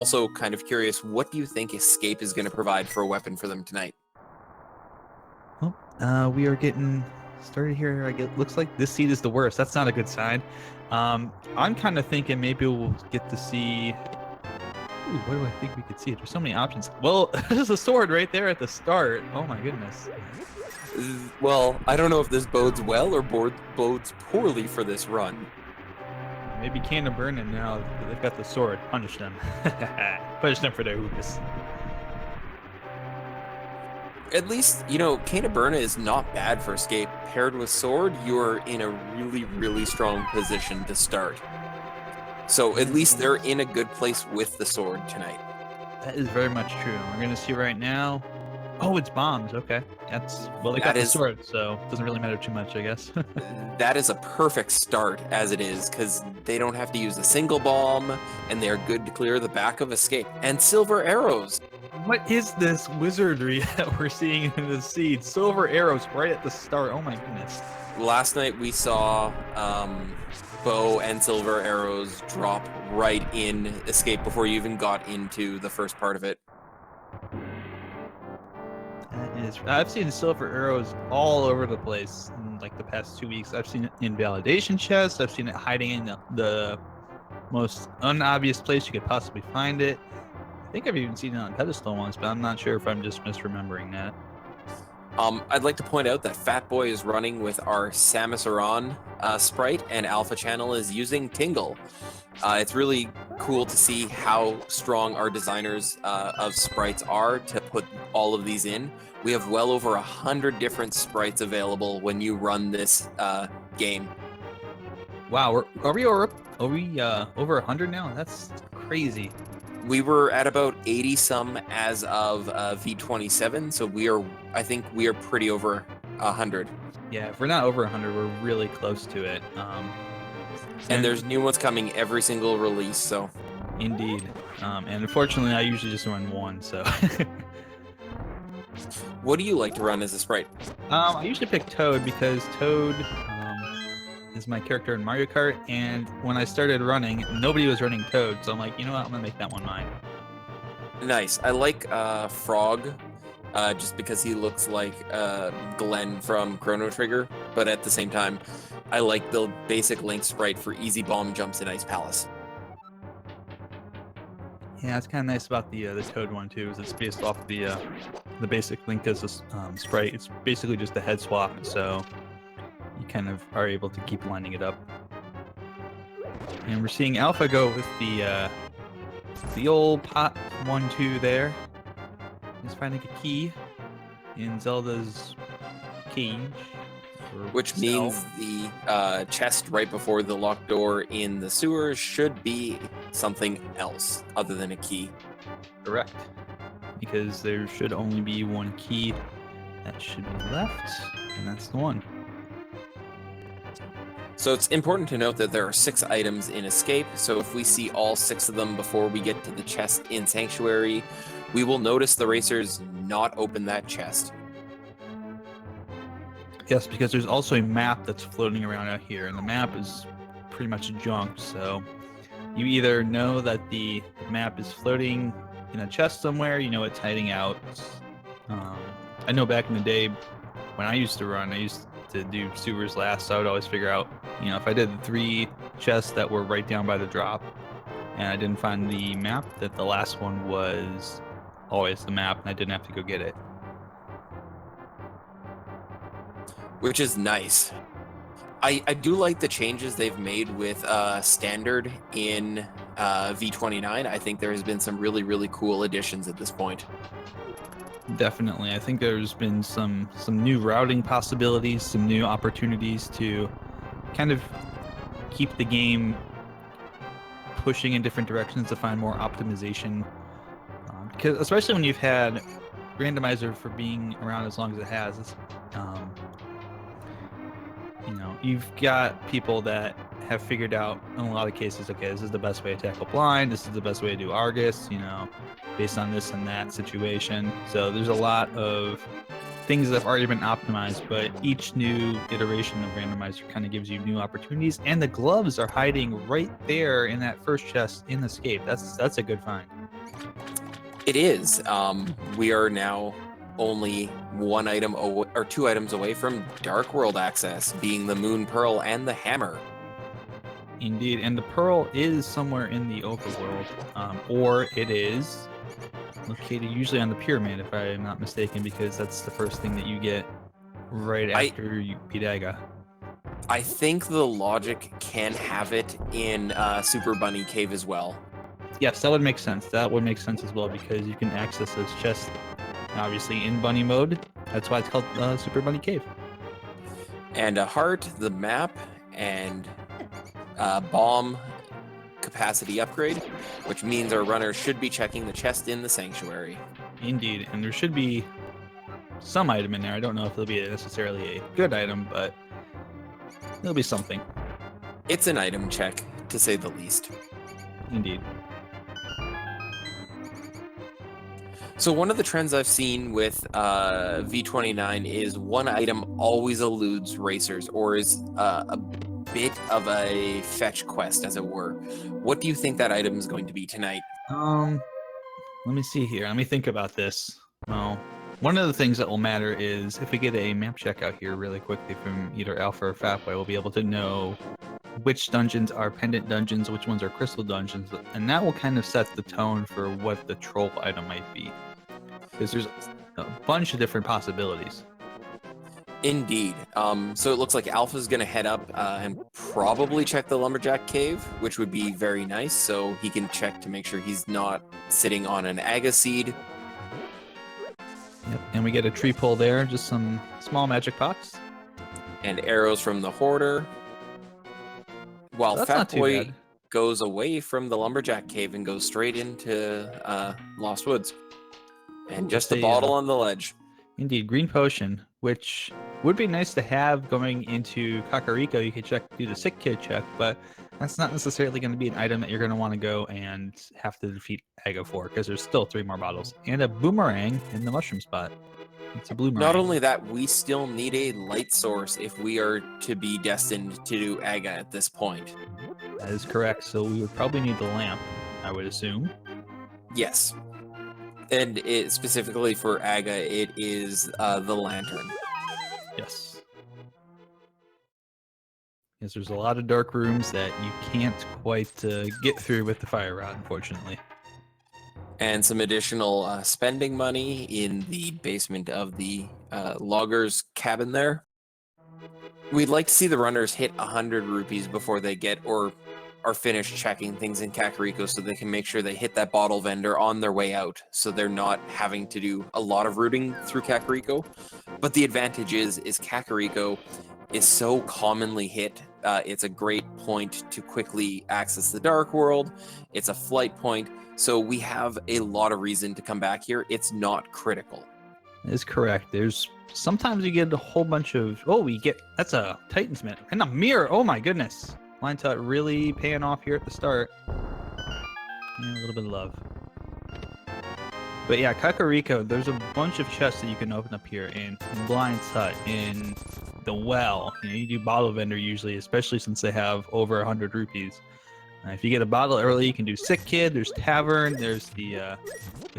also kind of curious, what do you think Escape is going to provide for a weapon for them tonight? Well, we are getting started here. Looks like this seed is the worst. That's not a good sign. I'm kind of thinking maybe we'll get to see. Ooh, what do I think we could see? There's so many options. Well, there's a sword right there at the start. Oh my goodness. Well, I don't know if this bodes well or bodes poorly for this run. Maybe Cannon Burning now. They've got the sword. Punish them. Punish them for their hubris. At least, Kana Burna is not bad for Escape. Paired with Sword, you're in a really, really strong position to start. So at least they're in a good place with the Sword tonight. That is very much true. We're going to see right now. Oh, it's bombs. Okay. They got the sword, so it doesn't really matter too much, I guess. That is a perfect start as it is, because they don't have to use a single bomb, and they're good to clear the back of Escape. And silver arrows. What is this wizardry that we're seeing in the seed? Silver arrows right at the start. Oh my goodness. Last night we saw bow and silver arrows drop right in Escape before you even got into the first part of it. I've seen silver arrows all over the place in like the past 2 weeks. I've seen it in validation chests. I've seen it hiding in the most unobvious place you could possibly find it. I think I've even seen it on pedestal once, but I'm not sure if I'm just misremembering that. I'd like to point out that Fatboy is running with our Samus Aran sprite, and AlphaChannel is using Tingle. It's really cool to see how strong our designers of sprites are to put all of these in. We have well over 100 different sprites available when you run this game. Wow, are we over 100 now? That's crazy. We were at about 80 some as of V27, so I think we are pretty over 100. Yeah, if we're not over 100, we're really close to it. And there's new ones coming every single release, so. Indeed. And unfortunately, I usually just run one, so. What do you like to run as a sprite? I usually pick Toad because Toad is my character in Mario Kart, and when I started running, nobody was running Toad, so I'm like, you know what, I'm gonna make that one mine. Nice. I like Frog, just because he looks like Glenn from Chrono Trigger, but at the same time, I like the basic Link sprite for easy bomb jumps in Ice Palace. Yeah, it's kind of nice about the Toad one too, is it's based off the basic Link as a sprite. It's basically just a head swap, so you kind of are able to keep lining it up. And we're seeing Alpha go with the old pot 1-2 there. He's finding a key in Zelda's cage. Which means the chest right before the locked door in the sewers should be something else other than a key. Correct. Because there should only be one key that should be left, and that's the one. So it's important to note that there are 6 items in Escape, so if we see all 6 of them before we get to the chest in Sanctuary, we will notice the racers not open that chest. Yes, because there's also a map that's floating around out here, and the map is pretty much junk, so you either know that the map is floating in a chest somewhere, you know it's hiding out. I know back in the day when I used to run, I used to do sewers last, so I would always figure out, if I did the 3 chests that were right down by the drop, and I didn't find the map, that the last one was always the map, and I didn't have to go get it. Which is nice. I do like the changes they've made with Standard in V29. I think there has been some really, really cool additions at this point. Definitely. I think there's been some new routing possibilities, some new opportunities to kind of keep the game pushing in different directions to find more optimization. Because especially when you've had Randomizer for being around as long as it has, you've got people that have figured out in a lot of cases, okay, this is the best way to tackle blind, this is the best way to do Argus, based on this and that situation. So there's a lot of things that have already been optimized, but each new iteration of Randomizer kind of gives you new opportunities, and the gloves are hiding right there in that first chest in Escape. That's a good find. It is. We are now only one item or 2 items away from Dark World access, being the Moon Pearl and the Hammer. Indeed, and the pearl is somewhere in the overworld, or it is located usually on the pyramid, if I am not mistaken, because that's the first thing that you get right after you beat Aga. I think the logic can have it in Super Bunny Cave as well. Yes, that would make sense. That would make sense as well, because you can access those chests, obviously, in bunny mode. That's why it's called Super Bunny Cave. And a heart, the map, and bomb capacity upgrade, which means our runners should be checking the chest in the sanctuary. Indeed, and there should be some item in there. I don't know if it'll be necessarily a good item, but there'll be something. It's an item check, to say the least. Indeed. So one of the trends I've seen with V29 is one item always eludes racers, or is a bit of a fetch quest, as it were. What do you think that item is going to be tonight? Let me see here. Let me think about this. Well, one of the things that will matter is if we get a map check out here really quickly from either Alpha or Fatboy, we'll be able to know which dungeons are pendant dungeons, which ones are crystal dungeons, and that will kind of set the tone for what the troll item might be. Because there's a bunch of different possibilities. Indeed. So it looks like Alpha's going to head up and probably check the Lumberjack Cave, which would be very nice, so he can check to make sure he's not sitting on an Aga seed. Yep, and we get a tree pull there, just some small magic pots. And arrows from the Hoarder. While Fatboy goes away from the Lumberjack Cave and goes straight into Lost Woods. And just a bottle on the ledge. Indeed, green potion, which would be nice to have going into Kakariko. You could do the sick kid check, but that's not necessarily going to be an item that you're going to want to go and have to defeat Aga for, because there's still 3 more bottles. And a boomerang in the mushroom spot. It's a boomerang. Not only that, we still need a light source if we are to be destined to do Aga at this point. That is correct, so we would probably need the lamp, I would assume. Yes. And specifically for Aga, it is the lantern. Yes. Because there's a lot of dark rooms that you can't quite get through with the fire rod, unfortunately. And some additional spending money in the basement of the logger's cabin there. We'd like to see the runners hit 100 rupees before they get or are finished checking things in Kakariko, so they can make sure they hit that bottle vendor on their way out, so they're not having to do a lot of rooting through Kakariko. But the advantage is Kakariko is so commonly hit. It's a great point to quickly access the Dark World. It's a flight point, so we have a lot of reason to come back here. It's not critical. That is correct. There's sometimes you get a whole bunch of that's a Titan's Mint and a mirror. Oh my goodness. Line Tut really paying off here at the start. And a little bit of love. But yeah, Kakariko, there's a bunch of chests that you can open up here in Blind Tut, in the well. You do bottle vendor usually, especially since they have over 100 rupees. If you get a bottle early, you can do Sick Kid, there's Tavern, there's the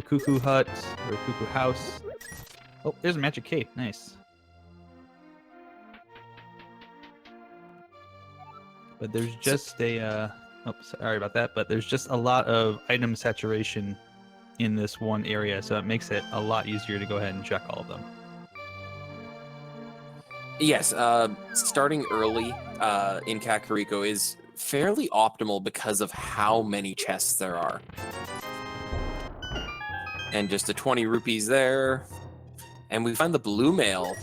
Cuckoo Hut, or Cuckoo House. Oh, there's a Magic Cape, nice. But there's just sorry about that, but there's just a lot of item saturation in this one area, so it makes it a lot easier to go ahead and check all of them. Yes, starting early in Kakariko is fairly optimal because of how many chests there are. And just a 20 rupees there. And we find the blue mail.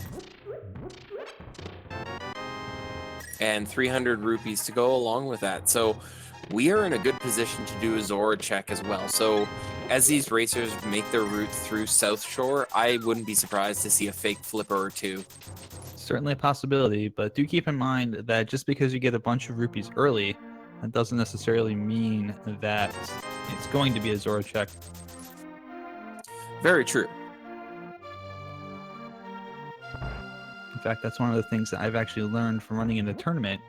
And 300 rupees to go along with that. So we are in a good position to do a Zora check as well. So as these racers make their route through South Shore, I wouldn't be surprised to see a fake flipper or two. Certainly a possibility, but do keep in mind that just because you get a bunch of rupees early, that doesn't necessarily mean that it's going to be a Zora check. Very true. In fact, that's one of the things that I've actually learned from running in a tournament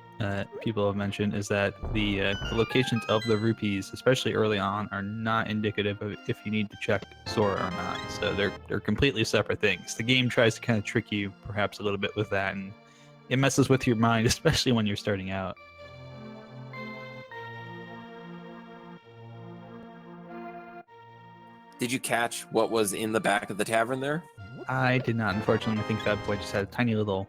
people have mentioned is that the locations of the rupees, especially early on, are not indicative of if you need to check Sora or not. So they're completely separate things. The game tries to kind of trick you perhaps a little bit with that, and it messes with your mind, especially when you're starting out. Did you catch what was in the back of the tavern there? I did not, unfortunately. I think Fatboy just had a tiny little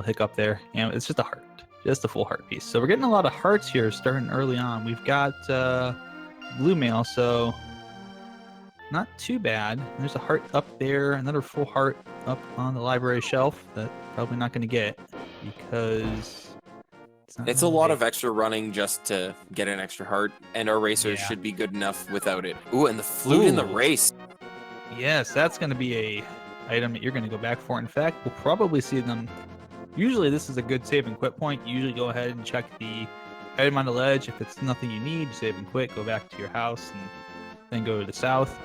hiccup there, and it's just a heart, just a full heart piece. So we're getting a lot of hearts here starting early on. We've got blue mail, so not too bad. There's a heart up there, another full heart up on the library shelf that probably not going to get because it's a lot of extra running just to get an extra heart, and our racers should be good enough without it. Ooh, and the flute in the race. Yes, that's going to be a item that you're going to go back for. In fact, we'll probably see them. Usually this is a good save and quit point. You usually go ahead and check the item on the ledge. If it's nothing you need, save and quit, go back to your house, and then go to the south.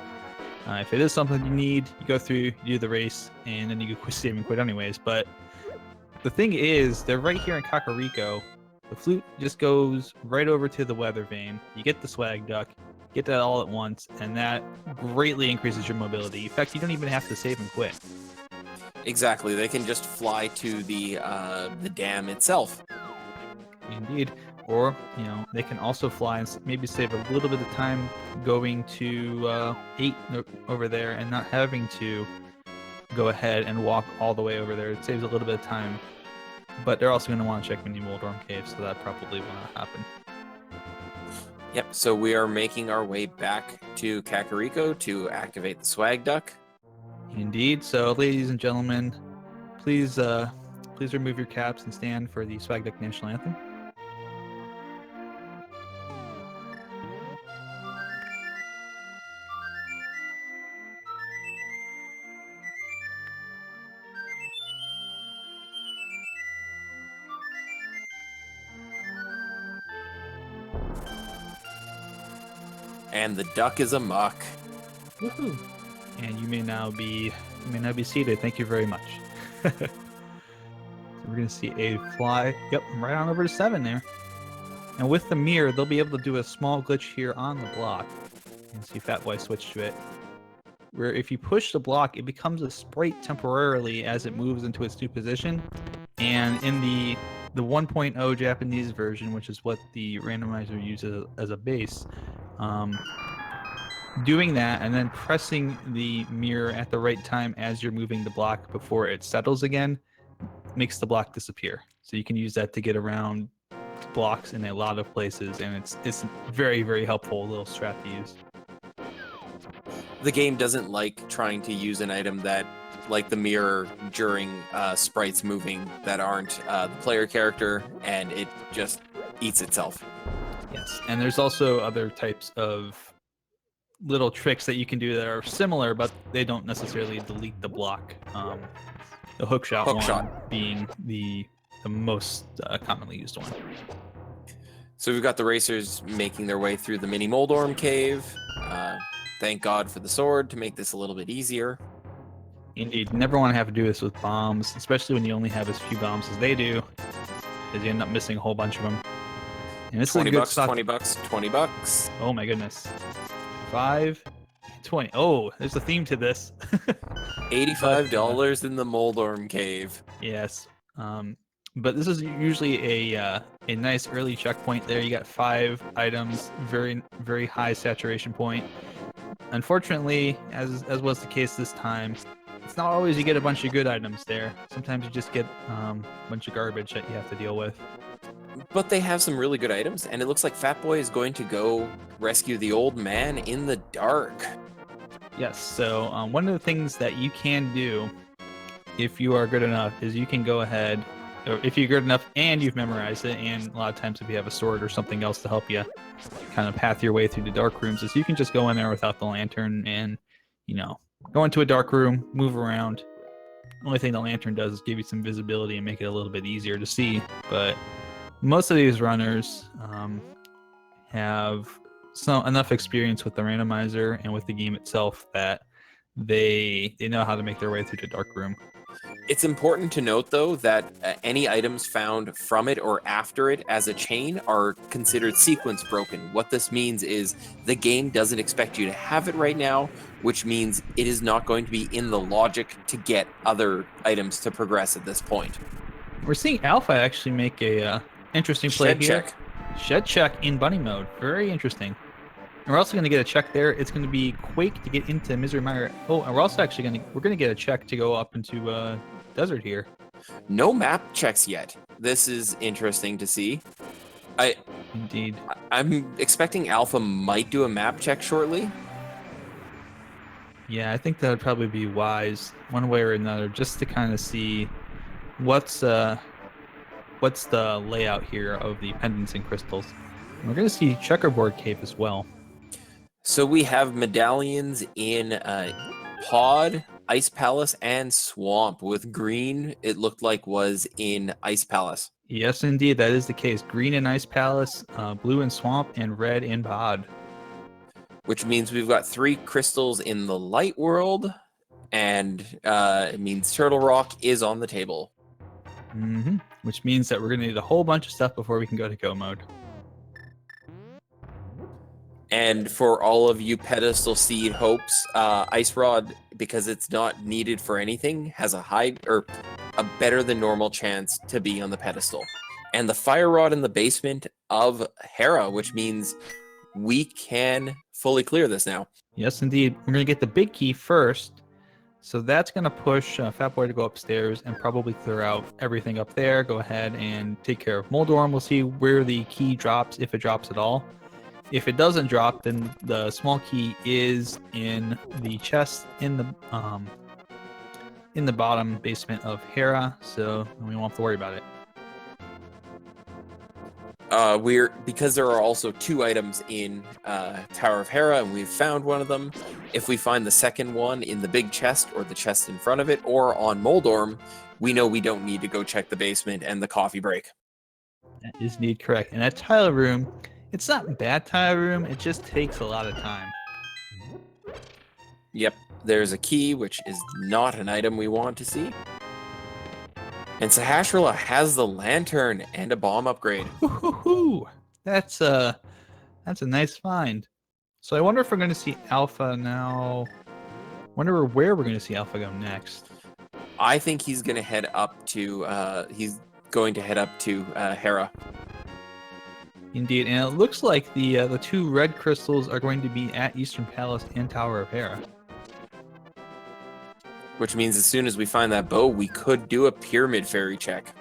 If it is something you need, you go through, you do the race, and then you go save and quit anyways. But the thing is, they're right here in Kakariko. The flute just goes right over to the weather vane. You get the swag duck, get that all at once, and that greatly increases your mobility. In fact, you don't even have to save and quit. Exactly. They can just fly to the dam itself. Indeed. Or, they can also fly and maybe save a little bit of time going to 8 over there and not having to go ahead and walk all the way over there. It saves a little bit of time. But they're also going to want to check Mini Moldorm Cave, so that probably will not happen. Yep, so we are making our way back to Kakariko to activate the swag duck. Indeed. So, ladies and gentlemen, please remove your caps and stand for the swag duck national anthem. And the duck is amok. Woohoo! And you may now be seated. Thank you very much. So we're gonna see a fly. Yep, right on over to 7 there. And with the mirror, they'll be able to do a small glitch here on the block. And see Fatboy switch to it. Where if you push the block, it becomes a sprite temporarily as it moves into its new position. And in the 1.0 Japanese version, which is what the randomizer uses as a base, doing that and then pressing the mirror at the right time as you're moving the block before it settles again makes the block disappear. So you can use that to get around blocks in a lot of places, and it's very, very helpful little strat to use. The game doesn't like trying to use an item that, like the mirror, during sprites moving that aren't the player character, and it just eats itself. Yes, and there's also other types of little tricks that you can do that are similar, but they don't necessarily delete the block. The hook shot being the most commonly used one. So we've got the racers making their way through the Mini Moldorm Cave. Thank God for the sword to make this a little bit easier. Indeed, never want to have to do this with bombs, especially when you only have as few bombs as they do, because you end up missing a whole bunch of them. And it's $20, $20, $20. Oh my goodness. 5, 20. Oh, there's a theme to this. $85 in the Moldorm Cave. Yes. But this is usually a nice early checkpoint there. You got 5 items, very, very high saturation point. Unfortunately, as was the case this time, it's not always you get a bunch of good items there. Sometimes you just get a bunch of garbage that you have to deal with. But they have some really good items, and it looks like Fatboy is going to go rescue the old man in the dark. Yes, so one of the things that you can do, if you are good enough, is you can go ahead, or if you're good enough and you've memorized it, and a lot of times if you have a sword or something else to help you kind of path your way through the dark rooms, is you can just go in there without the lantern and, go into a dark room, move around. The only thing the lantern does is give you some visibility and make it a little bit easier to see, but most of these runners have enough experience with the randomizer and with the game itself that they know how to make their way through the dark room. It's important to note, though, that any items found from it or after it as a chain are considered sequence broken. What this means is the game doesn't expect you to have it right now, which means it is not going to be in the logic to get other items to progress at this point. We're seeing Alpha actually make a interesting play Shed here. check. Shed check in bunny mode. Very interesting. And we're also going to get a check there. It's going to be Quake to get into Misery Mire. Oh, and we're also actually going to get a check to go up into Desert here. No map checks yet. This is interesting to see. Indeed. I'm expecting Alpha might do a map check shortly. Yeah, I think that would probably be wise, one way or another, just to kind of see what's the layout here of the pendants and crystals. And we're going to see Checkerboard Cave as well. So we have medallions in Pod, Ice Palace, and Swamp. With green, it looked like was in Ice Palace. Yes, indeed, that is the case. Green in Ice Palace, blue in Swamp, and red in Pod. Which means we've got 3 crystals in the light world, and it means Turtle Rock is on the table. Which means that we're going to need a whole bunch of stuff before we can go to go mode. And for all of you pedestal seed hopes, Ice Rod, because it's not needed for anything, has a better than normal chance to be on the pedestal. And the Fire Rod in the basement of Hera, which means we can fully clear this now. Yes, indeed. We're going to get the big key first. So that's going to push Fatboy to go upstairs and probably clear out everything up there. Go ahead and take care of Moldorm. We'll see where the key drops, if it drops at all. If it doesn't drop, then the small key is in the chest in the bottom basement of Hera, so we won't have to worry about it. Because there are also 2 items in Tower of Hera, and we've found one of them. If we find the second one in the big chest or the chest in front of it or on Moldorm, we know we don't need to go check the basement and the coffee break. That is indeed correct. And that tile room, it's not a bad tile room, it just takes a lot of time. Yep, there's a key, which is not an item we want to see. And Sahasrahla has the lantern and a bomb upgrade. Woo-hoo-hoo. That's a nice find. So I wonder if we're going to see Alpha now. Wonder where we're going to see Alpha go next. I think he's going to head up to Hera. Indeed, and it looks like the 2 red crystals are going to be at Eastern Palace and Tower of Hera. Which means as soon as we find that bow, we could do a Pyramid Fairy check.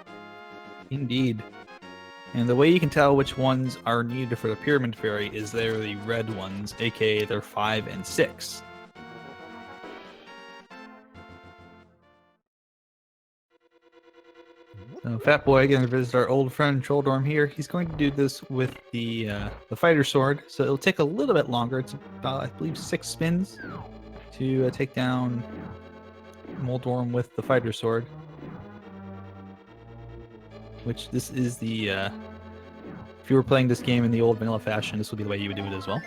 Indeed. And the way you can tell which ones are needed for the Pyramid Fairy is they're the red ones, aka they're 5 and 6. So Fatboy going to visit our old friend Troldorm here. He's going to do this with the fighter sword, so it'll take a little bit longer. It's about, I believe, 6 spins to take down Moldorm with the fighter sword. Which this is the if you were playing this game in the old vanilla fashion, this would be the way you would do it as well.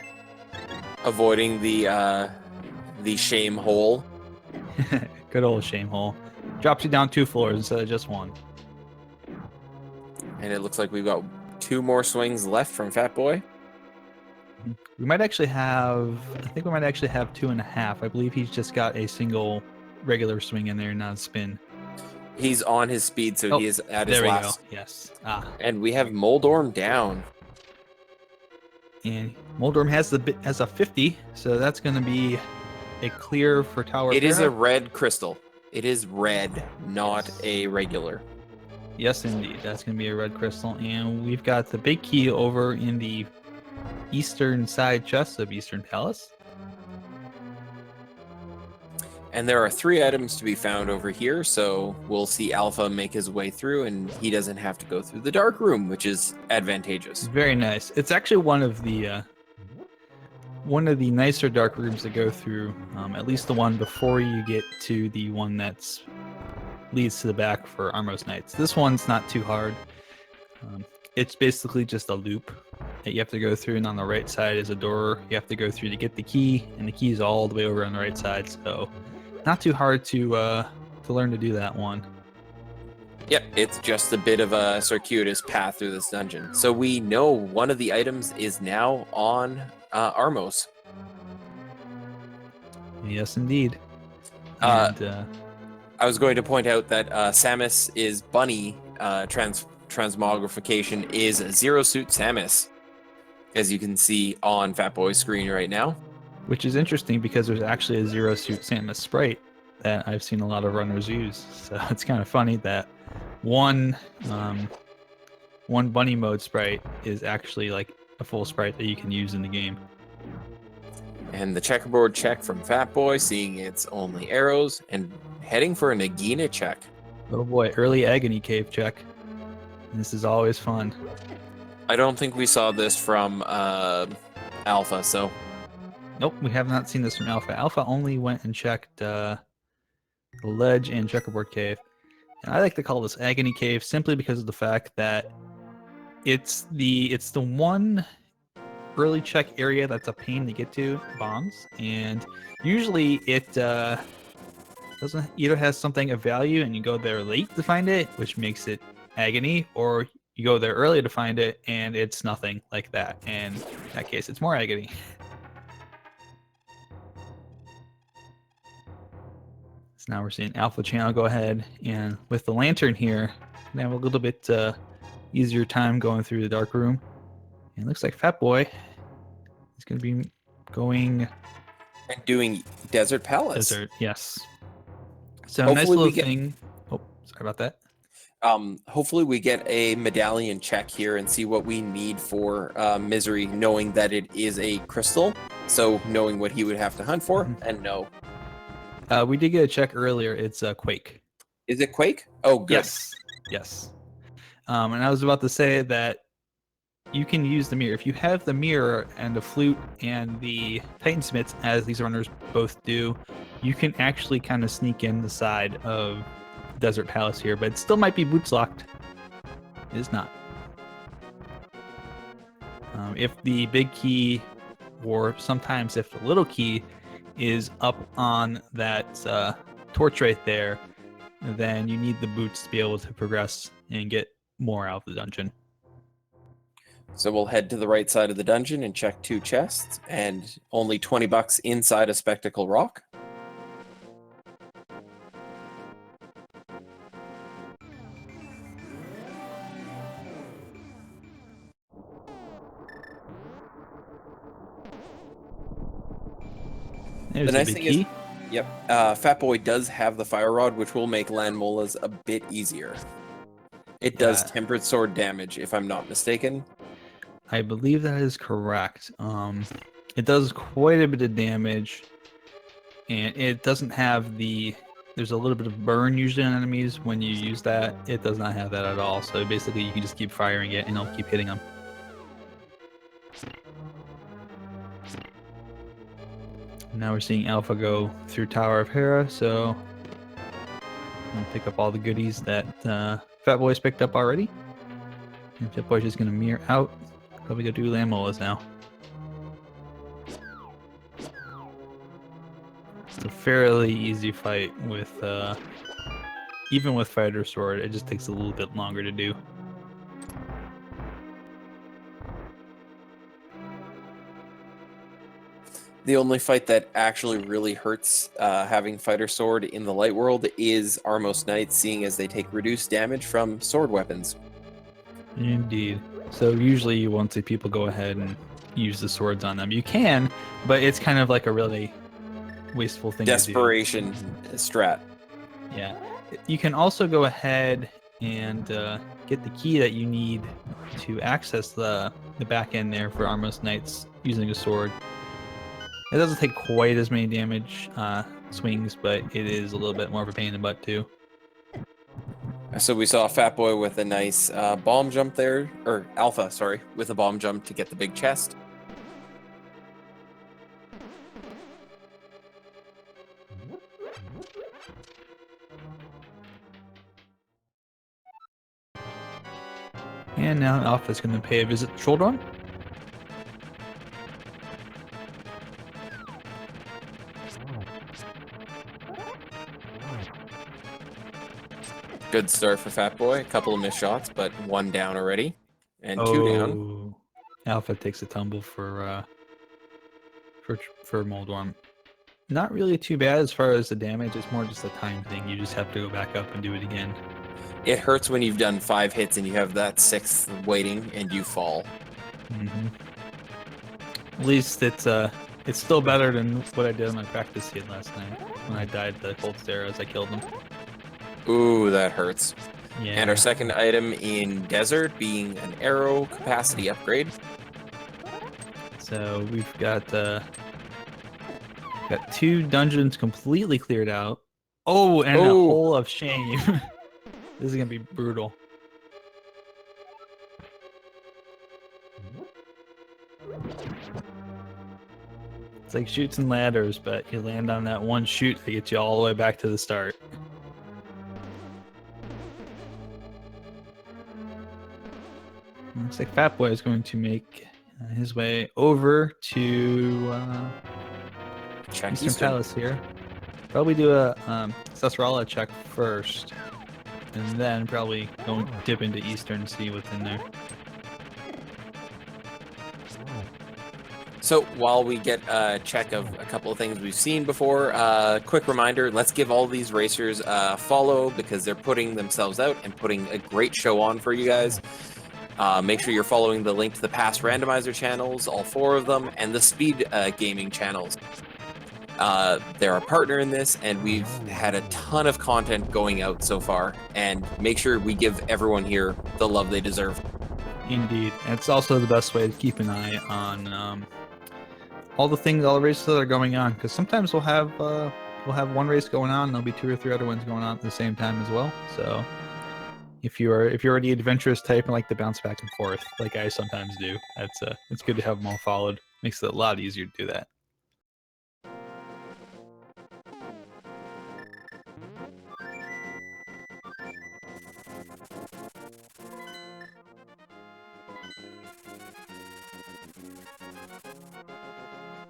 Avoiding the shame hole. Good old shame hole. Drops you down 2 floors instead of just 1. And it looks like we've got 2 more swings left from Fatboy. We might actually have, I think we might actually have 2.5. I believe he's just got a single regular swing in there, not a spin. He's on his speed, so he is at his last. There we go. Yes. And we have Moldorm down. And Moldorm has a 50, so that's going to be a clear for Tower. It is a red crystal. It is red, not a regular. Yes, indeed. That's going to be a red crystal. And we've got the big key over in the eastern side chest of Eastern Palace. And there are 3 items to be found over here, so we'll see Alpha make his way through, and he doesn't have to go through the dark room, which is advantageous. Very nice. It's actually one of the nicer dark rooms to go through, at least the one before you get to the one that's leads to the back for Armos Knights. This one's not too hard. It's basically just a loop that you have to go through, and on the right side is a door you have to go through to get the key, and the key is all the way over on the right side, so not too hard to learn to do that one. Yep, it's just a bit of a circuitous path through this dungeon. So we know one of the items is now on Armos. Yes, indeed. Uh, And I was going to point out that Samus is bunny transmogrification is Zero Suit Samus, as you can see on Fatboy's screen right now. which is interesting because there's actually a Zero Suit Samus sprite that I've seen a lot of runners use. So it's kind of funny that one bunny mode sprite is actually like a full sprite that you can use in the game. And the checkerboard check from Fatboy, seeing it's only arrows, and heading for a Nagina check. Oh boy, early Agony Cave check. This is always fun. I don't think we saw this from Alpha, so... Nope, we have not seen this from Alpha. Alpha only went and checked the ledge and checkerboard cave. And I like to call this Agony Cave simply because of the fact that it's the one early check area that's a pain to get to, bombs, and usually it doesn't either has something of value and you go there late to find it, which makes it agony, or you go there early to find it and it's nothing like that, and in that case it's more agony. So now we're seeing AlphaChannel go ahead, and with the lantern here, we have a little bit easier time going through the dark room. And it looks like Fatboy is going to be going And doing Desert Palace. desert. Yes. So Hopefully nice little we get- thing. Oh, sorry about that. Hopefully we get a medallion check here and see what we need for Misery, knowing that it is a crystal. So knowing what he would have to hunt for, and no. We did get a check earlier. It's Quake. Is it Quake? Oh, good. Yes. Yes. And I was about to say that you can use the mirror. If you have the mirror and the flute and the Titansmiths, as these runners both do, you can actually kind of sneak in the side of Desert Palace here, but it still might be boots locked. It is not. If the big key, or sometimes if the little key is up on that torch right there, then you need the boots to be able to progress and get more out of the dungeon. So we'll head to the right side of the dungeon and check 2 chests, and only 20 bucks inside a Spectacle Rock. There's The the nice big thing key. is, yep, Fatboy does have the Fire Rod, which will make Landmola's a bit easier. It does Yeah. tempered sword damage, if I'm not mistaken. I believe that is correct. It does quite a bit of damage, and it doesn't have the. There's a little bit of burn usually on enemies when you use that. It does not have that at all. So basically, you can just keep firing it, and it'll keep hitting them. Now we're seeing Alpha go through Tower of Hera, so I'll pick up all the goodies that Fatboy's picked up already. And Fatboy's just gonna mirror out. Probably go do Landmola's now. It's a fairly easy fight with, even with Fighter Sword, it just takes a little bit longer to do. The only fight that actually really hurts having Fighter Sword in the Light World is Armos Knights, seeing as they take reduced damage from sword weapons. Indeed. So usually you won't see people go ahead and use the swords on them. You can, but it's kind of like a really wasteful thing Desperation strat. to do. Yeah. You can also go ahead and get the key that you need to access the back end there for Armos Knights using a sword. It doesn't take quite as many damage swings, but it is a little bit more of a pain in the butt too. So we saw Fatboy with a nice bomb jump there, or Alpha, sorry, with a bomb jump to get the big chest. And now Alpha's going to pay a visit to Troll Run. Good start for Fatboy. A couple of missed shots, but 1 down already. And 2 down. Oh, Alpha takes a tumble for Moldworm. Not really too bad as far as the damage. It's more just a time thing. You just have to go back up and do it again. It hurts when you've done 5 hits and you have that 6th waiting and you fall. At least it's still better than what I did on my practice hit last night when I died the cold stare as I killed him. Ooh, that hurts. Yeah. And our second item in Desert being an arrow capacity upgrade. So we've got 2 dungeons completely cleared out. Oh, and a hole of shame. This is gonna be brutal. It's like chutes and ladders, but you land on that one chute that gets you all the way back to the start. Looks like Fatboy is going to make his way over to Eastern Palace here. Probably do a Sasrala check first, and then probably go dip into Eastern and see what's in there. So while we get a check of a couple of things we've seen before, quick reminder, let's give all these racers a follow because they're putting themselves out and putting a great show on for you guys. Make sure you're following the link to the past Randomizer channels, all 4 of them, and the Speed Gaming channels. They're a partner in this, and we've had a ton of content going out so far, and make sure we give everyone here the love they deserve. Indeed. And it's also the best way to keep an eye on all the races that are going on, because sometimes we'll have one race going on, and there'll be 2 or 3 other ones going on at the same time as well. So if you're the adventurous type and like to bounce back and forth, like I sometimes do, it's good to have them all followed. Makes it a lot easier to do that.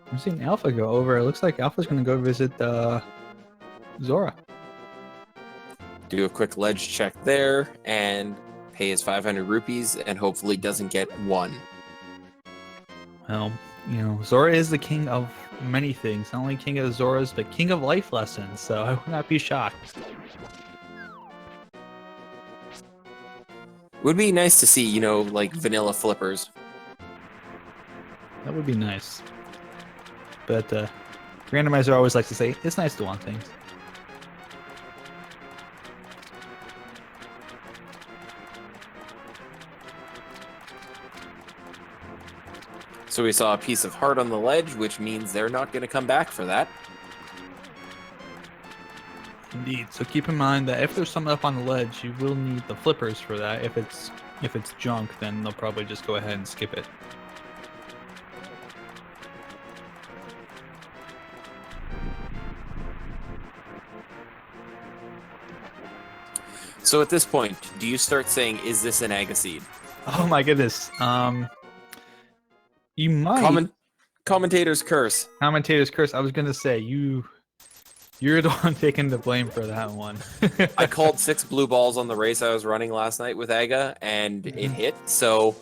I'm seeing Alpha go over. It looks like Alpha's going to go visit Zora. Do a quick ledge check there and pay his 500 rupees and hopefully doesn't get 1. Well, Zora is the king of many things. Not only king of Zoras, but king of life lessons, so I would not be shocked. Would be nice to see, like vanilla flippers. That would be nice. But Randomizer always likes to say, it's nice to want things. So we saw a piece of heart on the ledge, which means they're not going to come back for that. Indeed. So keep in mind that if there's something up on the ledge, you will need the flippers for that. If it's junk, then they'll probably just go ahead and skip it. So at this point, do you start saying, is this an Agaseed? Oh my goodness. You might. Commentator's curse. Commentator's curse. I was going to say, you're the one taking the blame for that one. I called 6 blue balls on the race I was running last night with Aga, and it hit. So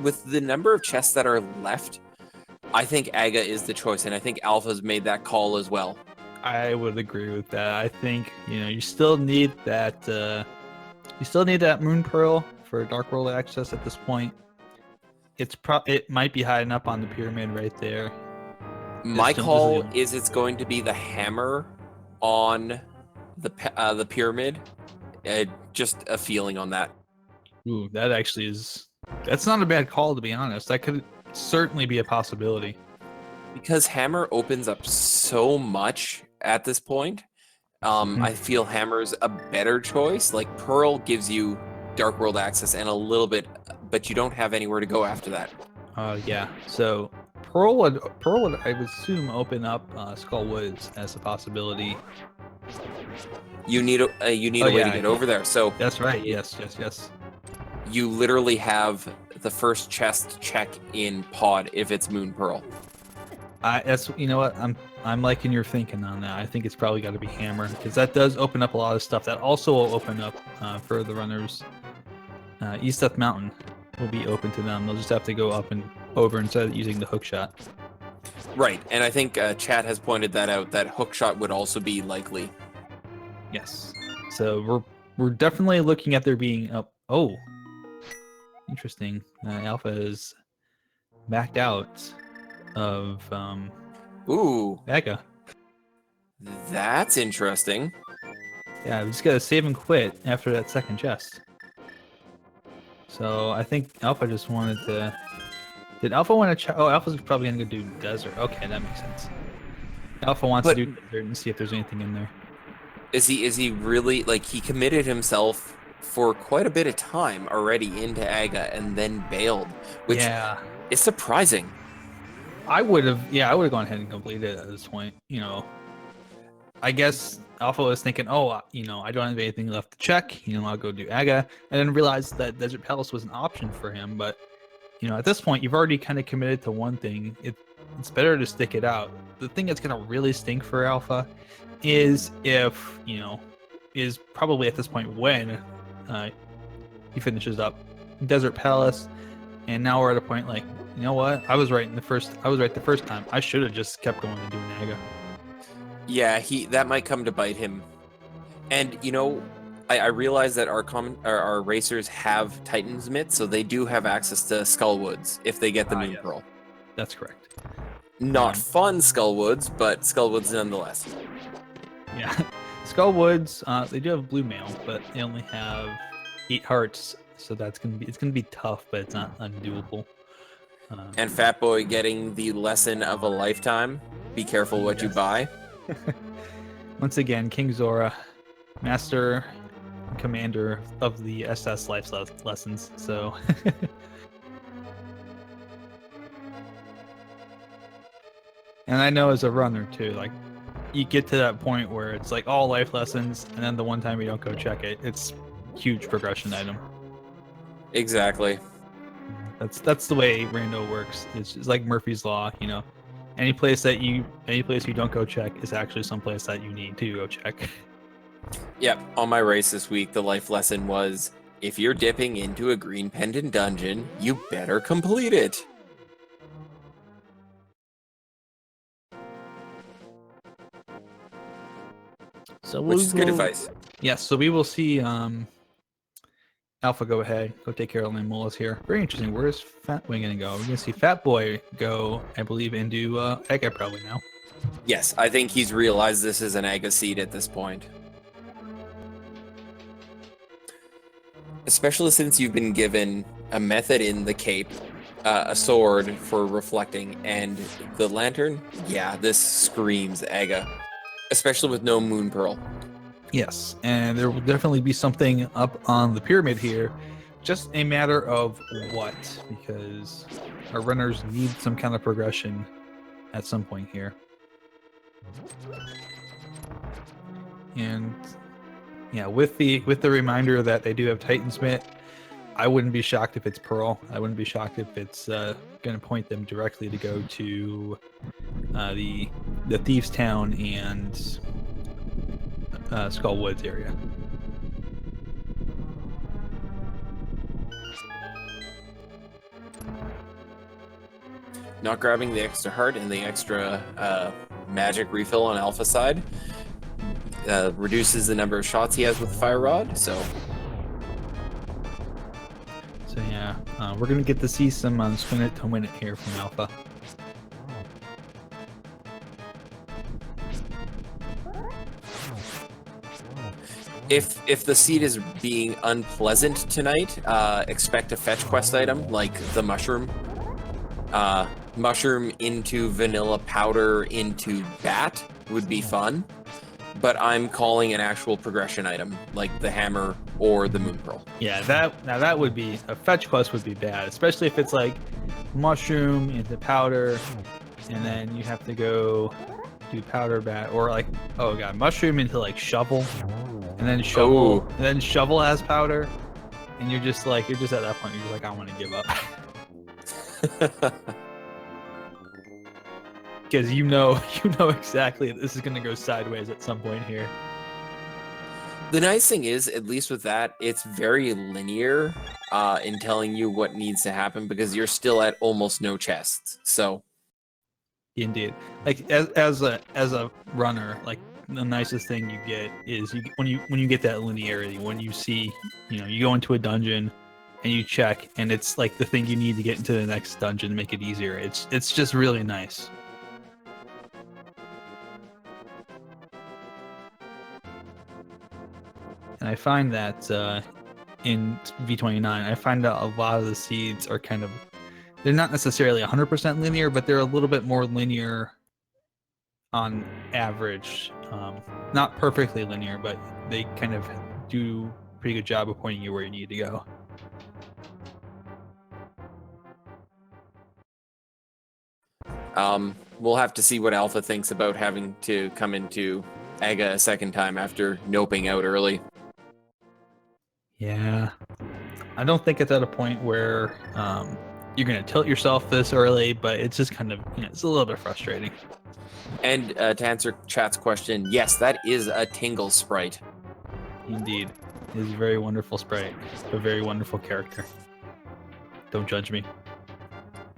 with the number of chests that are left, I think Aga is the choice, and I think Alpha's made that call as well. I would agree with that. I think you still need that. You still need that Moon Pearl for Dark World access at this point. It might be hiding up on the pyramid right there. My call is it's going to be the hammer on the pyramid. Just a feeling on that. Ooh, that actually is. That's not a bad call, to be honest. That could certainly be a possibility. Because hammer opens up so much at this point. I feel hammer's a better choice. Like Pearl gives you Dark World access and a little bit, but you don't have anywhere to go after that. Yeah. So Pearl would I would assume open up Skull Woods as a possibility. You need a way to get over there. So that's right. Yes. You literally have the first chest check in pod if it's Moon Pearl. That's you know what I'm liking your thinking on that. I think it's probably got to be hammer because that does open up a lot of stuff. That also will open up for the runners. East Death Mountain will be open to them. They'll just have to go up and over instead of using the hook shot. Right, and I think Chat has pointed that out. That hook shot would also be likely. Yes. So we're definitely looking at there being up. Oh, interesting. Alpha is backed out of Ooh, Aga. that's interesting. Yeah, we just gotta save and quit after that second chest. So I think Alpha just wanted to. Did Alpha want to? Oh, Alpha's probably gonna go do desert. Okay, that makes sense. Alpha wants to do desert and see if there's anything in there. Is he really like he committed himself for quite a bit of time already into Aga and then bailed, which is surprising. I would have gone ahead and completed it at this point. You know, I guess Alpha was thinking, oh, you know, I don't have anything left to check. You know, I'll go do Aga, and then realized that Desert Palace was an option for him. But you know, at this point, you've already kind of committed to one thing. It's better to stick it out. The thing that's gonna really stink for Alpha is if is probably at this point when he finishes up Desert Palace, and now we're at a point like, you know what? I was right the first time. I should have just kept going and doing Aga. Yeah, that might come to bite him. And you know, I realize that our racers have Titan's Mitt, so they do have access to Skullwoods if they get the Moon Pearl. That's correct. Not fun Skullwoods, but Skullwoods nonetheless. Yeah, Skullwoods. They do have blue mail, but they only have 8 hearts, so it's gonna be tough, but it's not undoable. And Fatboy getting the lesson of a lifetime: be careful what you buy. Once again, King Zora, master commander of the SS life lessons. So. And I know as a runner too, like you get to that point where it's like all life lessons, and then the one time you don't go check it, it's huge progression item. Exactly. That's the way Rando works. It's like Murphy's Law, you know. Any place you don't go check is actually someplace that you need to go check. Yep, on my race this week, the life lesson was, if you're dipping into a green pendant dungeon, you better complete it. So which is good advice. Yes, so we will see Alpha go ahead, go take care of the Molas here. Very interesting. Where is Fatboy gonna go? We're gonna see Fatboy go, I believe, into Aga probably now. Yes, I think he's realized this is an Aga seed at this point. Especially since you've been given a method in the cape, a sword for reflecting, and the lantern. Yeah, this screams Aga. Especially with no Moon Pearl. Yes, and there will definitely be something up on the pyramid here. Just a matter of what, because our runners need some kind of progression at some point here. And yeah, with the reminder that they do have Titan's Mitt, I wouldn't be shocked if it's Pearl. I wouldn't be shocked if it's going to point them directly to go to the Thieves Town and Skull Woods area. Not grabbing the extra heart and the extra magic refill on Alpha side reduces the number of shots he has with the fire rod. So yeah, we're gonna get to see some spin it to win it here from Alpha. If the seed is being unpleasant tonight, expect a fetch quest item like the mushroom. Mushroom into vanilla powder into bat would be fun, but I'm calling an actual progression item like the hammer or the moon pearl. Yeah, that would be a fetch quest would be bad, especially if it's like mushroom into powder, and then you have to go do powder bat, or like, oh god, mushroom into like shovel, and then shovel, and then shovel has powder, and you're just at that point, you're just like, I want to give up. because you know exactly this is going to go sideways at some point here. The nice thing is, at least with that, it's very linear in telling you what needs to happen because you're still at almost no chests. So, indeed, like as a runner, like the nicest thing you get is when you get that linearity. When you see, you go into a dungeon and you check, and it's like the thing you need to get into the next dungeon to make it easier. It's just really nice. And I find that in V29, I find that a lot of the seeds are they're not necessarily 100% linear, but they're a little bit more linear on average. Not perfectly linear, but they kind of do a pretty good job of pointing you where you need to go. We'll have to see what Alpha thinks about having to come into Aga a second time after noping out early. Yeah. I don't think it's at a point where you're going to tilt yourself this early, but it's just kind of, it's a little bit frustrating. And to answer chat's question, yes, that is a Tingle sprite. Indeed. It is a very wonderful sprite. A very wonderful character. Don't judge me.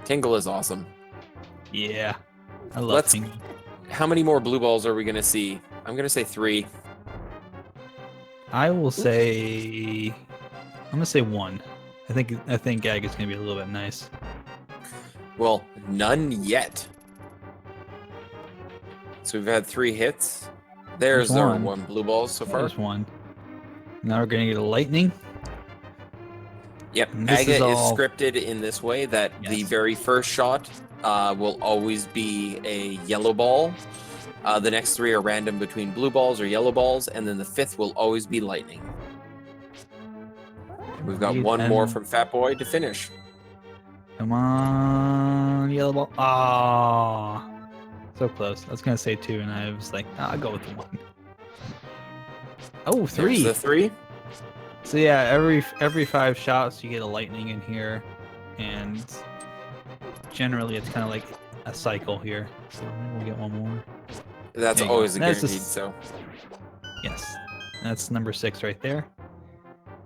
Tingle is awesome. Yeah. I love Tingle. How many more blue balls are we going to see? I'm going to say 3. I will say... I'm going to say 1. I think Gag is going to be a little bit nice. Well, none yet. So we've had 3 hits. There's our 1 blue ball so far. There's 1. Now we're going to get a lightning. Yep, Aga is scripted in this way that the very first shot will always be a yellow ball. The next 3 are random between blue balls or yellow balls, and then the 5th will always be lightning. We've got 1 more from Fatboy to finish. Come on, yellow ball. Ah, so close. I was gonna say 2, and I was like, I'll go with the 1. Oh, 3. There's the 3. So yeah, every 5 shots you get a lightning in here, and generally it's kind of like a cycle here. So maybe we'll get 1 more. That's always a guaranteed. So yes, that's number 6 right there.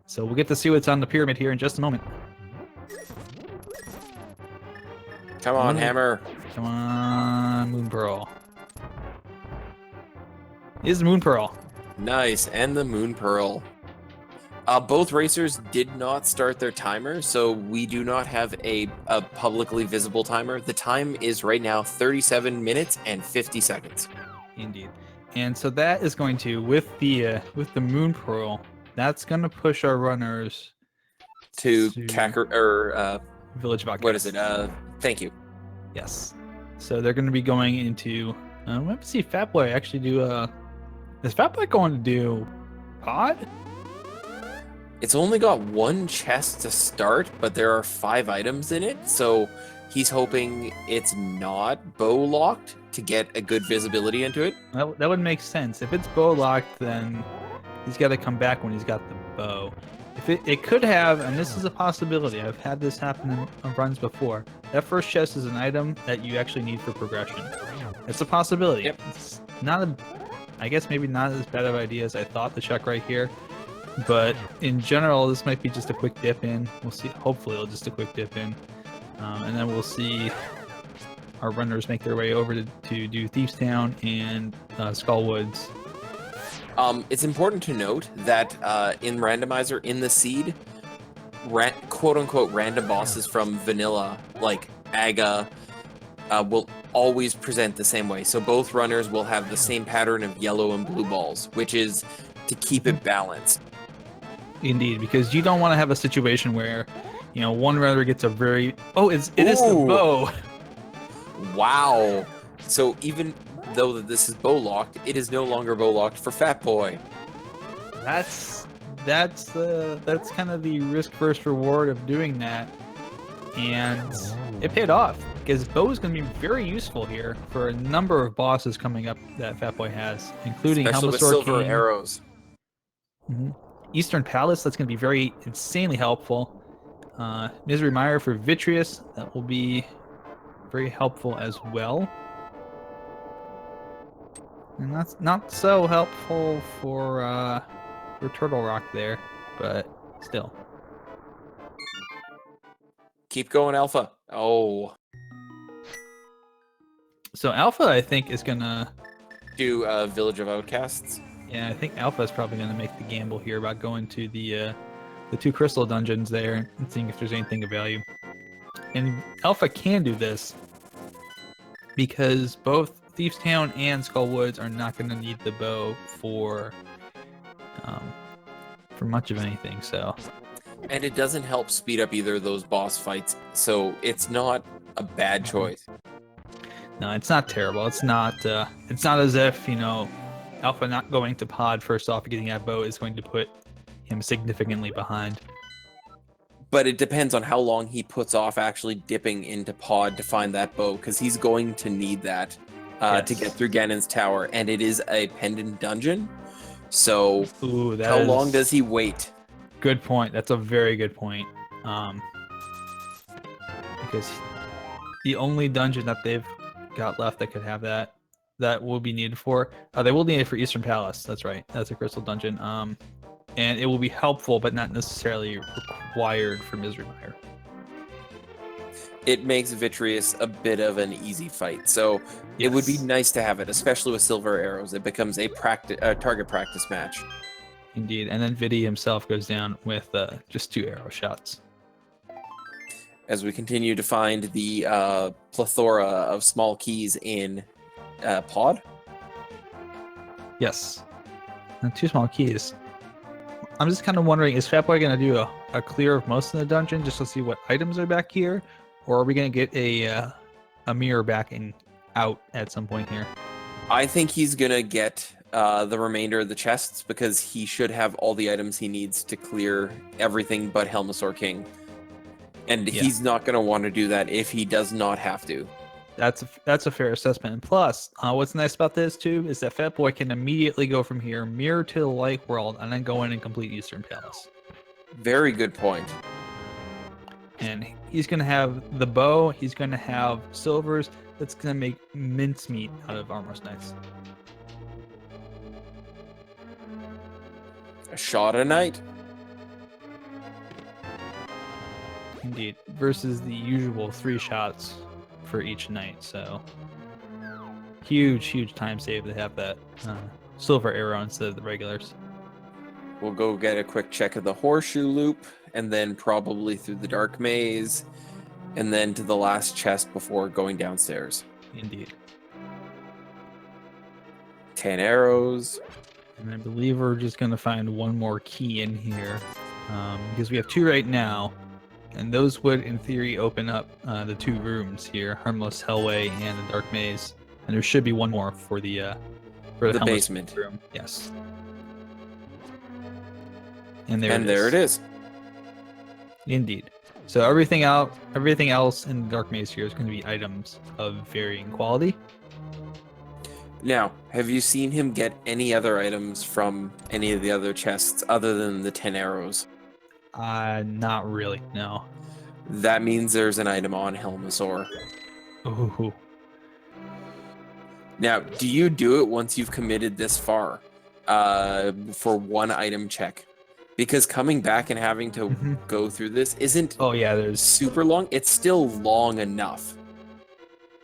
So we'll get to see what's on the pyramid here in just a moment. Come on, Hammer. Come on, Moon Pearl. Is Moon Pearl. Nice, and the Moon Pearl. Both racers did not start their timer, so we do not have a publicly visible timer. The time is right now 37 minutes and 50 seconds. Indeed. And so that is going to, with the Moon Pearl, that's going to push our runners to Village of Outcasts. What is it? Thank you. Yes. So they're going to be going into. Let's see if Fatboy actually do. Is Fatboy going to do pod? It's only got 1 chest to start, but there are 5 items in it, so he's hoping it's not bow locked to get a good visibility into it. That would make sense. If it's bow locked, then he's got to come back when he's got the bow. If it could have, and this is a possibility, I've had this happen in runs before, that first chest is an item that you actually need for progression. It's a possibility. Yep. It's not I guess maybe not as bad of an idea as I thought to check right here, but in general, this might be just a quick dip in. We'll see. Hopefully it'll just a quick dip in. And then we'll see our runners make their way over to do Thieves Town and Skull Woods. It's important to note that in Randomizer, in the seed, quote-unquote random bosses from vanilla, like Aga, will always present the same way. So both runners will have the same pattern of yellow and blue balls, which is to keep it balanced. Indeed, because you don't want to have a situation where, one runner gets a very... Oh, it is the bow! Wow. So even though this is bow locked, it is no longer bow locked for Fatboy. That's kind of the risk versus reward of doing that, and it paid off because bow is going to be very useful here for a number of bosses coming up that Fatboy has, including especially with silver arrows. Mm-hmm. Eastern Palace, that's going to be very insanely helpful. Misery Mire for Vitreous, that will be very helpful as well. And that's not so helpful for Turtle Rock there, but still. Keep going, Alpha. Oh, So Alpha, I think, is gonna. to Village of Outcasts. Yeah, I think Alpha is probably gonna make the gamble here about going to the 2 crystal dungeons there and seeing if there's anything of value. And Alpha can do this because both Thieves Town and Skull Woods are not going to need the bow for much of anything. So, And it doesn't help speed up either of those boss fights, so it's not a bad choice. no, it's not terrible. It's not as if Alpha not going to pod first off and getting that bow is going to put him significantly behind. But it depends on how long he puts off actually dipping into pod to find that bow, because he's going to need that to Yes. get through Ganon's tower, and it is a pendant dungeon. So Ooh, how long does he wait? Good point. That's a very good point. Because the only dungeon that they've got left that could have that will be needed for they will need it for Eastern Palace. That's right. That's a crystal dungeon. And it will be helpful, but not necessarily required for Misery Mire. It makes Vitreous a bit of an easy fight, so it would be Yes. nice to have it, especially with silver arrows. It becomes a target practice match. Indeed. And then Vidi himself goes down with just 2 arrow shots. As we continue to find the plethora of small keys in pod. Yes. And 2 small keys. I'm just kind of wondering, is Fatboy going to do a clear of most of the dungeon just to see what items are back here? Or are we going to get a mirror back and out at some point here? I think he's gonna get the remainder of the chests because he should have all the items he needs to clear everything but Helmasaur King. And Yeah. he's not gonna want to do that if he does not have to. That's a fair assessment. And plus, what's nice about this too is that Fatboy can immediately go from here, mirror to the light world, and then go in and complete Eastern Palace. Very good point. And he's gonna have the bow. He's gonna have silvers. That's gonna make mincemeat out of Armor's Knights. A shot a night. Indeed, versus the usual 3 shots for each night. So huge time save to have that silver arrow instead of the regulars. We'll go get a quick check of the horseshoe loop, and then probably through the dark maze, and then to the last chest before going downstairs. Indeed. 10 arrows. And I believe we're just going to find one more key in here because we have 2 right now. And those would, in theory, open up the 2 rooms here, Harmless Hellway and the Dark Maze. And there should be one more for the Helmets basement room. Yes. And there it is. Indeed. So everything else in the Dark Maze here is going to be items of varying quality. Now, have you seen him get any other items from any of the other chests other than the 10 arrows? Not really. No. That means there's an item on Helmasaur. Ooh. Now, do you do it once you've committed this far for one item check? Because coming back and having to go through this isn't Oh yeah, there's super long. It's still long enough.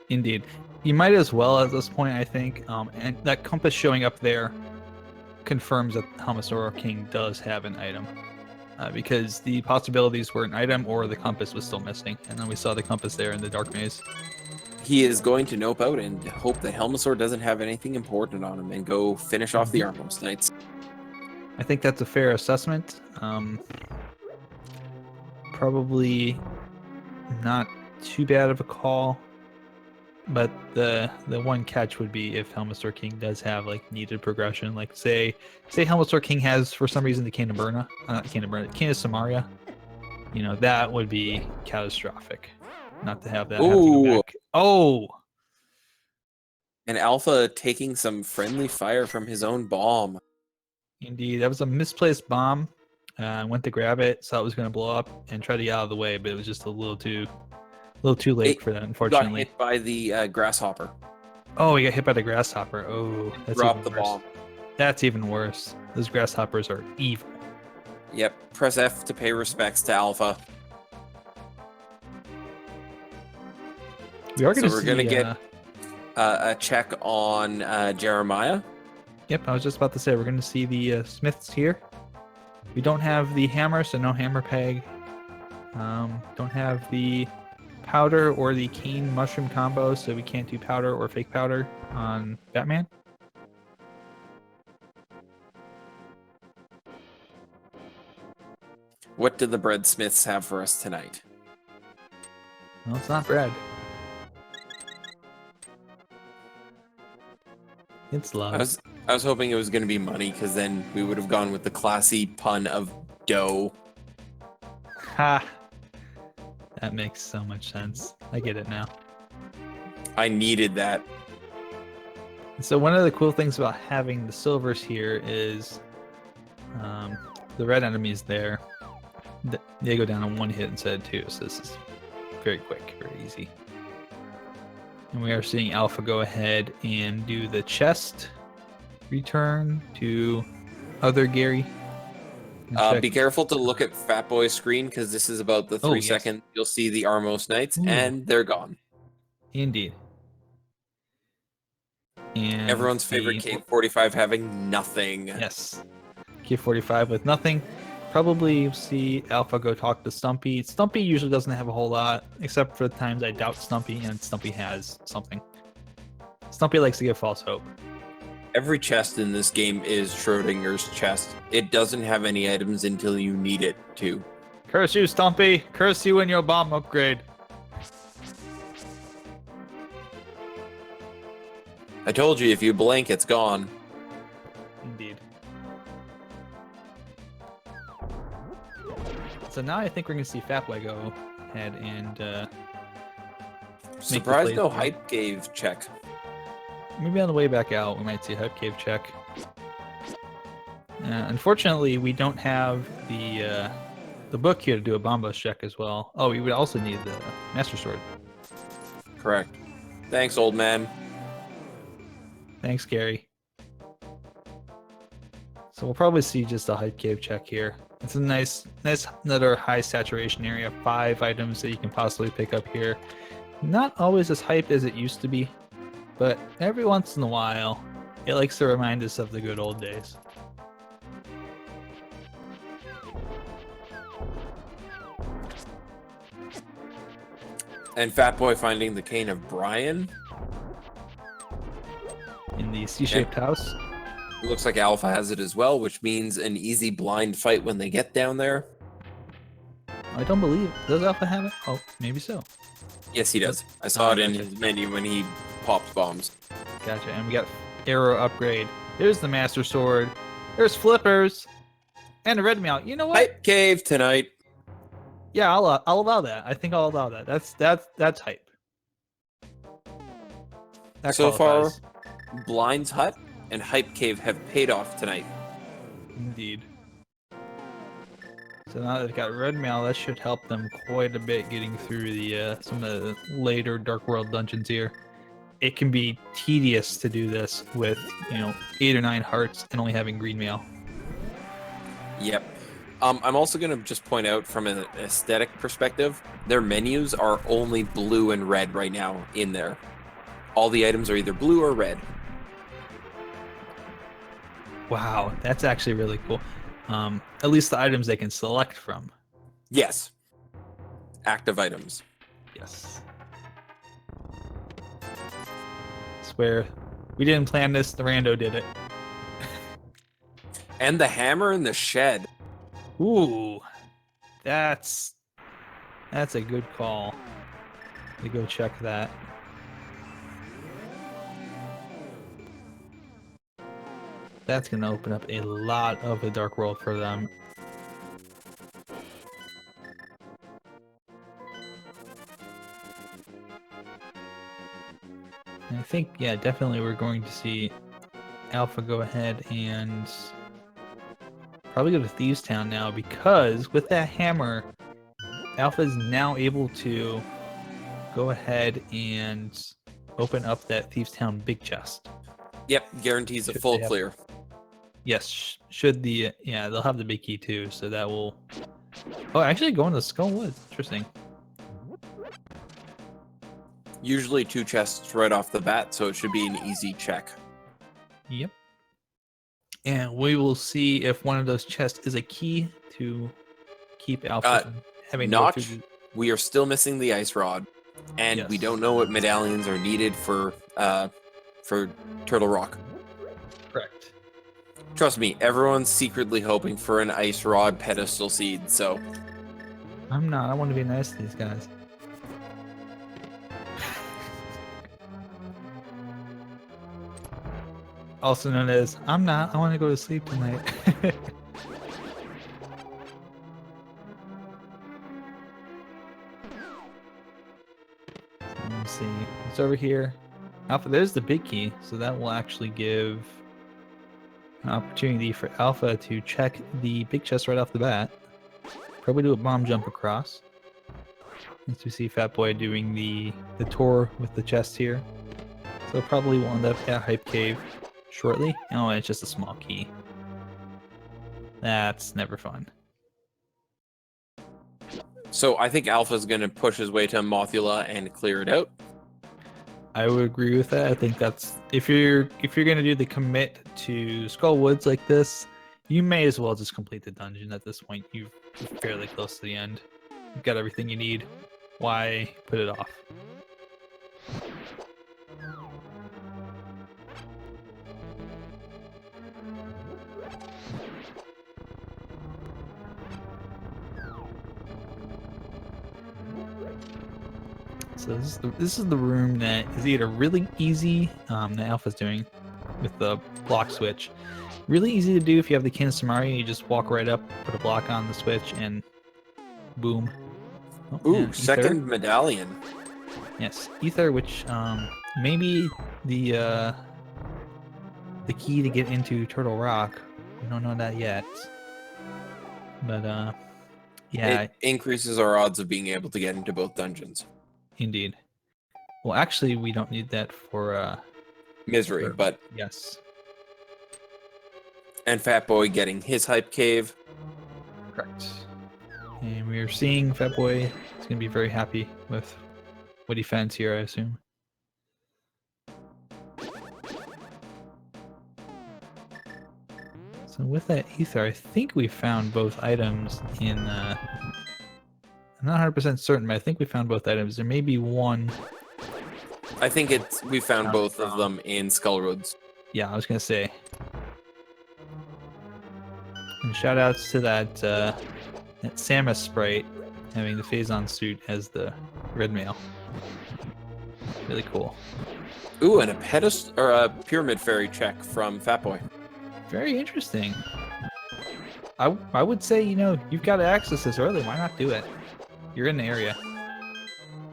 Indeed. You might as well at this point, I think. And that compass showing up there confirms that Helmasaur King does have an item. Because the possibilities were an item or the compass was still missing. And then we saw the compass there in the Dark Maze. He is going to nope out and hope that Helmasaur doesn't have anything important on him and go finish off the Armor's Knights. I think that's a fair assessment. Probably not too bad of a call. But the one catch would be if Helmasaur King does have like needed progression, like say Helmasaur King has for some reason the Cane of Samaria, that would be catastrophic. Not to have that have to go back. Oh, And Alpha taking some friendly fire from his own bomb. indeed, that was a misplaced bomb. I went to grab it, saw it was going to blow up, and tried to get out of the way, but it was just a little too late for that, unfortunately. Got hit by the grasshopper. Oh, he got hit by the grasshopper. Oh, that's Drop even the worse. bomb. That's even worse. Those grasshoppers are evil. Yep. Press F to pay respects to Alpha. We are going So to we're see. gonna get a check on Jeremiah. Yep, I was just about to say we're going to see the smiths here. We don't have the hammer, so no hammer peg. Don't have the powder or the cane mushroom combo, so we can't do powder or fake powder on Batman. What do the breadsmiths have for us tonight? Well, it's not bread. It's love. I was hoping it was going to be money, because then we would have gone with the classy pun of dough. Ha! That makes so much sense. I get it now. I needed that. So one of the cool things about having the silvers here is the red enemies there. They go down in one hit instead of two, so this is very quick, very easy. And we are seeing Alpha go ahead and do the chest return to other Gary. Be careful to look at Fatboy's screen, because this is about the 3 yes. second you'll see the Armos Knights, Ooh. and they're gone. Indeed. And Everyone's favorite K45 having nothing. Yes. K45 with nothing. Probably you'll see Alpha go talk to Stumpy. Stumpy usually doesn't have a whole lot, except for the times I doubt Stumpy and Stumpy has something. Stumpy likes to give false hope. Every chest in this game is Schrodinger's chest. It doesn't have any items until you need it to. Curse you, Stumpy! Curse you and your bomb upgrade. I told you, if you blink, it's gone. Indeed. So now I think we're going to see Fatboy go ahead and Surprised no hype cave check. maybe on the way back out we might see a hype cave check. Unfortunately, we don't have the book here to do a bombos check as well. Oh, we would also need the Master Sword. Correct. Thanks, old man. Thanks, Gary. So we'll probably see just a hype cave check here. It's a nice another high saturation area. 5 items that you can possibly pick up here. Not always as hype as it used to be, but every once in a while, it likes to remind us of the good old days. And Fatboy finding the cane of Brian. In the C-shaped house. Looks like Alpha has it as well, which means an easy blind fight when they get down there. I don't believe. Does Alpha have it? Oh, maybe so. Yes, he does. I saw it in his menu when he popped bombs. Gotcha. And we got arrow upgrade. There's the Master Sword. There's flippers. And a red mount. You know what? Hype cave tonight. Yeah, I'll allow that. I think I'll allow that. That's hype. That So qualifies. far, Blind's Hut and Hype Cave have paid off tonight. Indeed. So now they've got red mail, that should help them quite a bit getting through the some of the later Dark World dungeons here. It can be tedious to do this with, 8 or 9 hearts and only having green mail. Yep. I'm also going to just point out from an aesthetic perspective, their menus are only blue and red right now in there. All the items are either blue or red. Wow, that's actually really cool. At least the items they can select from. Yes. Active items. Yes. Swear, we didn't plan this, the rando did it. And the hammer in the shed. Ooh, that's a good call. To go check that. That's gonna open up a lot of the Dark World for them. And I think, yeah, definitely we're going to see Alpha go ahead and probably go to Thieves Town now, because with that hammer, Alpha is now able to go ahead and open up that Thieves Town big chest. Yep, guarantees a Should full they have- clear. Yes, should the they'll have the big key too, so that will. Oh, actually, going to Skull Woods. Interesting. Usually 2 chests right off the bat, so it should be an easy check. Yep. And we will see if one of those chests is a key to keep Alpha from having to go Notch, through the... we are still missing the ice rod, and we Yes. don't know what medallions are needed for Turtle Rock. Correct. Trust me, everyone's secretly hoping for an ice rod pedestal seed, so I'm not. I want to be nice to these guys. Also known as, I'm not. I want to go to sleep tonight. Let's see. It's over here. Alpha, there's the big key, so that will actually give an opportunity for Alpha to check the big chest right off the bat. Probably do a bomb jump across. As we see Fatboy doing the tour with the chest here. So probably will end up at Hype Cave shortly. Oh, it's just a small key. That's never fun. So I think Alpha's going to push his way to Mothula and clear it out. I would agree with that. I think that's if you're gonna do the commit to Skull Woods like this, you may as well just complete the dungeon at this point. You're fairly close to the end. You've got everything you need. Why put it off? So this is the room that is either really easy, that Alpha's doing with the block switch. Really easy to do if you have the Kinesamari, you just walk right up, put a block on the switch, and boom. Oh, Ooh, and second Ether. medallion. Yes, Ether, which maybe the key to get into Turtle Rock. We don't know that yet. But yeah, It increases our odds of being able to get into both dungeons. indeed. Well, actually, we don't need that for Misery, Sure. but yes. and Fatboy getting his hype cave. Correct. And we are seeing Fatboy is going to be very happy with what he finds here, I assume. So with that ether, I think we found both items in... I'm not 100% certain, but I think we found both items. There may be one... I think we found Not both of wrong. them in Skullroads. Yeah, I was going to say. And shout outs to that Samus sprite having the Phazon suit as the red male. Really cool. Ooh, and a pedestal or a pyramid fairy check from Fatboy. Very interesting. I would say, you've got to access this early. Why not do it? You're in the area.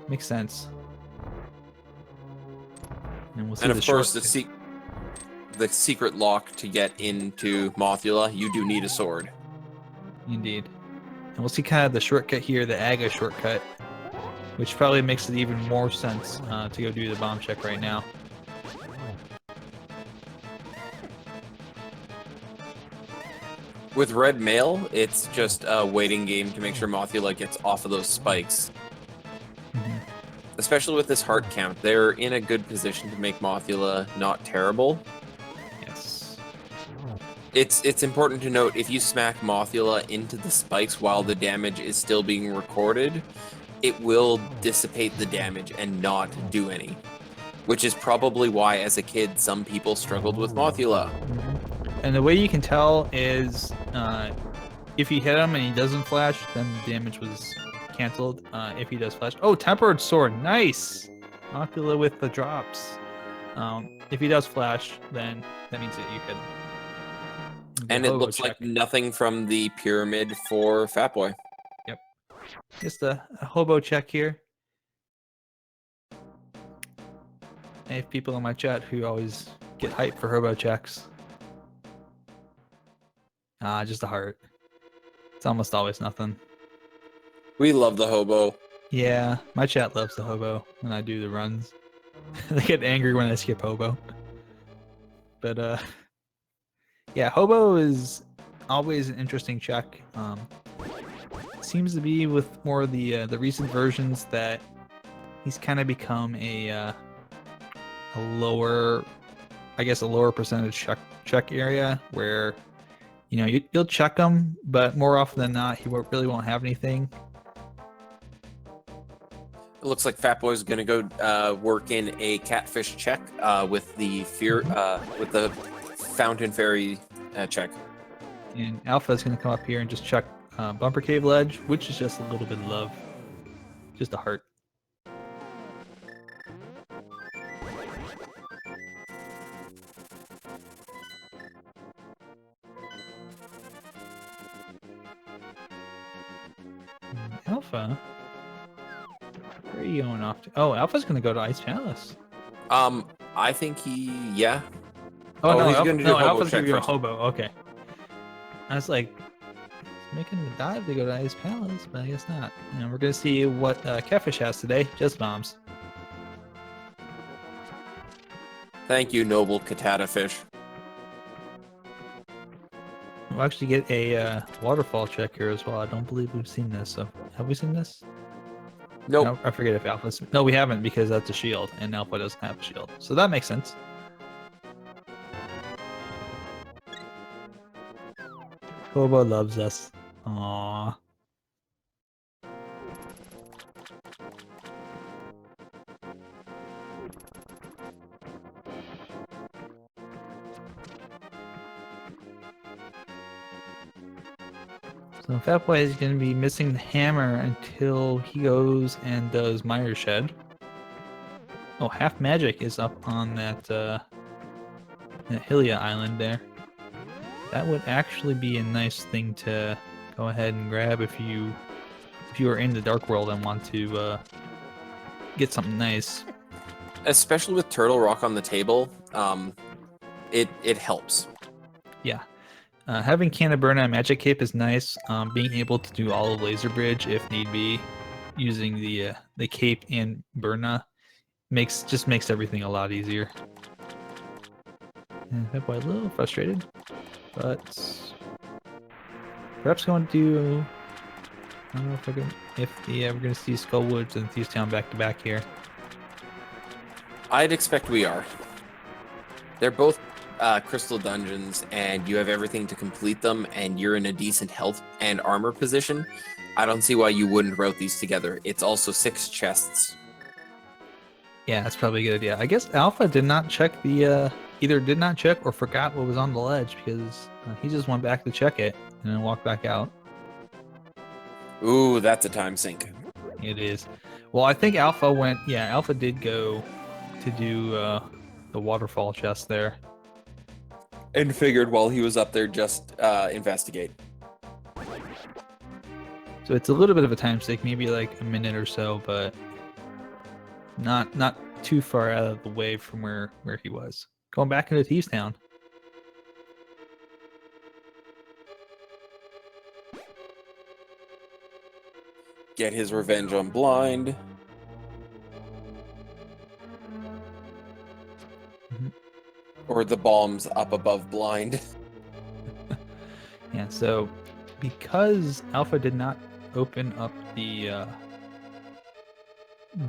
Makes sense. And we'll see And the of course, shortcut. the secret lock to get into Mothula, you do need a sword. Indeed. And we'll see kind of the shortcut here, the Aga shortcut, which probably makes it even more sense to go do the bomb check right now. With Red Mail, it's just a waiting game to make sure Mothula gets off of those spikes. Mhm. Especially with this heart count, they're in a good position to make Mothula not terrible. Yes. It's important to note, if you smack Mothula into the spikes while the damage is still being recorded, it will dissipate the damage and not do any. Which is probably why, as a kid, some people struggled with Mothula. And the way you can tell is if you hit him and he doesn't flash, then the damage was canceled. If he does flash, oh, tempered sword, nice. Mothula with the drops. If he does flash, then that means that you hit him. And The it hobo looks like check. nothing from the pyramid for Fatboy. Yep. Just a hobo check here. I have people in my chat who always get hyped for hobo checks. Just a heart. It's almost always nothing. We love the hobo. Yeah, my chat loves the hobo when I do the runs. They get angry when I skip Hobo. But yeah, Hobo is always an interesting check. Seems to be with more of the recent versions that he's kind of become a lower, I guess, a lower percentage check area where you'll check him, but more often than not, he really won't have anything. It looks like Fatboy's gonna go work in a catfish check with the with the fountain fairy check. And Alpha's gonna come up here and just check Bumper Cave Ledge, which is just a little bit of love, just a heart. Alpha, where are you going off to? Oh, Alpha's gonna go to Ice Palace. I think yeah. Oh, no, he's gonna do Hobo Alpha's check gonna go first. Hobo. Okay. I was like, he's making the dive to go to Ice Palace, but I guess not. We're gonna see what Catfish has today. Just bombs. Thank you, noble Katata fish. We'll actually get a waterfall check here as well. I don't believe we've seen this. So, have we seen this? Nope. No, I forget if Alpha's... No, we haven't because that's a shield, and Alpha doesn't have a shield. So that makes sense. Hobo loves us. Aww. So Fatboy is going to be missing the hammer until he goes and does Mire Shed. Oh, Half Magic is up on that Hylia Island there. That would actually be a nice thing to go ahead and grab if you are in the Dark World and want to get something nice. Especially with Turtle Rock on the table, it helps. Yeah. Having Cannaburna and Magic Cape is nice. Being able to do all of Laser Bridge if need be, using the Cape and Burna just makes everything a lot easier. And that boy a little frustrated, but perhaps going to do. I don't know if we're going to see Skullwoods and Thieves Town back to back here. I'd expect we are. They're both crystal dungeons, and you have everything to complete them, and you're in a decent health and armor position. I don't see why you wouldn't route these together. It's also 6 chests. Yeah, that's probably a good idea. I guess Alpha did not check the either did not check or forgot what was on the ledge because he just went back to check it and then walked back out. Ooh, that's a time sink. It is. Well, I think Alpha went. Yeah, Alpha did go to do the waterfall chest there. And figured while he was up there, just investigate. So it's a little bit of a time sink, maybe like a minute or so, but not too far out of the way from where he was. Going back into Thieves Town. Get his revenge on Blind. Mm-hmm. Or the bombs up above Blind. Yeah, so because Alpha did not open up the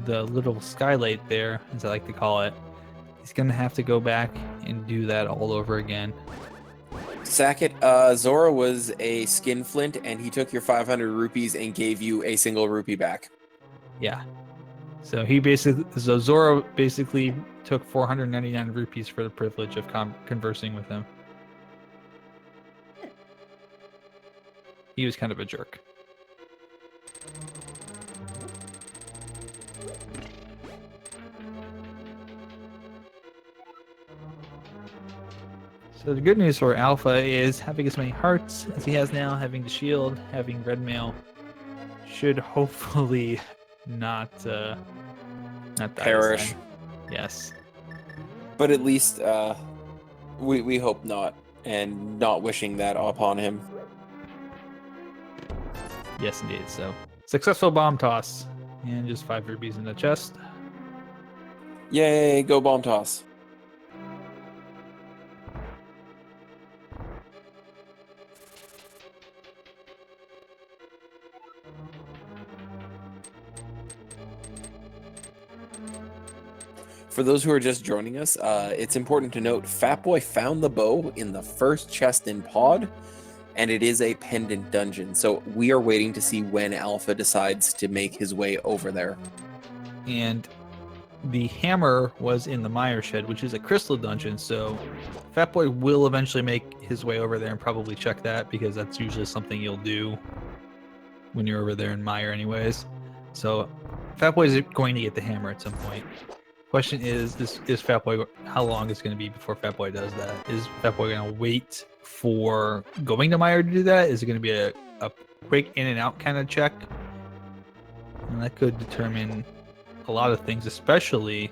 little skylight there, as I like to call it, he's gonna have to go back and do that all over again. Sackett, Zora was a skinflint, and he took your 500 rupees and gave you a single rupee back. Yeah. So Zora basically took 499 rupees for the privilege of conversing with him. He was kind of a jerk. So the good news for Alpha is having as many hearts as he has now, having the shield, having red mail, should hopefully not die Perish. Yes. But at least we hope not, and not wishing that upon him. Yes, indeed. So successful bomb toss, and just 5 rupees in the chest. Yay, go bomb toss. For those who are just joining us, it's important to note Fatboy found the bow in the first chest in Pod, and it is a pendant dungeon. So we are waiting to see when Alpha decides to make his way over there. And the hammer was in the Mire Shed, which is a crystal dungeon, so Fatboy will eventually make his way over there and probably check that, because that's usually something you'll do when you're over there in Mire anyways. So Fatboy is going to get the hammer at some point. Question is Fatboy, how long is going to be before Fatboy does that? Is Fatboy going to wait for going to Mire to do that? Is it going to be a quick in and out kind of check? And that could determine a lot of things, especially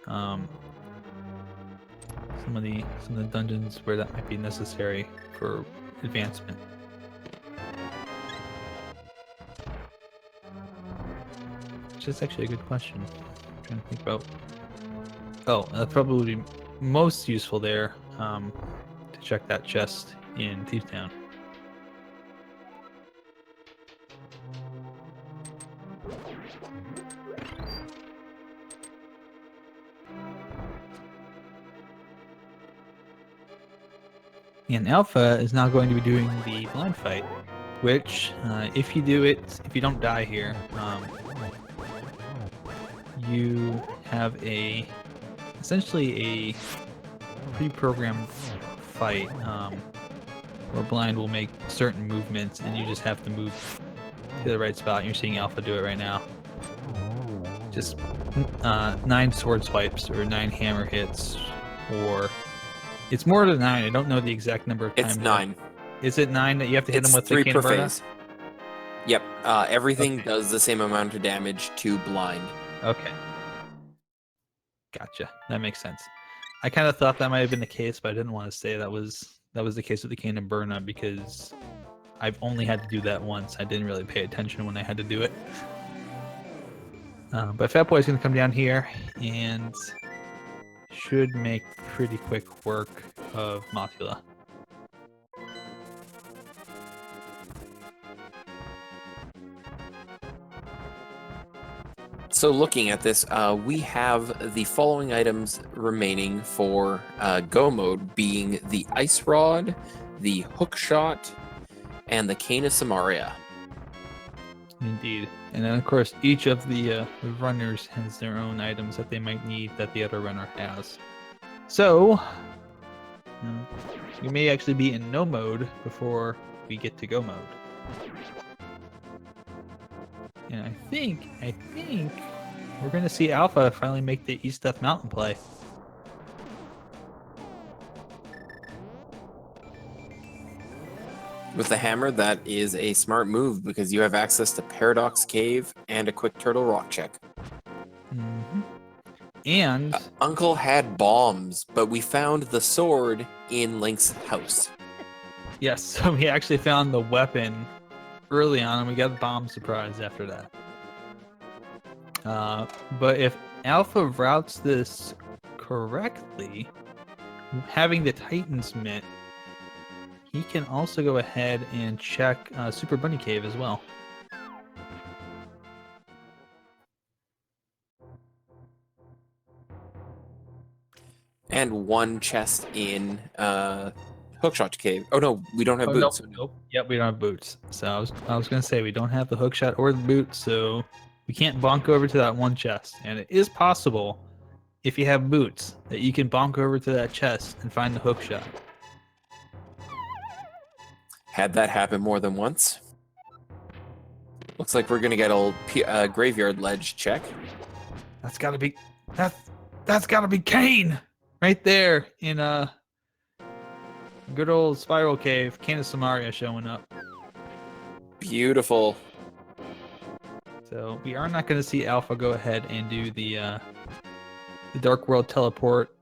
some of the dungeons where that might be necessary for advancement. Which is actually a good question. I'm trying to think about. Oh, that's probably most useful there, to check that chest in Thieves Town. And Alpha is now going to be doing the blind fight, which, if you do it, if you don't die here, you have essentially a pre-programmed fight, where Blind will make certain movements, and you just have to move to the right spot. You're seeing Alpha do it right now. Just 9 sword swipes or 9 hammer hits, or it's more than 9. I don't know the exact number of times. It's 9. Is it 9 that you have to hit them with 3 the per Cane phase. Yep. Everything does the same amount of damage to blind. Okay. Gotcha. That makes sense. I kind of thought that might have been the case, but I didn't want to say that was the case with the Cane and Burna, because I've only had to do that once. I didn't really pay attention when I had to do it. But Fatboy is going to come down here and should make pretty quick work of Mothula. So looking at this, we have the following items remaining for go mode, being the Ice Rod, the Hook Shot, and the Cane of Samaria. Indeed. And then, of course, each of the runners has their own items that they might need that the other runner has. So, we may actually be in no mode before we get to go mode. And I think we're going to see Alpha finally make the East Death Mountain play. With the hammer, that is a smart move because you have access to Paradox Cave and a Quick Turtle Rock check. Mm-hmm. And Uncle had bombs, but we found the sword in Link's house. yes, so we actually found the weapon early on, and we got a bomb surprise after that. But if Alpha routes this correctly, having the Titan's Mitt, he can also go ahead and check Super Bunny Cave as well. And one chest in Hookshot Cave. Oh no, we don't have Oh, boots. Nope. Yep, we don't have boots. So I was gonna say we don't have the hookshot or the boots, so we can't bonk over to that one chest. And it is possible, if you have boots, that you can bonk over to that chest and find the hookshot. Had that happen more than once. Looks like we're gonna get old graveyard ledge check. That's gotta be Kane right there in good old Spiral Cave. Cane of Samaria showing up. Beautiful. So we are not going to see Alpha go ahead and do the Dark World teleport,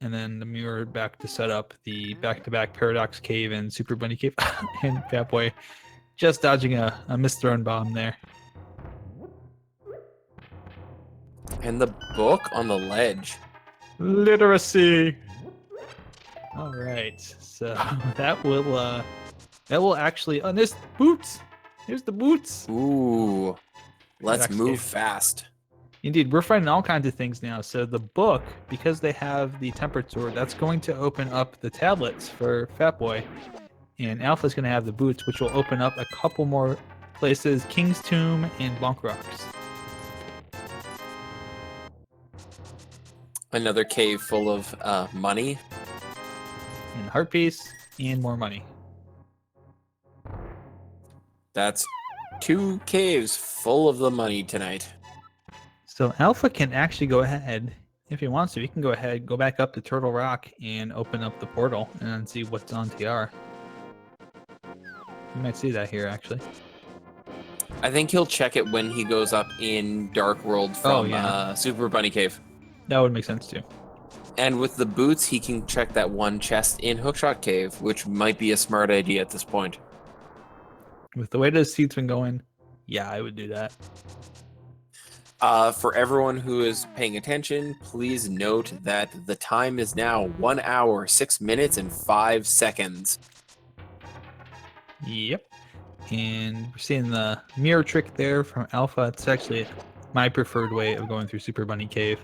and then the mirror back to set up the back-to-back Paradox Cave and Super Bunny Cave. And Fatboy just dodging a misthrown bomb there. And the book on the ledge. Literacy. All right, so that will actually. Oh, there's boots. Here's the boots. Ooh. Let's Next move cave. fast. Indeed, we're finding all kinds of things now. So the book, because they have the tempered sword, that's going to open up the tablets for Fatboy, and Alpha's going to have the boots, which will open up a couple more places: King's Tomb and Bonk Rocks. Another cave full of money. And heart piece and more money. That's 2 caves full of the money tonight. So Alpha can actually go ahead, if he wants to, he can go ahead, go back up to Turtle Rock and open up the portal and see what's on TR. You might see that here, actually. I think he'll check it when he goes up in Dark World from Super Bunny Cave. That would make sense, too. And with the boots, he can check that one chest in Hookshot Cave, which might be a smart idea at this point. With the way this seat's been going, yeah, I would do that. For everyone who is paying attention, please note that the time is now 1 hour, 6 minutes, and 5 seconds. Yep. And we're seeing the mirror trick there from Alpha. It's actually my preferred way of going through Super Bunny Cave.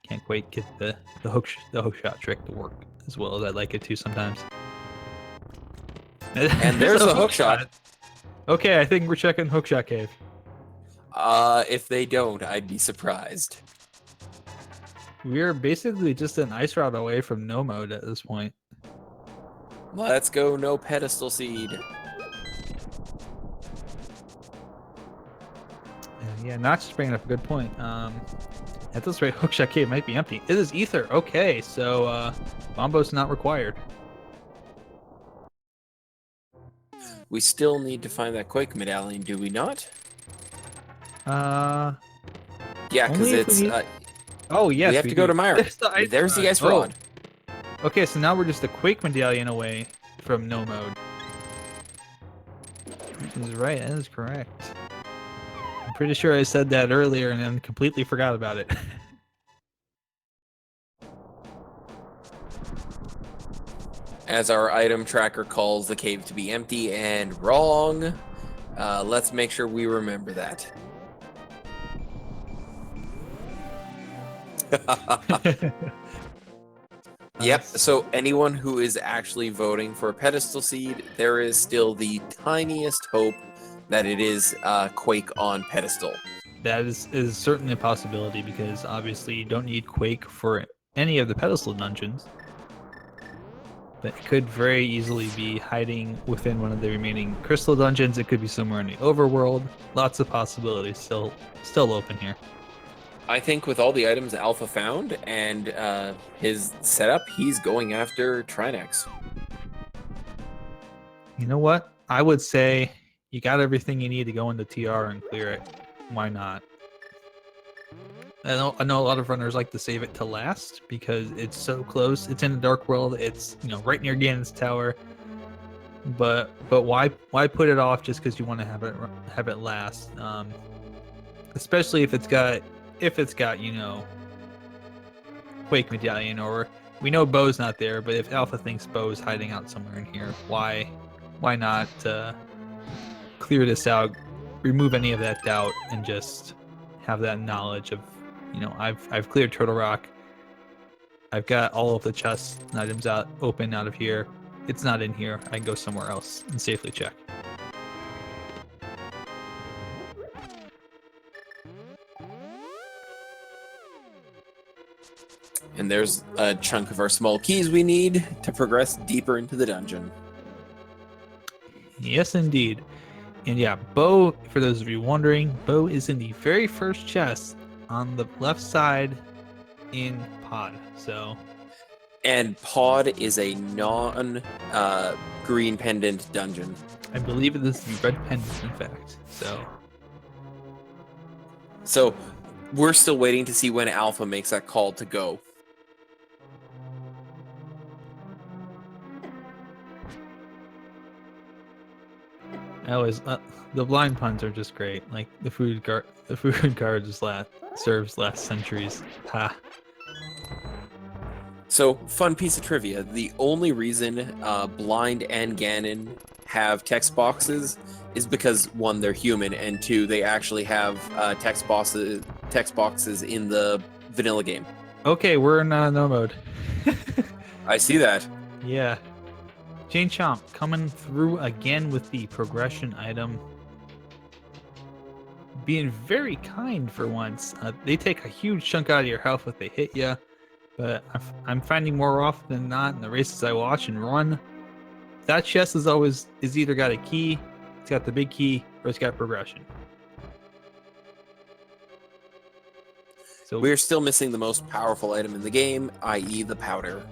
Can't quite get the hook shot trick to work as well as I'd like it to sometimes. And there's the hook shot. Okay, I think we're checking Hookshot Cave. If they don't, I'd be surprised. We're basically just an ice route away from no mode at this point. Let's go, no pedestal seed. Yeah, Notch is bringing up a good point. At this rate, Hookshot Cave might be empty. It is Ether. Okay, so Bombo's not required. We still need to find that Quake medallion, do we not? Yeah, because it's... oh, yes. We have to go to Myra. There's the ice rod. Okay, so now we're just a Quake medallion away from no mode. That is right. That is correct. I'm pretty sure I said that earlier and then completely forgot about it. As our item tracker calls the cave to be empty and wrong. Let's make sure we remember that. Yep, so anyone who is actually voting for a pedestal seed, there is still the tiniest hope that it is Quake on pedestal. That is certainly a possibility because obviously you don't need Quake for any of the pedestal dungeons. But it could very easily be hiding within one of the remaining crystal dungeons. It could be somewhere in the overworld. Lots of possibilities still open here. I think with all the items Alpha found and his setup, he's going after Trinex. You know what? I would say you got everything you need to go into TR and clear it. Why not? I know a lot of runners like to save it to last because it's so close. It's in the Dark World. It's right near Ganon's Tower. But why put it off just because you want to have it last? Especially if it's got Quake medallion, or we know Bo's not there, but if Alpha thinks Bo's hiding out somewhere in here, why not clear this out, remove any of that doubt, and just have that knowledge of I've cleared Turtle Rock. I've got all of the chests and items open out of here. It's not in here. I can go somewhere else and safely check. And there's a chunk of our small keys we need to progress deeper into the dungeon. Yes, indeed. And yeah, Bo, for those of you wondering, Bo is in the very first chest on the left side in Pod. And Pod is a non-green pendant dungeon. I believe it is the red pendant, in fact. So we're still waiting to see when Alpha makes that call to go. I always the blind puns are just great. Like the food guard just serves last centuries. Ha. So, fun piece of trivia. The only reason Blind and Ganon have text boxes is because, one, they're human, and two, they actually have text boxes in the vanilla game. Okay, we're in no mode. I see that. Yeah. Jane Chomp coming through again with the progression item. Being very kind for once. They take a huge chunk out of your health if they hit you. But I'm finding more often than not in the races I watch and run, that chest is either got a key, it's got the big key, or it's got progression. So we're still missing the most powerful item in the game, i.e. the powder.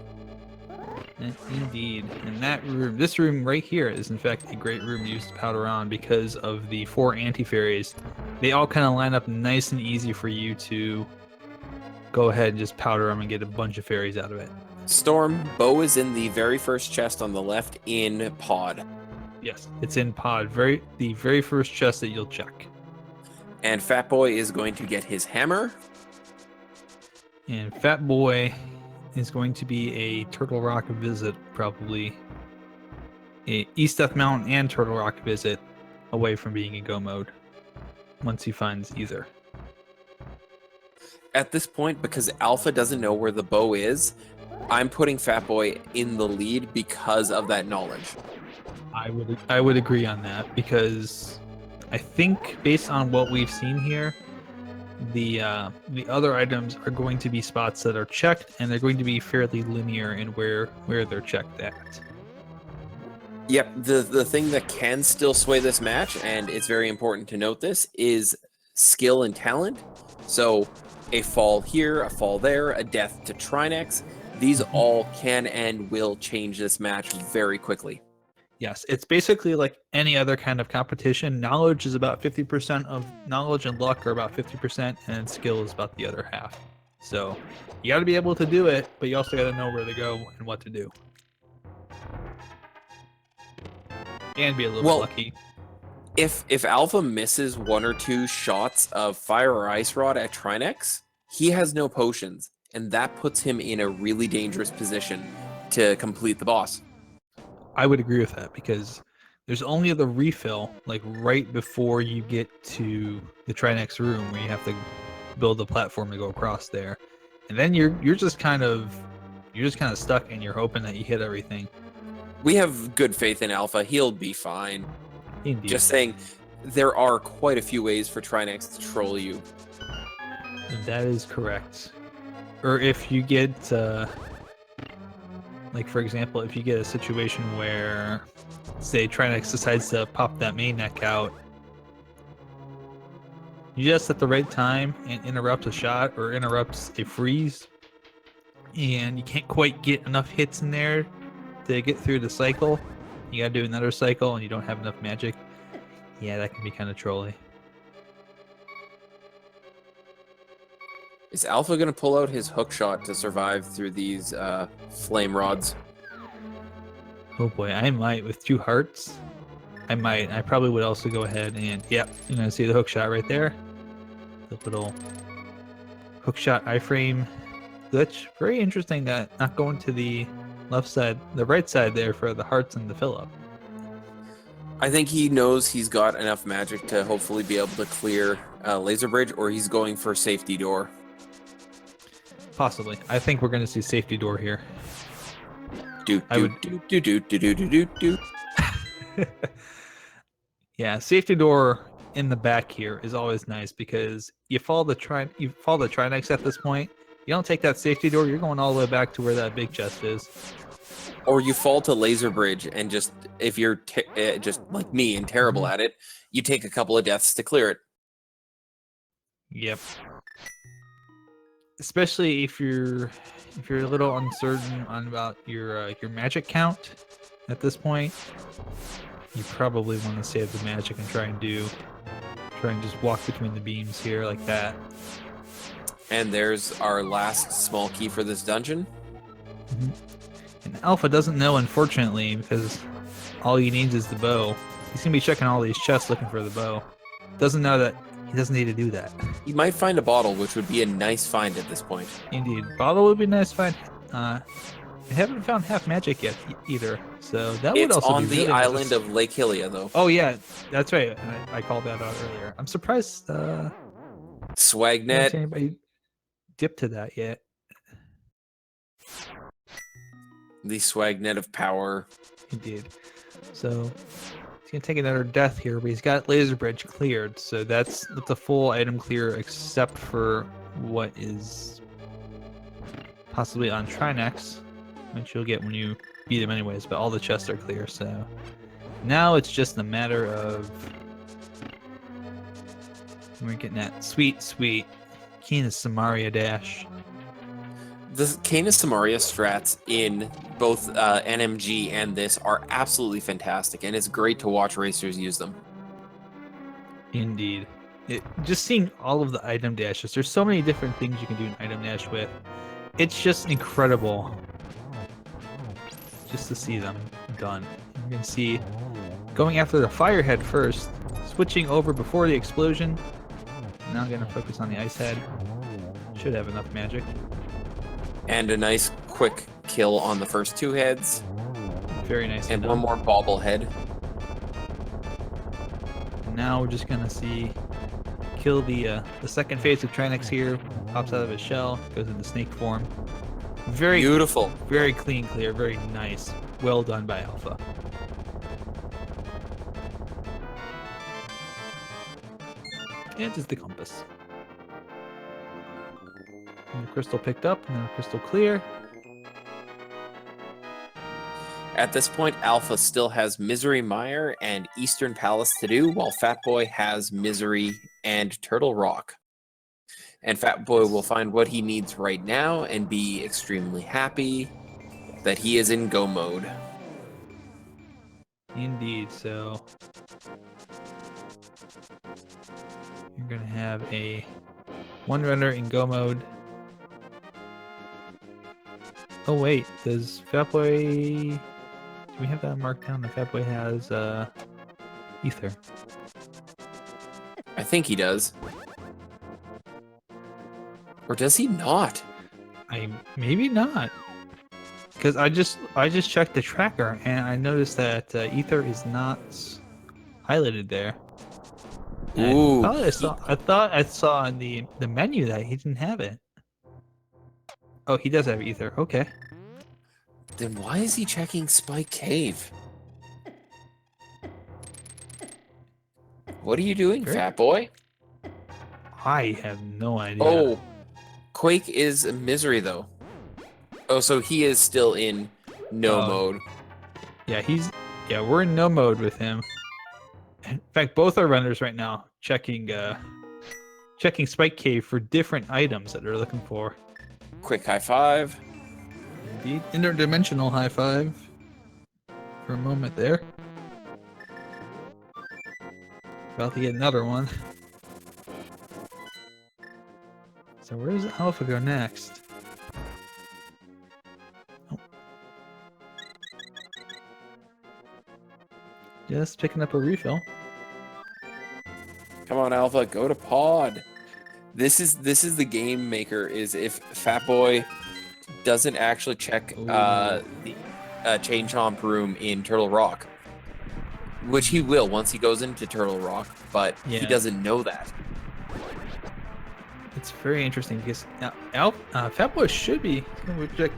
Indeed. And this room right here is in fact a great room to use to powder on because of the 4 anti-fairies. They all kind of line up nice and easy for you to go ahead and just powder them and get a bunch of fairies out of it. Storm, bow is in the very first chest on the left in pod. Yes, it's in pod. The very first chest that you'll check. And Fatboy is going to get his hammer. And Fatboy is going to be a Turtle Rock visit, probably. A East Death Mountain and Turtle Rock visit away from being in go mode. Once he finds either. At this point, because Alpha doesn't know where the bow is, I'm putting Fatboy in the lead because of that knowledge. I would agree on that because I think based on what we've seen here, the other items are going to be spots that are checked and they're going to be fairly linear in where they're checked at. Yep, the thing that can still sway this match, and it's very important to note this, is skill and talent. So a fall here, a fall there, a death to Trinex. These all can and will change this match very quickly. Yes, it's basically like any other kind of competition. Knowledge is about 50% of knowledge, and luck are about 50%, and skill is about the other half. So you got to be able to do it, but you also got to know where to go and what to do. And be a little lucky. If Alpha misses 1 or 2 shots of fire or ice rod at Trinex, he has no potions, and that puts him in a really dangerous position to complete the boss. I would agree with that because there's only the refill like right before you get to the Trinex room where you have to build a platform to go across there, and then you're just kind of stuck and you're hoping that you hit everything. We have good faith in Alpha. He'll be fine. Indeed. Just saying, there are quite a few ways for Trinex to troll you. That is correct. Or if you get, like for example, if you get a situation where, say, Trinex decides to pop that main neck out, you just at the right time and interrupt a shot or interrupts a freeze, and you can't quite get enough hits in there to get through the cycle. You gotta do another cycle and you don't have enough magic. Yeah, that can be kind of trolly. Is Alpha going to pull out his hook shot to survive through these flame rods? Oh boy, I might with 2 hearts. I might. I probably would also go ahead and, yep, you're going to see the hook shot right there. The little hook shot iframe glitch. Very interesting that not going to the left side, the right side there for the hearts and the fill up. I think he knows he's got enough magic to hopefully be able to clear Laser Bridge, or he's going for safety door. Possibly. I think we're going to see safety door here. Yeah, safety door in the back here is always nice because you follow the Trinex at this point. You don't take that safety door, you're going all the way back to where that big chest is. Or you fall to Laser Bridge and just, if you're just like me and terrible at it, you take a couple of deaths to clear it. Yep. Especially if you're a little uncertain about your magic count at this point, you probably want to save the magic and try and just walk between the beams here like that. And there's our last small key for this dungeon. And Alpha doesn't know, unfortunately, because all he needs is the bow. He's gonna be checking all these chests looking for the bow. Doesn't know that he doesn't need to do that. You might find a bottle, which would be a nice find at this point. Indeed, bottle would be nice to find. I haven't found half magic yet either, so that would It's also on be the really island nice. of Lake Hylia, though. Oh yeah, that's right. I called that out earlier. I'm surprised. Swagnet. Anybody dipped to that yet? The Swagnet of power. Indeed. So he's gonna take another death here, but he's got Laser Bridge cleared, so that's a full item clear, except for what is possibly on Trinex, which you'll get when you beat him anyways. But all the chests are clear, so now it's just a matter of we're getting that sweet Kina Samaria dash. The Canis Samaria strats in both NMG and this are absolutely fantastic, and it's great to watch racers use them. Indeed. Just seeing all of the item dashes, there's so many different things you can do an item dash with. It's just incredible just to see them done. You can see going after the firehead first, switching over before the explosion. Now I'm going to focus on the ice head. Should have enough magic. And a nice quick kill on the first two heads. Very nice. And one more bobblehead. And now we're just gonna see kill the second phase of Trinex here. Pops out of his shell, goes into snake form. Very beautiful. Very clean, clear, very nice. Well done by Alpha. And it's the compass. And the crystal picked up, and then the crystal clear. At this point, Alpha still has Misery Mire and Eastern Palace to do, while Fatboy has Misery and Turtle Rock. And Fatboy will find what he needs right now and be extremely happy that he is in go mode. Indeed, so you're gonna have a one runner in go mode. Oh wait, does Fatboy... Do we have that marked down? The Fatboy has Ether. I think he does. Or does he not? Maybe not. Because I just checked the tracker and I noticed that Ether is not highlighted there. And Ooh. I thought I saw in the menu that he didn't have it. Oh, he does have Ether. Okay. Then why is he checking Spike Cave? What are you doing, Fatboy? I have no idea. Oh, Quake is Misery, though. Oh, so he is still in no mode. Yeah, we're in no mode with him. In fact, both our runners right now checking Spike Cave for different items that they're looking for. Quick high five. Indeed. Interdimensional high five. For a moment there. About to get another one. So where does Alpha go next? Oh. Just picking up a refill. Come on, Alpha, go to pod. This is the game maker. Is if Fatboy doesn't actually check the chain chomp room in Turtle Rock, which he will once he goes into Turtle Rock, but he doesn't know that. It's very interesting because now Fatboy should be going to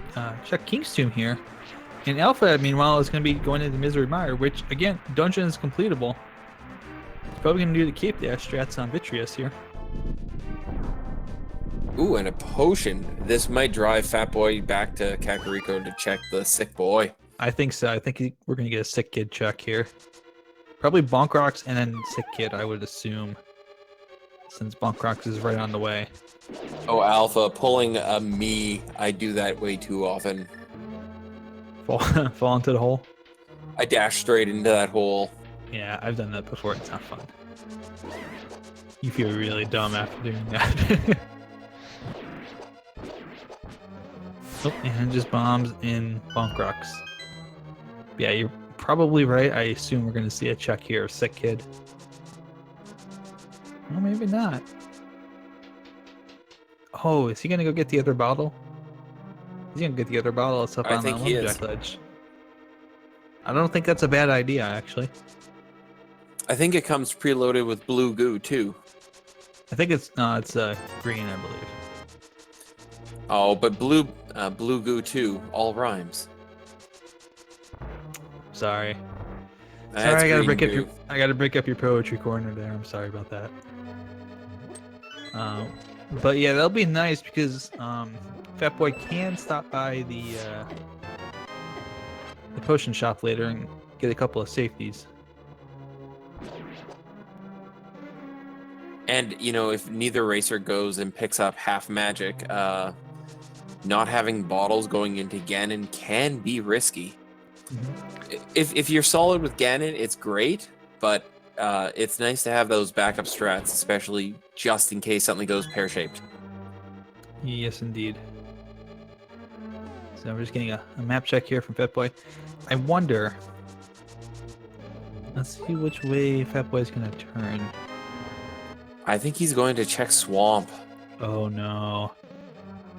check King's Tomb here, and Alpha, meanwhile, is going to be going into Misery Mire, which again, dungeon is completable. He's probably going to do the Cape Dash strats on Vitreous here. Ooh, and a potion. This might drive Fatboy back to Kakariko to check the sick boy. I think so. I think we're going to get a sick kid check here. Probably Bonk Rocks and then sick kid, I would assume. Since Bonk Rocks is right on the way. Oh, Alpha, pulling a me. I do that way too often. Fall into the hole? I dash straight into that hole. Yeah, I've done that before. It's not fun. You feel really dumb after doing that. Oh, and just bombs in Bonk Rocks. Yeah, you're probably right. I assume we're going to see a check here of Sick Kid. Well, maybe not. Oh, is he going to go get the other bottle? He's going to get the other bottle. It's up I on the think he is. lumberjack ledge. I don't think that's a bad idea, actually. I think it comes preloaded with blue goo too. I think it's green, I believe. Oh, but blue goo too. All rhymes. Sorry. That's Sorry, I gotta green break up goo. your poetry corner there. I'm sorry about that. But yeah, that'll be nice because Fatboy can stop by the potion shop later and get a couple of safeties. And you know, if neither racer goes and picks up half magic, not having bottles going into Ganon can be risky. If you're solid with Ganon, it's great, but it's nice to have those backup strats, especially just in case something goes pear-shaped. Yes, indeed. So we're just getting a map check here from Fatboy. I wonder. Let's see which way Fatboy's gonna turn. I think he's going to check Swamp. Oh no!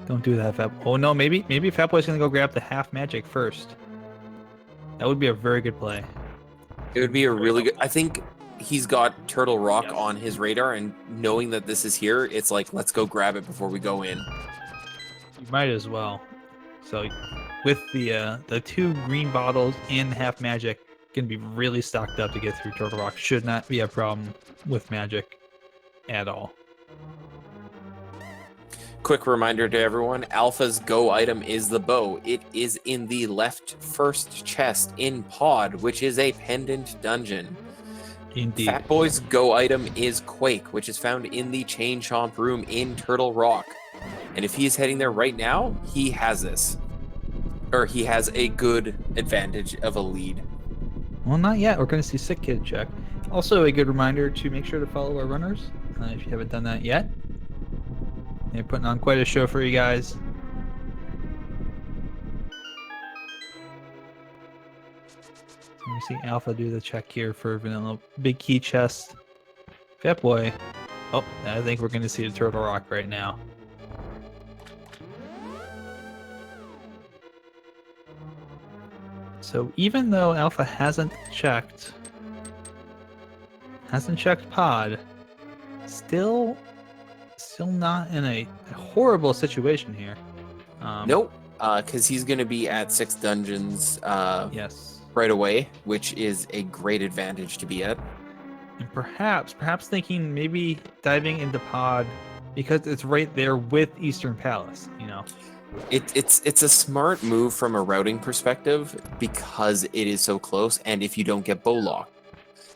Don't do that, Fatboy. Oh no! Maybe Fatboy's gonna go grab the half magic first. That would be a very good play. It would be a really good. I think he's got Turtle Rock Yes. on his radar, and knowing that this is here, it's like, let's go grab it before we go in. You might as well. So, with the 2 green bottles and half magic, gonna be really stocked up to get through Turtle Rock. Should not be a problem with magic at all. Quick reminder to everyone, Alpha's go item is the bow. It is in the left first chest in Pod, which is a pendant dungeon. Indeed. Fatboy's go item is Quake, which is found in the Chain Chomp room in Turtle Rock. And if he's heading there right now, he has this. Or he has a good advantage of a lead. Well, not yet. We're going to see Sick Kid check. Also, a good reminder to make sure to follow our runners if you haven't done that yet. They're putting on quite a show for you guys. So we see Alpha do the check here for Vanilla. Big key chest. Fatboy. Oh, I think we're going to see the Turtle Rock right now. So even though Alpha hasn't checked Pod, still not in a horrible situation here. Nope, because he's going to be at 6 dungeons Yes. right away, which is a great advantage to be at. And perhaps thinking maybe diving into Pod because it's right there with Eastern Palace, you know. It's a smart move from a routing perspective because it is so close, and if you don't get bow locked.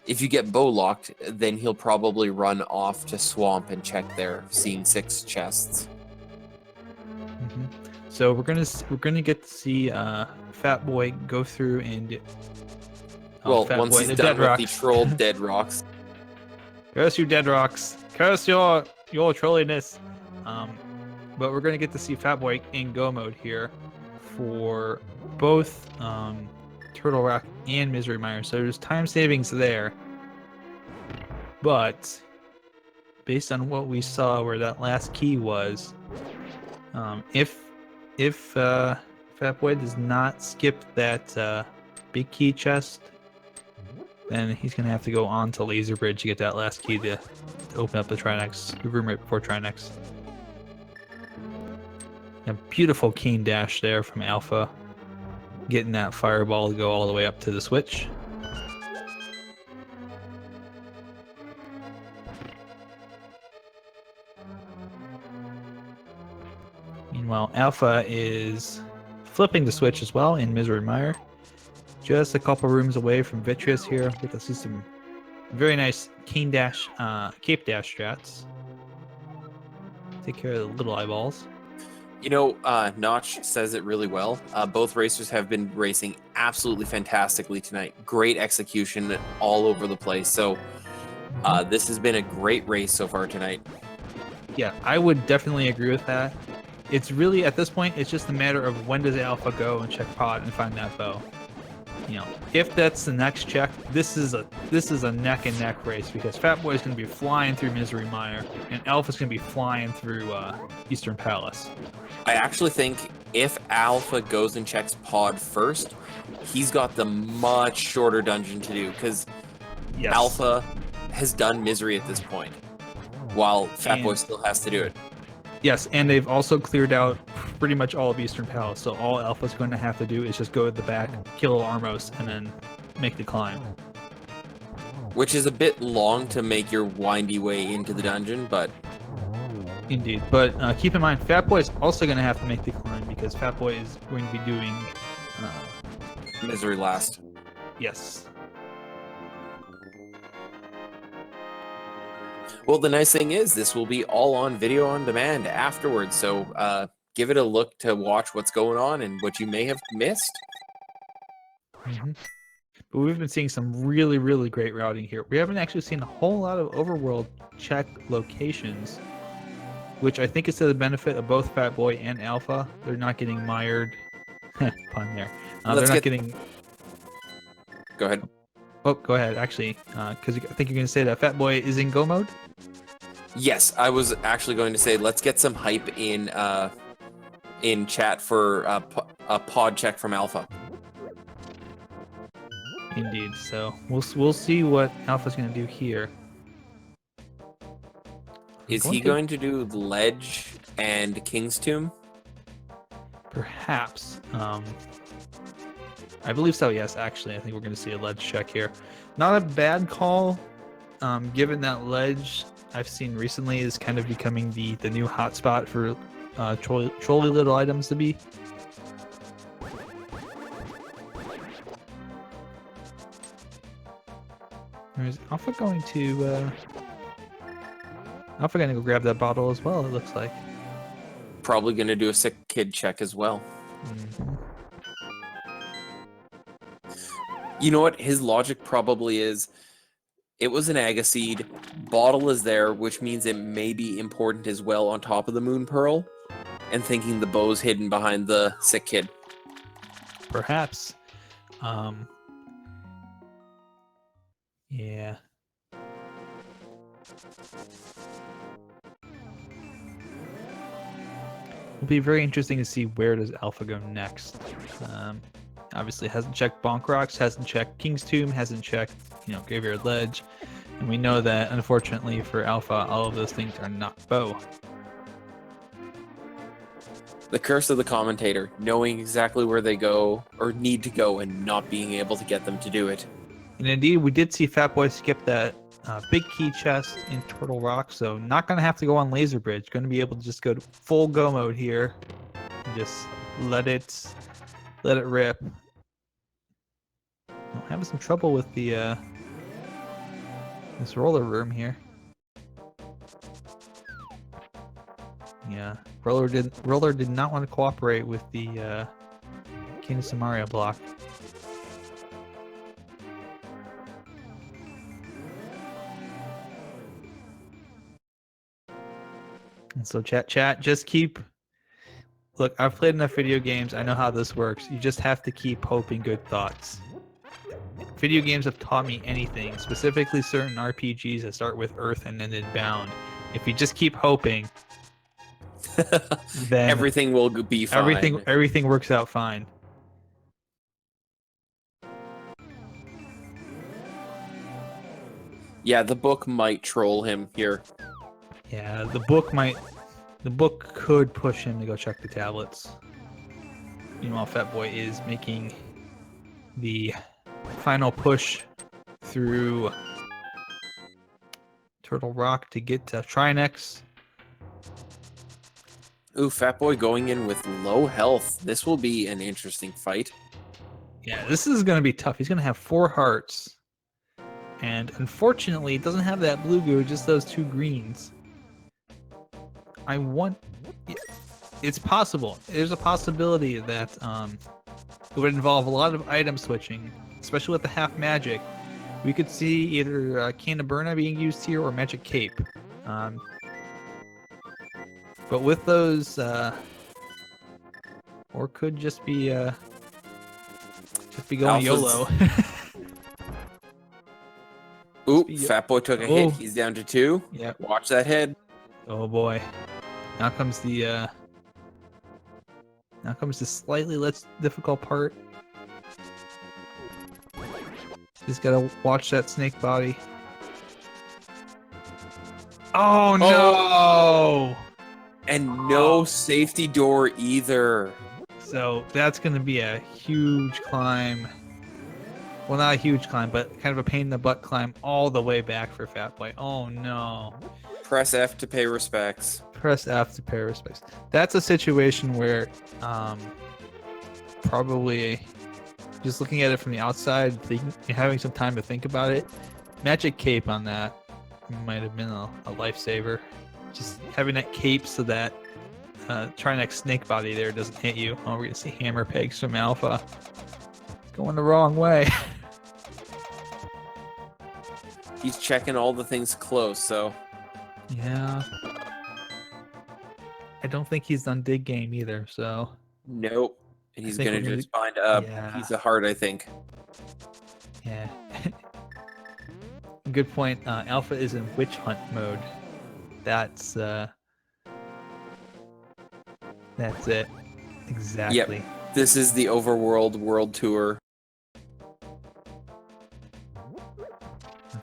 If you get bow locked, then he'll probably run off to Swamp and check there, seeing 6 chests. Mm-hmm. So we're gonna get to see Fatboy go through and Well, Fatboy, once he's the done dead with rocks. the troll dead rocks. Curse you, dead rocks! Curse your trolliness! But we're gonna get to see Fatboy in go mode here for both Turtle Rock and Misery Mire. So there's time savings there. But based on what we saw where that last key was, if Fatboy does not skip that big key chest, then he's gonna have to go on to Laser Bridge to get that last key to open up the Trinex, the room right before Trinex. A beautiful cane dash there from Alpha, getting that fireball to go all the way up to the switch. Meanwhile, Alpha is flipping the switch as well in Misery Mire. Just a couple rooms away from Vitreous here. Get to see some very nice cane dash, cape dash strats. Take care of the little eyeballs. You know, Notch says it really well. Both racers have been racing absolutely fantastically tonight. Great execution all over the place. So this has been a great race so far tonight. Yeah, I would definitely agree with that. It's really, at this point, it's just a matter of when does Alpha go and check Pod and find that bow. if that's the next check, this is a neck and neck race because Fatboy's going to be flying through Misery Mire and Alpha's going to be flying through Eastern Palace. I actually think if Alpha goes and checks Pod first, he's got the much shorter dungeon to do because Yes. Alpha has done Misery at this point, while Fatboy still has to do it. Yes, and they've also cleared out pretty much all of Eastern Palace, so all Alpha's going to have to do is just go at the back, kill Armos, and then make the climb. Which is a bit long to make your windy way into the dungeon, but... Indeed, but keep in mind, Fatboy is also going to have to make the climb because Fatboy is going to be doing... Misery last. Yes. Well, the nice thing is this will be all on video on demand afterwards, so give it a look to watch what's going on and what you may have missed. Mm-hmm. But we've been seeing some really, really great routing here. We haven't actually seen a whole lot of overworld check locations, which I think is to the benefit of both Fatboy and Alpha. They're not getting mired. Pun there. They're not getting... Go ahead. Oh, go ahead, actually, because I think you're going to say that Fatboy is in go mode? Yes, I was actually going to say let's get some hype in chat for a pod check from Alpha. Indeed. So we'll see what Alpha's going to do here. Is he going to do Ledge and King's Tomb? Perhaps. I believe so. Yes, actually, I think we're going to see a Ledge check here. Not a bad call, given that Ledge I've seen recently is kind of becoming the new hotspot for trolly little items to be. Is Alpha going to go grab that bottle as well? It looks like. Probably going to do a sick kid check as well. Mm-hmm. You know what? His logic probably is, it was an Aga seed, bottle is there, which means it may be important as well on top of the Moon Pearl, and thinking the bow's hidden behind the sick kid. Perhaps. Yeah. It'll be very interesting to see where does Alpha go next. Obviously hasn't checked Bonk Rocks, hasn't checked King's Tomb, hasn't checked, Graveyard Ledge. And we know that, unfortunately for Alpha, all of those things are not bow. The curse of the commentator, knowing exactly where they go, or need to go, and not being able to get them to do it. And indeed, we did see Fatboy skip that big key chest in Turtle Rock, so not going to have to go on Laser Bridge. Going to be able to just go to full go mode here. And just let it rip. I'm having some trouble with the this roller room here. Yeah, roller did not want to cooperate with the King of Samaria block. And so chat, just keep... Look, I've played enough video games. I know how this works. You just have to keep hoping good thoughts. Video games have taught me anything, specifically certain RPGs that start with Earth and ended Bound. If you just keep hoping, then everything will be fine. Everything works out fine. Yeah, the book might troll him here. Yeah, the book could push him to go check the tablets. Meanwhile, Fatboy is making the final push through Turtle Rock to get to Trinex. Ooh, Fatboy going in with low health. This will be an interesting fight. Yeah, this is going to be tough. He's going to have 4 hearts. And unfortunately, it doesn't have that blue goo, just those 2 greens. It's possible. There's a possibility that it would involve a lot of item switching, especially with the half magic. We could see either Cannaburna being used here or Magic Cape. But with those, or could just be Could be going YOLO. Oop, Fatboy took a hit. He's down to 2. Yep. Watch that head. Oh boy. Now comes the slightly less difficult part. Just gotta watch that snake body. Oh no! And no safety door either. So that's gonna be a huge climb. Well, not a huge climb, but kind of a pain in the butt climb all the way back for Fatboy. Oh no. Press F to pay respects. Press F to pay respects. That's a situation where probably just looking at it from the outside, having some time to think about it, Magic Cape on that might have been a lifesaver. Just having that cape so that Trinex snake body there doesn't hit you. Oh, we're gonna see hammer pegs from Alpha. Going the wrong way. He's checking all the things close, so. Yeah. I don't think he's done dig game either, so. Nope. And he's gonna just find a piece of heart, I think. Yeah. Good point. Alpha is in witch hunt mode. That's it. Exactly. Yep. This is the Overworld World Tour.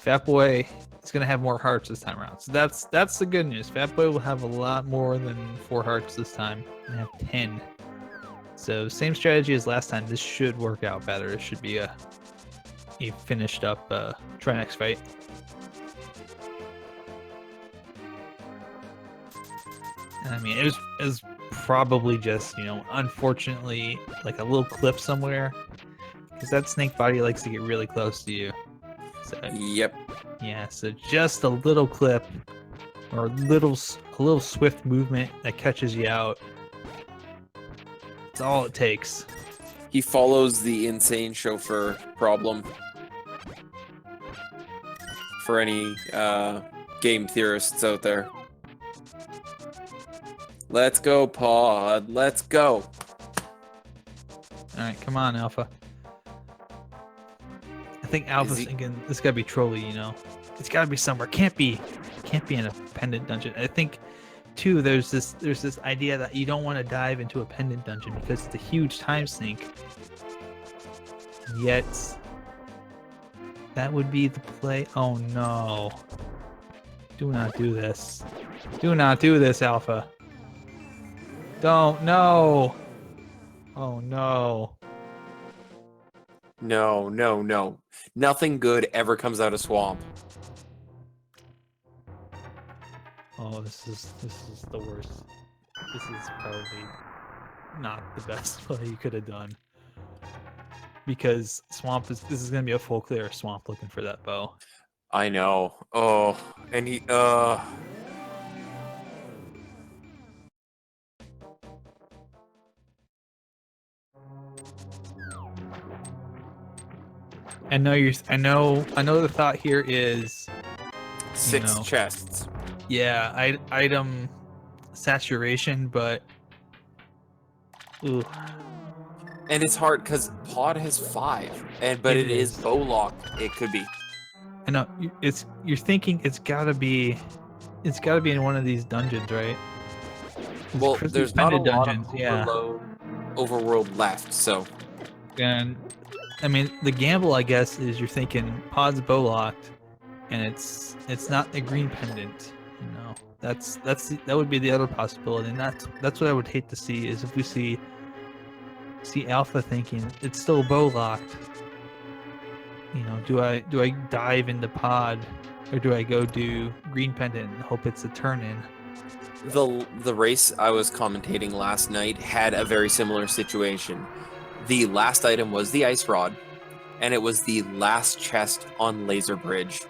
Fatboy is gonna have more hearts this time around. So that's the good news. Fatboy will have a lot more than 4 hearts this time. And have 10. So same strategy as last time. This should work out better. It should be a finished up Trinex fight. I mean, it was probably just, unfortunately, like a little clip somewhere, because that snake body likes to get really close to you. So, yep. Yeah, so just a little clip or a little swift movement that catches you out. That's all it takes. He follows the insane chauffeur problem. For any game theorists out there. Let's go, Pod. Let's go. Alright, come on, Alpha. I think Alpha's thinking this gotta be trolly, It's gotta be somewhere. Can't be in a pendant dungeon. I think too there's this idea that you don't want to dive into a pendant dungeon because it's a huge time sink. Yet that would be the play. Oh no. Do not do this. Do not do this, Alpha. Don't. No. Oh no. No, no, no. Nothing good ever comes out of swamp. Oh, this is the worst. This is probably not the best play you could have done. Because this is gonna be a full clear swamp looking for that bow. I know. Oh, and he I know the thought here is 6 chests. Yeah, item saturation, but ooh. And it's hard because Pod has 5, but it is bow locked. It could be. I know you're thinking it's gotta be in one of these dungeons, right? Well, there's not a lot of yeah. overworld left, so. And I mean, the gamble, I guess, is you're thinking Pod's bow locked, and it's not a green pendant. That would be the other possibility, and that's what I would hate to see is if we see Alpha thinking it's still bow locked. Do I dive into Pod, or do I go do green pendant and hope it's a turn in? The race I was commentating last night had a very similar situation. The last item was the ice rod, and it was the last chest on Laser Bridge.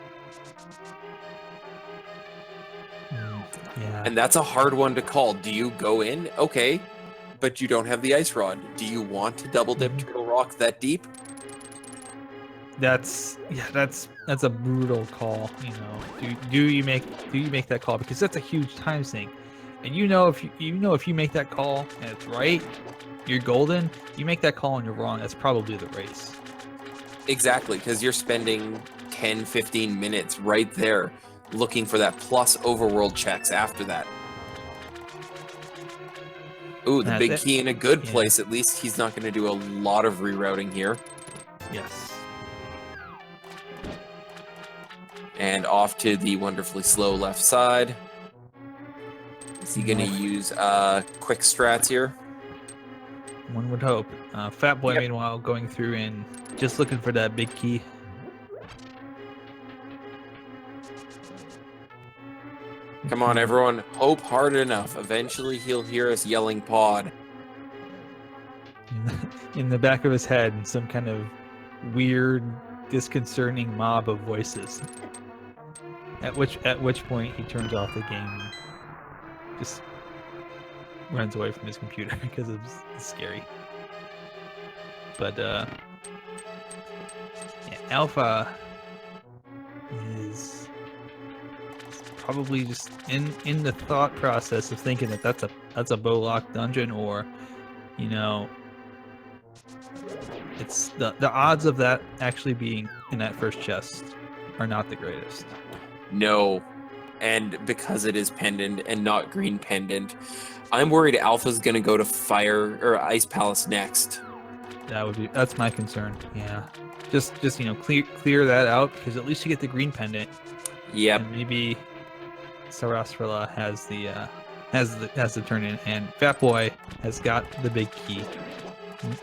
Yeah. And that's a hard one to call. Do you go in? Okay, but you don't have the ice rod. Do you want to double dip Turtle Rock that deep? That's a brutal call. Do you make that call, because that's a huge time sink, And if you make that call and it's right, you're golden. You make that call and you're wrong, that's probably the race. Exactly, because you're spending 10, 15 minutes right there looking for that plus overworld checks after that. Ooh, the big key in a good place. At least he's not going to do a lot of rerouting here. Yes. And off to the wonderfully slow left side. Is he going to use quick strats here? One would hope. Fatboy, meanwhile, going through and just looking for that big key. Come on, everyone. Hope hard enough. Eventually, he'll hear us yelling pod. In the back of his head, some kind of weird, disconcerting mob of voices. At which point he turns off the game and just runs away from his computer because it's scary. But yeah, Alpha is probably just in the thought process of thinking that that's a bow lock dungeon, or it's the odds of that actually being in that first chest are not the greatest. No, and because it is pendant and not green pendant, I'm worried Alpha's gonna go to Fire or Ice Palace next. That's my concern. Yeah, just clear that out, because at least you get the green pendant. Yep. And maybe Sarasrala has the turn in hand. Fatboy has got the big key.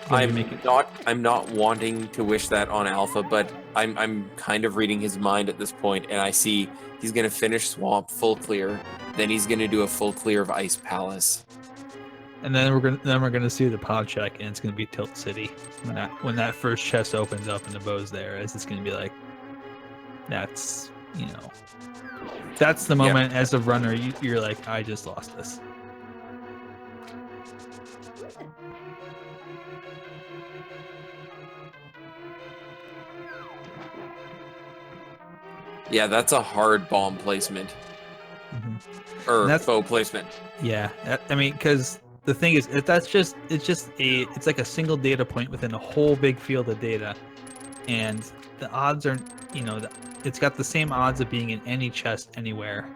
I'm not wanting to wish that on Alpha, but I'm kind of reading his mind at this point, and I see he's gonna finish Swamp full clear, then he's gonna do a full clear of Ice Palace, and then we're gonna see the pod check, and it's gonna be Tilt City when that first chest opens up and the bow's there. As it's gonna be like, that's the moment as a runner you're like, I just lost this. Yeah, that's a hard bomb placement. Or bow placement. Yeah, I mean, because the thing is, it's like a single data point within a whole big field of data, and the odds are, it's got the same odds of being in any chest anywhere.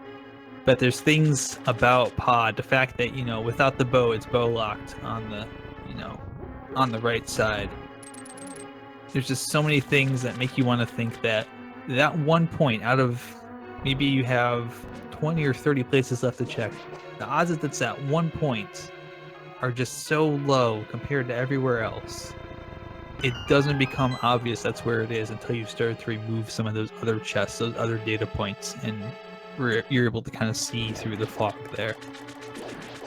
But there's things about pod, the fact that without the bow, it's bow locked on the right side. There's just so many things that make you want to think that one point out of maybe you have 20 or 30 places left to check, the odds that it's at 1 point are just so low compared to everywhere else. It doesn't become obvious that's where it is until you start to remove some of those other chests, those other data points, and you're able to kind of see through the fog there.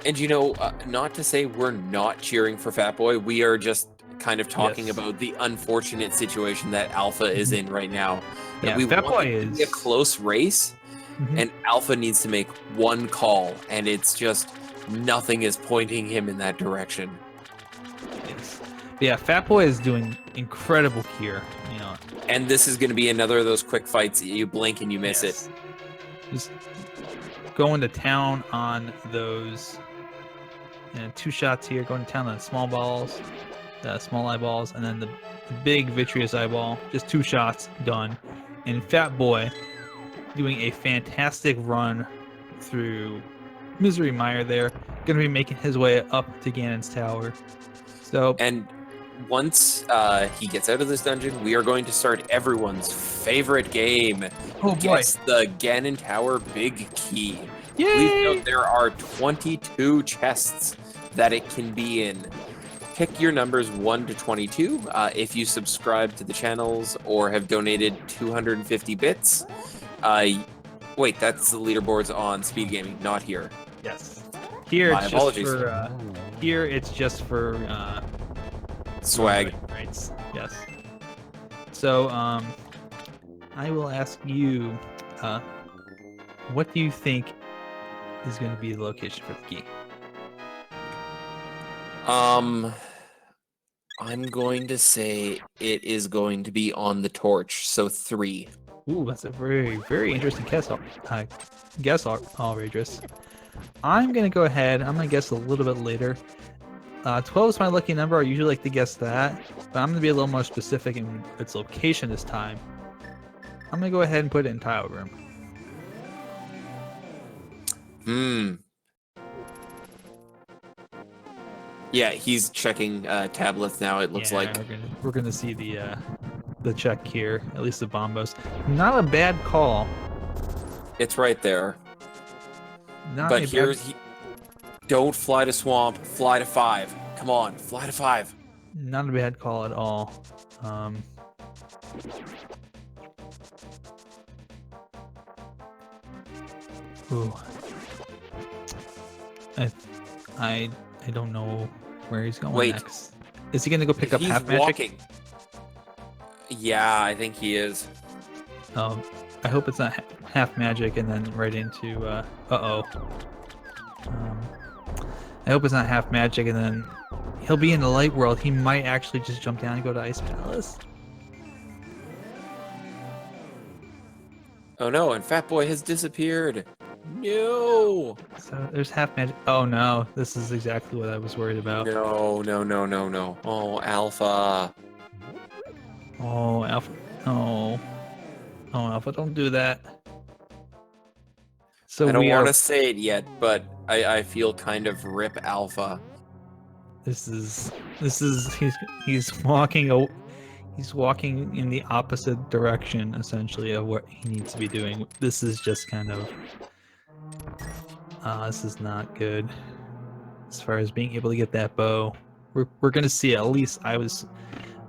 And not to say we're not cheering for Fatboy, we are just kind of talking about the unfortunate situation that Alpha is in right now. Yeah, we Fatboy want it to be a close race, and Alpha needs to make one call, and it's just nothing is pointing him in that direction. Yes. Yeah, Fatboy is doing incredible here. And this is going to be another of those quick fights. You blink and you miss it. Just going to town on those 2 shots here. Going to town on small balls. Small eyeballs, and then the big vitreous eyeball. Just 2 shots, done. And Fatboy doing a fantastic run through Misery Mire there. Going to be making his way up to Ganon's tower. And once he gets out of this dungeon, we are going to start everyone's favorite game. Oh boy! Guess the Ganon Tower Big Key. Yay! Please note there are 22 chests that it can be in. Pick your numbers 1 to 22 if you subscribe to the channels or have donated 250 bits. Wait, that's the leaderboards on Speed Gaming, not here. Yes. Here My it's apologies. just for here it's just for swag. Rights. Yes. So I will ask you, what do you think is going to be the location for the key? I'm going to say it is going to be on the torch, so 3. Ooh, that's a very, very interesting guess, Outrageous. I'm going to go ahead. I'm going to guess a little bit later. 12 is my lucky number. I usually like to guess that, but I'm going to be a little more specific in its location this time. I'm going to go ahead and put it in tile room. Yeah, he's checking tablets now, it looks like. We're gonna see the check here, at least the bombos. Not a bad call. It's right there. But don't fly to swamp, fly to 5. Come on, fly to 5. Not a bad call at all. Ooh. I don't know where he's going next. Is he gonna go pick up half magic? Walking. Yeah, I think he is. I hope it's not half magic and then right into I hope it's not half magic and then he'll be in the light world. He might actually just jump down and go to Ice Palace. Oh no, and Fatboy has disappeared. No. So there's half magic. Oh no, this is exactly what I was worried about. No. Oh, Alpha. Oh, Alpha. Oh, Alpha, don't do that. So I don't want to say it yet, but I feel kind of rip Alpha. This is he's walking in the opposite direction essentially of what he needs to be doing. This is just kind of this is not good as far as being able to get that bow. We're gonna see at least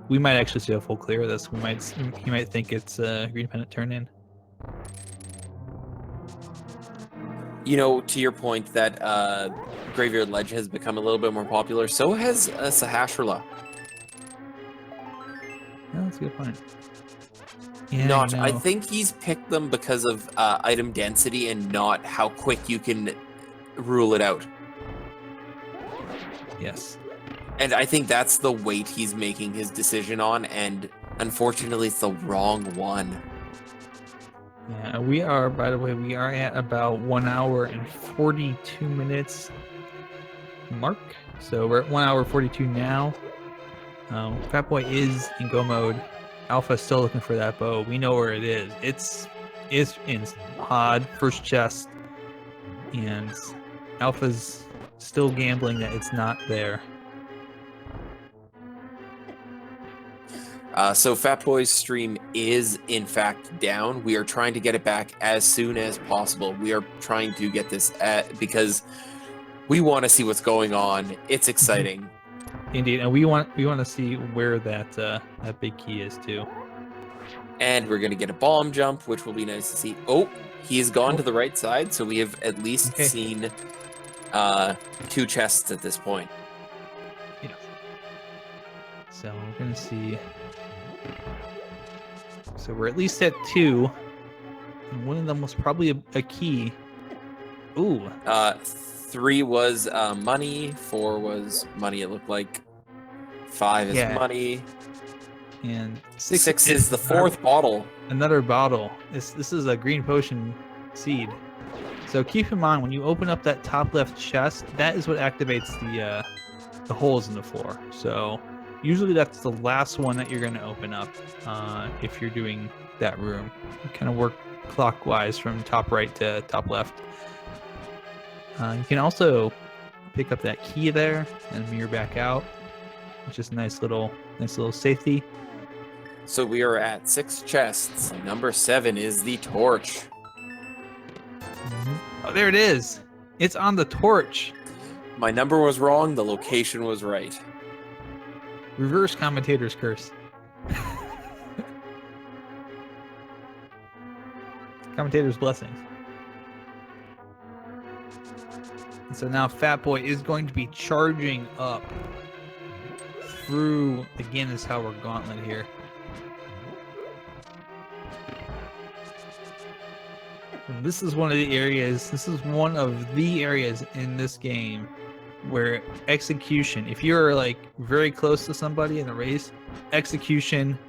we might actually see a full clear of this. He might think it's green pennant turn in. You know, to your point that Graveyard Ledge has become a little bit more popular, so has Sahasrahla. Yeah, that's a good point. Yeah, I think he's picked them because of item density and not how quick you can rule it out. Yes. And I think that's the weight he's making his decision on, and unfortunately it's the wrong one. Yeah, we are, by the way, we are at about 1 hour and 42 minutes mark. So we're at 1 hour 42 now. Fatboy is in go mode. Alpha's still looking for that bow. We know where it is. It's in pod, first chest, and Alpha's still gambling that it's not there. So Fatboy's stream is in fact down. We are trying to get it back as soon as possible. We are trying to get this because we want to see what's going on. It's exciting. Indeed, and we want to see where that big key is too. And we're gonna get a bomb jump, which will be nice to see. Oh, he has gone to the right side, so we have at least seen 2 chests at this point. Yeah. So we're gonna see. So we're at least at 2, and one of them was probably a key. Ooh. 3 was money, 4 was money, it looked like. 5 is money. And 6 is the 4th bottle. Another bottle. This is a green potion seed. So keep in mind, when you open up that top left chest, that is what activates the holes in the floor. So usually that's the last one that you're going to open up if you're doing that room. You kind of work clockwise from top right to top left. You can also pick up that key there and mirror back out. It's just a nice little safety. So we are at 6 chests. Number 7 is the torch. Oh, there it is. It's on the torch. My number was wrong. The location was right. Reverse commentator's curse. Commentator's blessings. And so now Fatboy is going to be charging up through the Ganon Tower gauntlet here. And this is one of the areas in this game where execution, if you're like very close to somebody in the race, execution,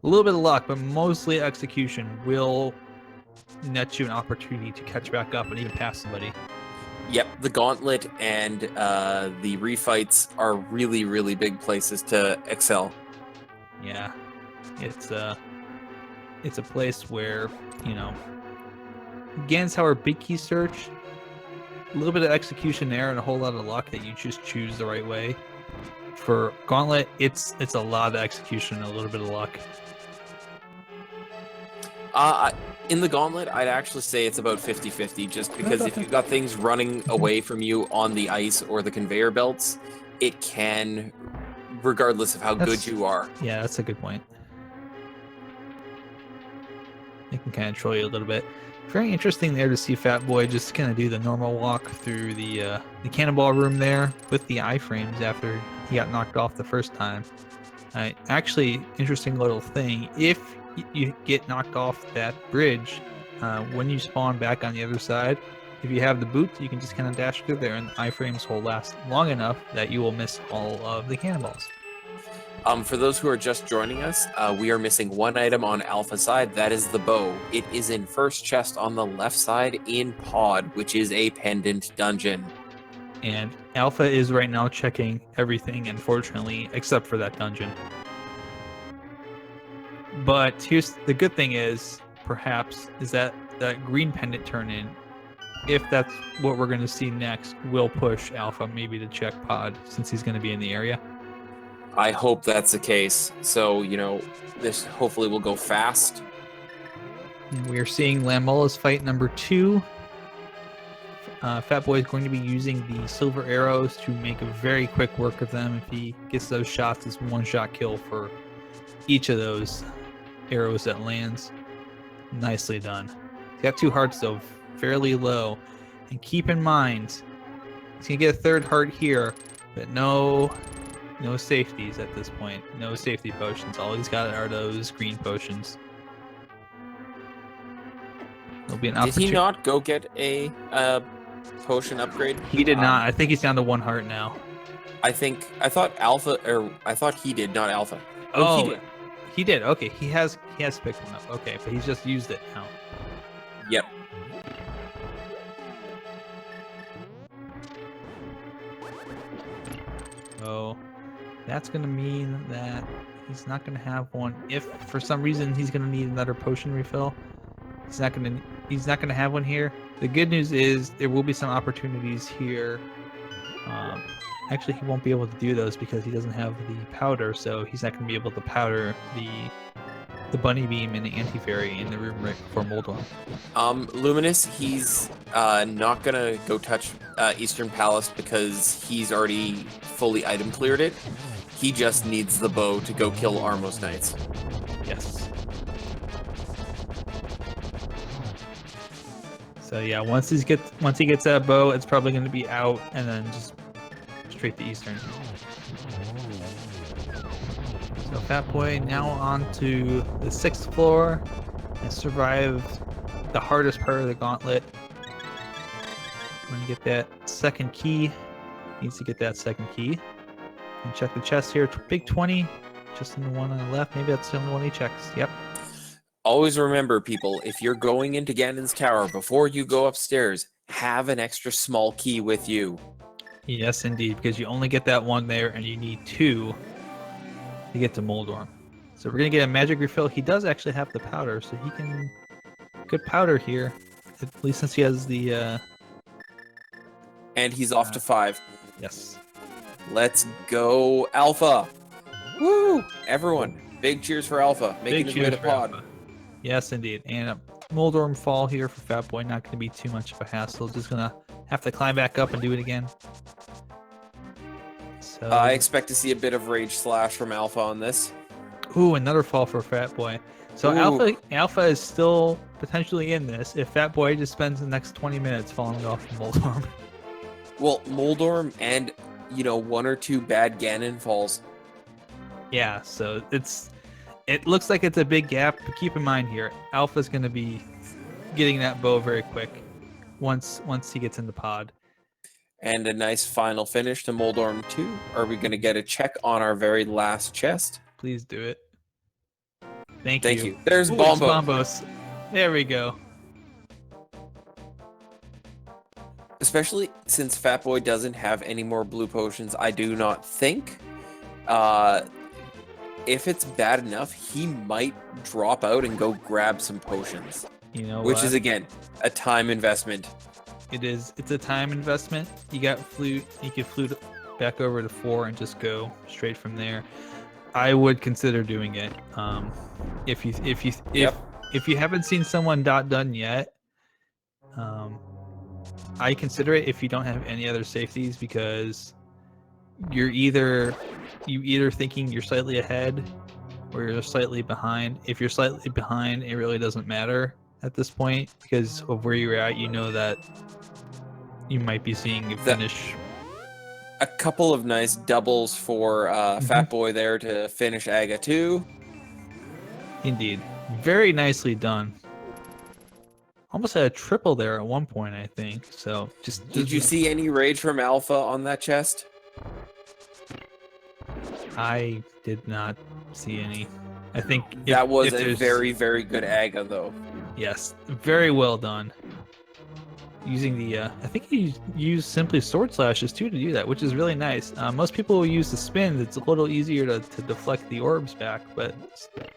a little bit of luck, but mostly execution will net you an opportunity to catch back up and even pass somebody. Yep, the gauntlet and the refights are really, really big places to excel. Yeah, it's a place where, you know, Gan's Tower big key search, a little bit of execution there, and a whole lot of luck that you just choose the right way. For Gauntlet, it's a lot of execution, a little bit of luck. In the gauntlet, I'd actually say it's about 50-50, just because if you've got things running away from you on the ice or the conveyor belts, it can, regardless of how good you are. Yeah, that's a good point. It can kind of troll you a little bit. Very interesting there to see Fatboy just kind of do the normal walk through the cannonball room there with the iframes after he got knocked off the first time. Actually, interesting little thing. If you get knocked off that bridge, when you spawn back on the other side, if you have the boots, you can just kind of dash through there, and iframes will last long enough that you will miss all of the cannonballs. For those who are just joining us, we are missing one item on Alpha side. That is the bow. It is in first chest on the left side in Pod, which is a pendant dungeon. And Alpha is right now checking everything, unfortunately, except for that dungeon. But here's the good thing is, perhaps, is that green pendant turn in, if that's what we're going to see next, will push Alpha maybe to check Pod, since he's going to be in the area. I hope that's the case. So, you know, this hopefully will go fast. And we are seeing Lamola's fight number 2. Fatboy is going to be using the silver arrows to make a very quick work of them. If he gets those shots, it's one-shot kill for each of those arrows that lands. Nicely done. He's got 2 hearts, though, fairly low. And keep in mind, he's going to get a 3rd heart here, but no safeties at this point. No safety potions. All he's got are those green potions. There'll be an Did he not go get a potion upgrade? He did not. I think he's down to 1 heart now. I thought he did, not Alpha. Oh, he did. He did. Okay, he has picked one up. Okay, but he's just used it now. Yep. So that's gonna mean that he's not gonna have one. If for some reason he's gonna need another potion refill, he's not gonna have one here. The good news is there will be some opportunities here. Actually, he won't be able to do those because he doesn't have the powder, so he's not going to be able to powder the bunny beam and the anti-fairy in the room right before Moldorm. Luminous, he's not going to go touch Eastern Palace because he's already fully item cleared it. He just needs the bow to go kill Armos Knights. Yes. So yeah, once he gets that bow, it's probably going to be out and then just straight to Eastern. So Fatboy now on to the 6th floor and survived the hardest part of the gauntlet. When you get that 2nd key, needs to get that 2nd key. And check the chest here. Big 20, just in the one on the left. Maybe that's the only one he checks. Yep. Always remember, people, if you're going into Ganon's tower, before you go upstairs, have an extra small key with you. Yes, indeed, because you only get that one there, and you need 2 to get to Moldorm. So we're going to get a magic refill. He does actually have the powder, so he can... Good powder here, at least since he has the... And he's off to 5. Yes. Let's go, Alpha! Woo! Everyone, big cheers for Alpha, making his way to Pod. Alpha. Yes, indeed. And a Moldorm fall here for Fatboy, not going to be too much of a hassle. Just going to have to climb back up and do it again. So I expect to see a bit of Rage Slash from Alpha on this. Ooh, another fall for Fatboy. So Alpha is still potentially in this if Fatboy just spends the next 20 minutes falling off from Moldorm. Well, Moldorm and, 1 or 2 bad Ganon falls. Yeah, so it looks like it's a big gap, but keep in mind here, Alpha's going to be getting that bow very quick once he gets in the pod. And a nice final finish to Moldorm 2. Are we going to get a check on our very last chest? Please do it. Thank you. There's Bombos. There we go. especially since Fatboy doesn't have any more blue potions, I do not think. If it's bad enough, he might drop out and go grab some potions. You know Which what? is, again, a time investment. It is. It's a time investment. You got flute. You could flute back over to 4 and just go straight from there. I would consider doing it. If you haven't seen someone done yet, I consider it if you don't have any other safeties, because you either thinking you're slightly ahead or you're slightly behind. If you're slightly behind, it really doesn't matter at this point because of where you're at. You know that you might be seeing a finish. A couple of nice doubles for Fatboy there to finish Aga 2. Indeed. Very nicely done. Almost had a triple there at one point, I think. So just Did you see any rage from Alpha on that chest? I did not see any. I think that was a very, very good Aga, though. Yes, very well done. Using the, I think you use simply sword slashes too to do that, which is really nice. Most people will use the spins. It's a little easier to deflect the orbs back, but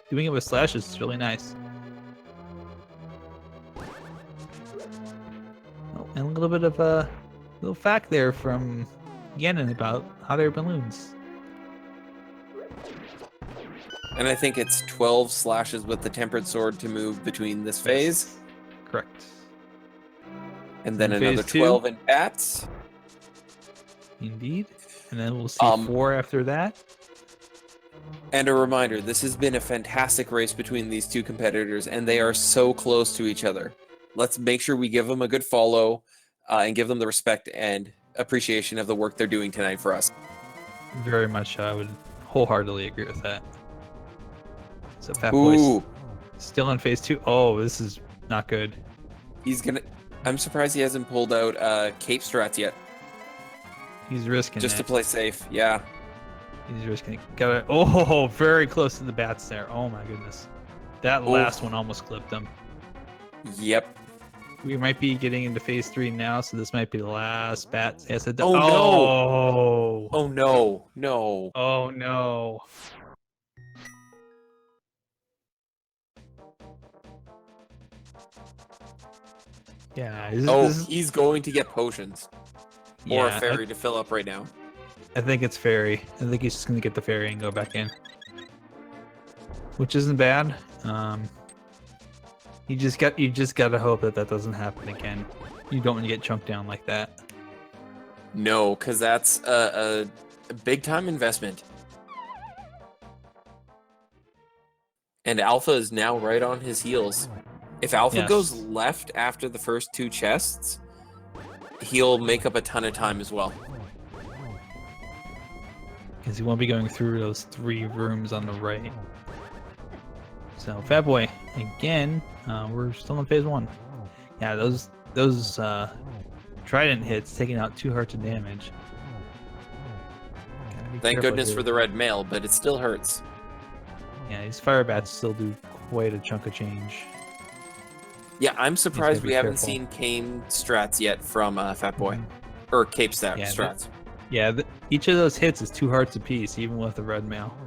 doing it with slashes is really nice. Oh, and a little bit of a little fact there from Ganon about hot air balloons. And I think it's 12 slashes with the tempered sword to move between this phase. Correct. And then another 12 in bats. Indeed. And then we'll see 4 after that. And a reminder, this has been a fantastic race between these two competitors, and they are so close to each other. Let's make sure we give them a good follow and give them the respect and appreciation of the work they're doing tonight for us. Very much, I would wholeheartedly agree with that. So Fatboy still in phase 2. Oh, this is not good. He's gonna. I'm surprised he hasn't pulled out cape strats yet. He's risking just to play safe. Yeah. He's risking it. Got it. Oh, very close to the bats there. Oh my goodness, that last one almost clipped him. Yep. We might be getting into phase 3 now, so this might be the last bat. Yes, oh no! Oh no! No! Oh no! Yeah. He's going to get potions. Yeah, or a fairy to fill up right now. I think it's fairy. I think he's just gonna get the fairy and go back in, which isn't bad. You just gotta hope that doesn't happen again. You don't want to get chunked down like that. No, because that's a big time investment. And Alpha is now right on his heels. If Alpha goes left after the first 2 chests, he'll make up a ton of time as well. Because he won't be going through those 3 rooms on the right. So Fatboy, again, we're still in phase 1. Yeah, those trident hits taking out 2 hearts of damage. Thank goodness for the red mail, but it still hurts. Yeah, these fire bats still do quite a chunk of change. Yeah, I'm surprised we haven't seen Cane strats yet from Fatboy. Or Cape strats. Each of those hits is 2 hearts apiece, even with the red mail.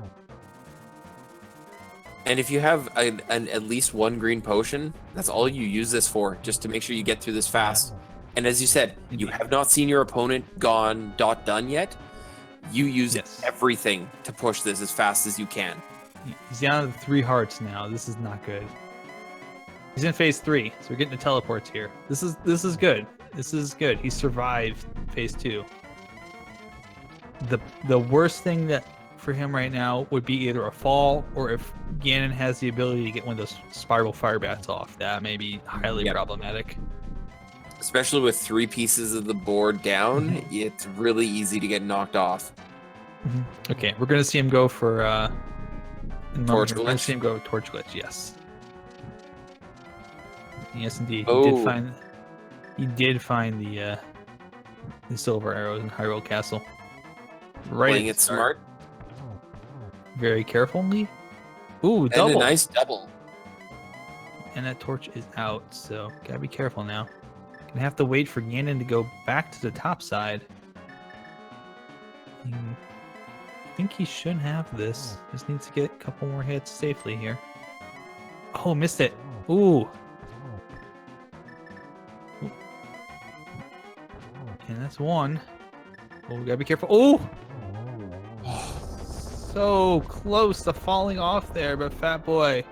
And if you have at least 1 green potion, that's all you use this for, just to make sure you get through this fast. And as you said, you have not seen your opponent gone done yet. You use everything to push this as fast as you can. He's down to 3 hearts now. This is not good. He's in phase 3, so we're getting the teleports here. This is good. This is good. He survived phase 2. The worst thing that for him right now would be either a fall, or if Ganon has the ability to get one of those spiral fire bats off. That may be highly problematic. Especially with 3 pieces of the board down, it's really easy to get knocked off. Okay, we're gonna see him go for torch glitch. We're gonna see him go torch glitch. Yes. Yes, indeed. He did find the silver arrows in Hyrule Castle. Right. Playing it smart. Very carefully. Ooh, double. And a nice double. And that torch is out, so gotta be careful now. Gonna have to wait for Ganon to go back to the top side. I think he should have this. Just needs to get a couple more hits safely here. Oh, missed it. Ooh. And that's one. Oh, we gotta be careful. Oh! So close to falling off there, but Fat Boy.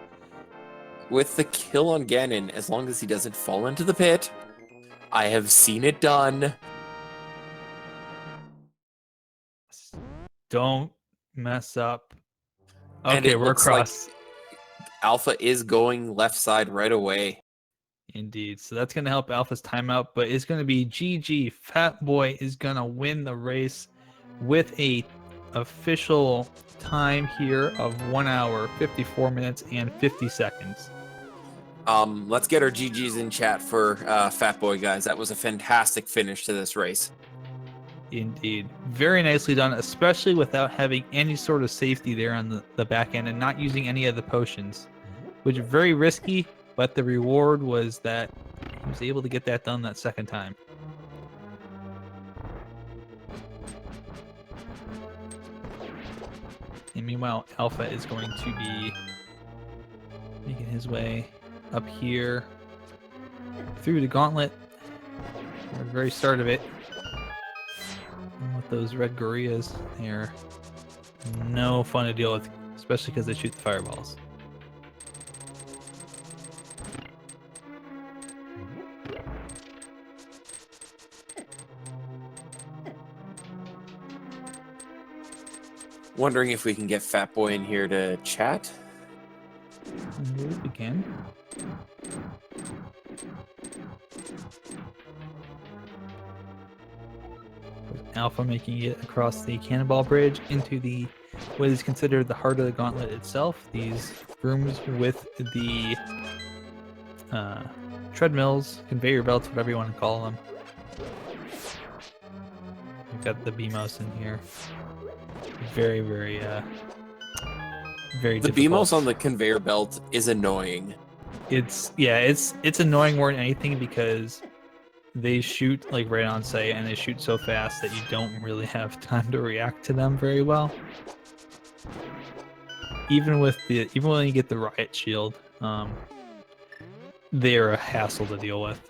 With the kill on Ganon, as long as he doesn't fall into the pit, I have seen it done. Don't mess up. And Okay, it we're looks across. like Alpha is going left side right away. Indeed. So that's going to help Alpha's timeout, but it's going to be GG. Fat Boy is going to win the race with a official time here of 1 hour, 54 minutes, and 50 seconds. Let's get our GGs in chat for Fat Boy, guys. That was a fantastic finish to this race. Indeed. Very nicely done, especially without having any sort of safety there on the back end and not using any of the potions, which is very risky, but the reward was that he was able to get that done that second time. And meanwhile, Alpha is going to be making his way up here through the gauntlet at the very start of it. And with those red gorillas, they're no fun to deal with, especially because they shoot the fireballs. Wondering if we can get Fat Boy in here to chat. We can. Alpha making it across the cannonball bridge into the what is considered the heart of the gauntlet itself. These rooms with the treadmills, conveyor belts, whatever you want to call them. We've got the BMOS in here. Very, very, very The difficult. BMOS on the conveyor belt is annoying. It's annoying more than anything because they shoot like right on sight and they shoot so fast that you don't really have time to react to them very well. Even when you get the riot shield, they're a hassle to deal with.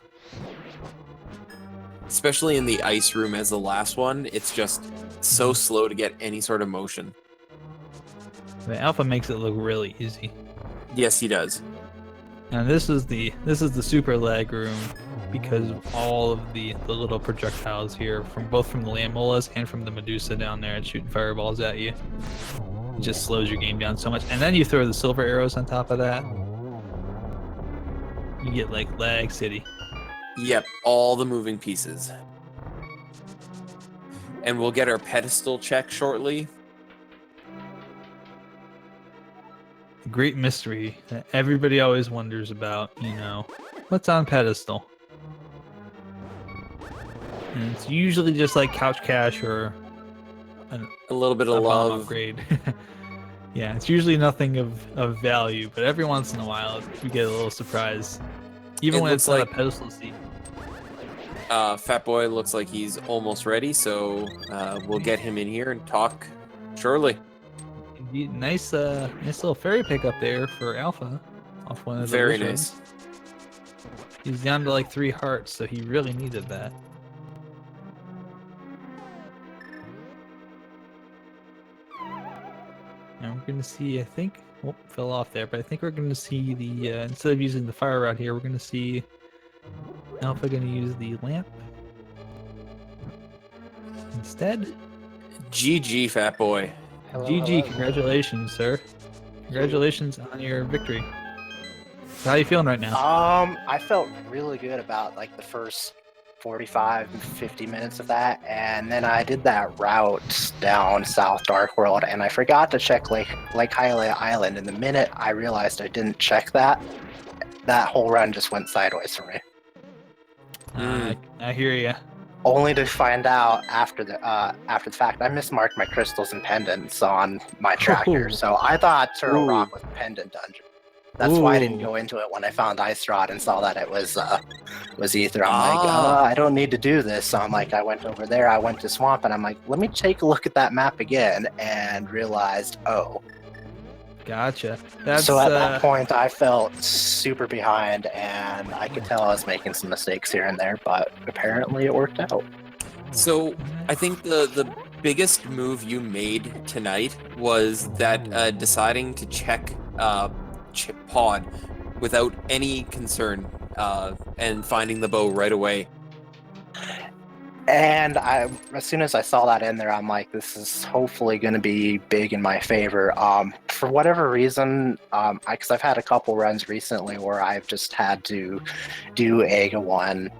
Especially in the ice room as the last one, it's just so slow to get any sort of motion. The Alpha makes it look really easy. Yes, he does. And this is the super lag room because of all of the little projectiles here from both from the Lamolas and from the Medusa down there and shooting fireballs at you. It just slows your game down so much. And then you throw the silver arrows on top of that. You get like Lag City. Yep, all the moving pieces. And we'll get our pedestal check shortly. The great mystery that everybody always wonders about, you know, what's on pedestal? And it's usually just like couch cash or A little bit of a bomb love. upgrade. Yeah, it's usually nothing of value, but every once in a while we get a little surprise. Even It when looks it's not like- a pedestal seat. Fat Boy looks like he's almost ready, so we'll get him in here and talk shortly. Indeed, nice little fairy pickup there for Alpha off one of the Very wizards. nice. He's down to like 3 hearts, so he really needed that. And we're gonna see, I think, oh, fell off there, but I think we're gonna see the instead of using the fire rod here, we're gonna see Alpha gonna use the lamp instead. GG, Fat Boy. Hello, GG, hello. congratulations, sir. Congratulations on your victory. So how you feeling right now? I felt really good about like the first 45 and 50 minutes of that, and then I did that route down South Dark World, and I forgot to check Lake Hylia Island, and the minute I realized I didn't check that, that whole run just went sideways for me. I hear you. Only to find out after the fact, I mismarked my crystals and pendants on my tracker, Ooh. so I thought Turtle Ooh. Rock was a pendant dungeon. That's why I didn't Ooh. go into it when I found Ice Rod and saw that it was was ether. I'm like, I don't need to do this. So I'm like, I went over there, I went to swamp, and I'm like, let me take a look at that map again, and realized, oh. Gotcha. That's, so at that point, I felt super behind, and I could tell I was making some mistakes here and there, but apparently it worked out. So I think the biggest move you made tonight was that deciding to check pod without any concern and finding the bow right away. And as soon as I saw that in there, I'm like, this is hopefully going to be big in my favor. For whatever reason, because I've had a couple runs recently where I've just had to do Aga 1,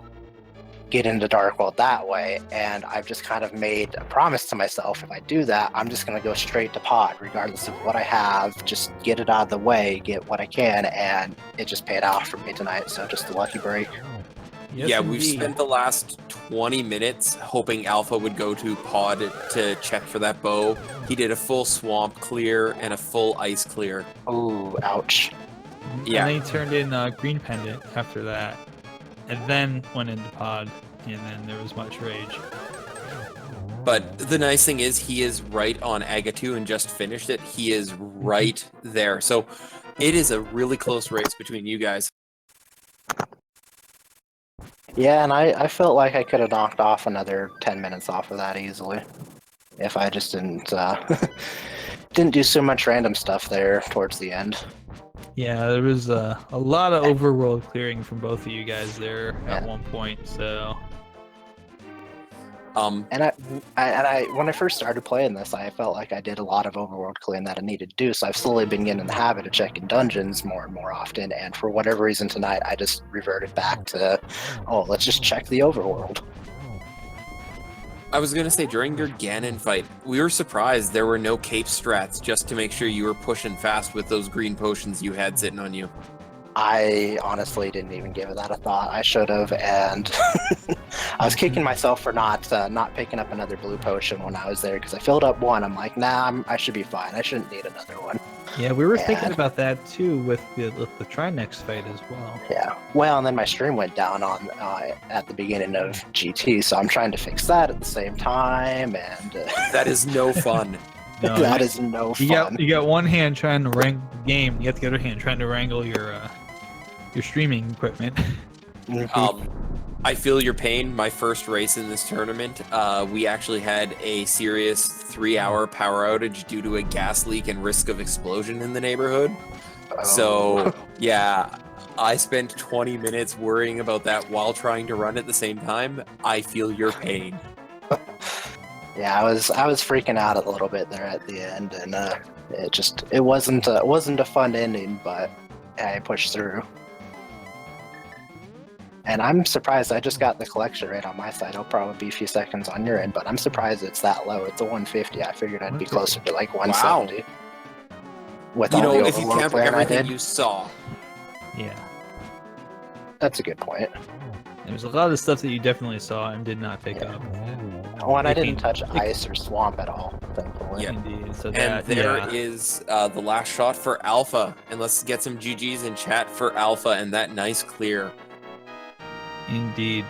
get into Dark World that way, and I've just kind of made a promise to myself, if I do that, I'm just going to go straight to pod, regardless of what I have, just get it out of the way, get what I can, and it just paid off for me tonight, so just a lucky break. Yes, yeah, indeed. we've spent the last 20 minutes hoping Alpha would go to pod to check for that bow. He did a full swamp clear and a full ice clear. Ooh, ouch. Yeah. And then he turned in Green Pendant after that, and then went into pod, and then there was much rage. But the nice thing is he is right on Aga 2 and just finished it. He is right there. So it is a really close race between you guys. Yeah, and I felt like I could have knocked off another 10 minutes off of that easily, if I just didn't didn't do so much random stuff there towards the end. Yeah, there was a lot of overworld clearing from both of you guys there at one point, so... And I when I first started playing this, I felt like I did a lot of overworld clearing that I needed to do, so I've slowly been getting in the habit of checking dungeons more and more often, and for whatever reason tonight, I just reverted back to, oh, let's just check the overworld. I was going to say, during your Ganon fight, we were surprised there were no cape strats just to make sure you were pushing fast with those green potions you had sitting on you. I honestly didn't even give that a thought. I should have, and I was kicking myself for not picking up another blue potion when I was there, because I filled up one. I'm like, nah, I should be fine. I shouldn't need another one. Yeah, we were thinking about that too with the Trinex fight as well. Yeah, well, and then my stream went down on at the beginning of GT, so I'm trying to fix that at the same time, and that is no fun. No, that is no fun. You got one hand trying to wrangle the game, you got the other hand trying to wrangle your streaming equipment. I feel your pain. My first race in this tournament, we actually had a serious 3-hour power outage due to a gas leak and risk of explosion in the neighborhood. Oh. So, yeah, I spent 20 minutes worrying about that while trying to run at the same time. I feel your pain. Yeah, I was freaking out a little bit there at the end, and it wasn't a fun ending, but I pushed through. And I'm surprised I just got the collection rate on my side. It'll probably be a few seconds on your end, but I'm surprised it's that low. It's a 150. I figured I'd be closer to like 170. Wow. With all the if you overworld count clearing I everything did. you saw. Yeah. That's a good point. There's a lot of stuff that you definitely saw and did not pick up. Oh, and I didn't touch ice or swamp at all, thankfully. Yeah. Indeed. So And there is the last shot for Alpha. And let's get some GGs in chat for Alpha and that nice clear. Indeed.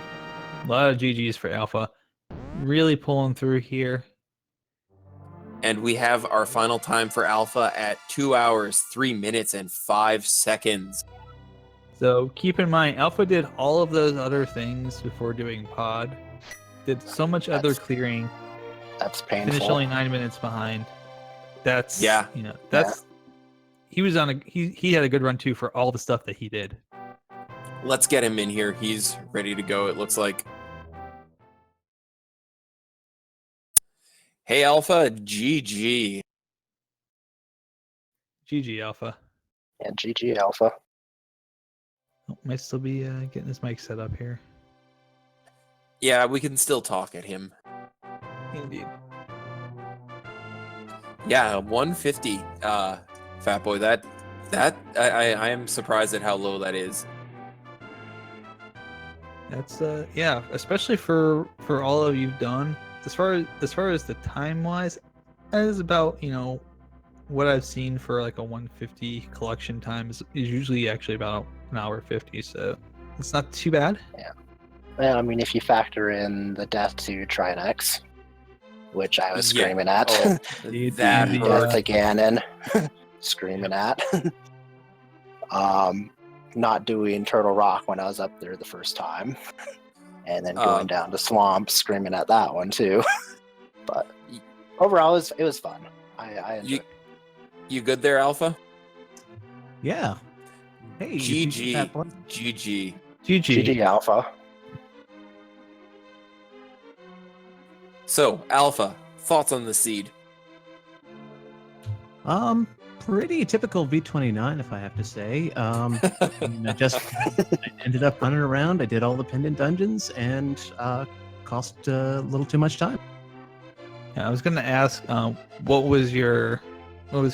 A lot of GGs for Alpha. Really pulling through here. And we have our final time for Alpha at 2 hours, 3 minutes, and 5 seconds. So keep in mind, Alpha did all of those other things before doing pod. Did so much other clearing. That's painful. Finished only 9 minutes behind. That's he was on he had a good run too for all the stuff that he did. Let's get him in here. He's ready to go, it looks like. Hey, Alpha, GG. GG, Alpha. Yeah, GG, Alpha. Oh, might still be getting this mic set up here. Yeah, we can still talk at him. Indeed. Yeah, 150, Fatboy. That I am surprised at how low that is. That's yeah, especially for all of you've done. As far as the time wise, that is about, you know, what I've seen for like a 150 collection time is usually actually about an hour 50. So It's not too bad. Well, I mean, if you factor in the death to Trinex, which I was screaming at, Oh, The- that the, hurt. death to Ganon, screaming at, not doing Turtle Rock when I was up there the first time, and then going down to Swamp, screaming at that one too. But overall, it was fun. I enjoyed it. You good there, Alpha? Yeah. Hey, you beat GG. Fatboy. GG. GG. GG Alpha. So, Alpha, thoughts on the seed? Pretty typical V29, if I have to say. I mean, I ended up running around. I did all the pendant dungeons and cost a little too much time. Yeah, I was gonna ask, what was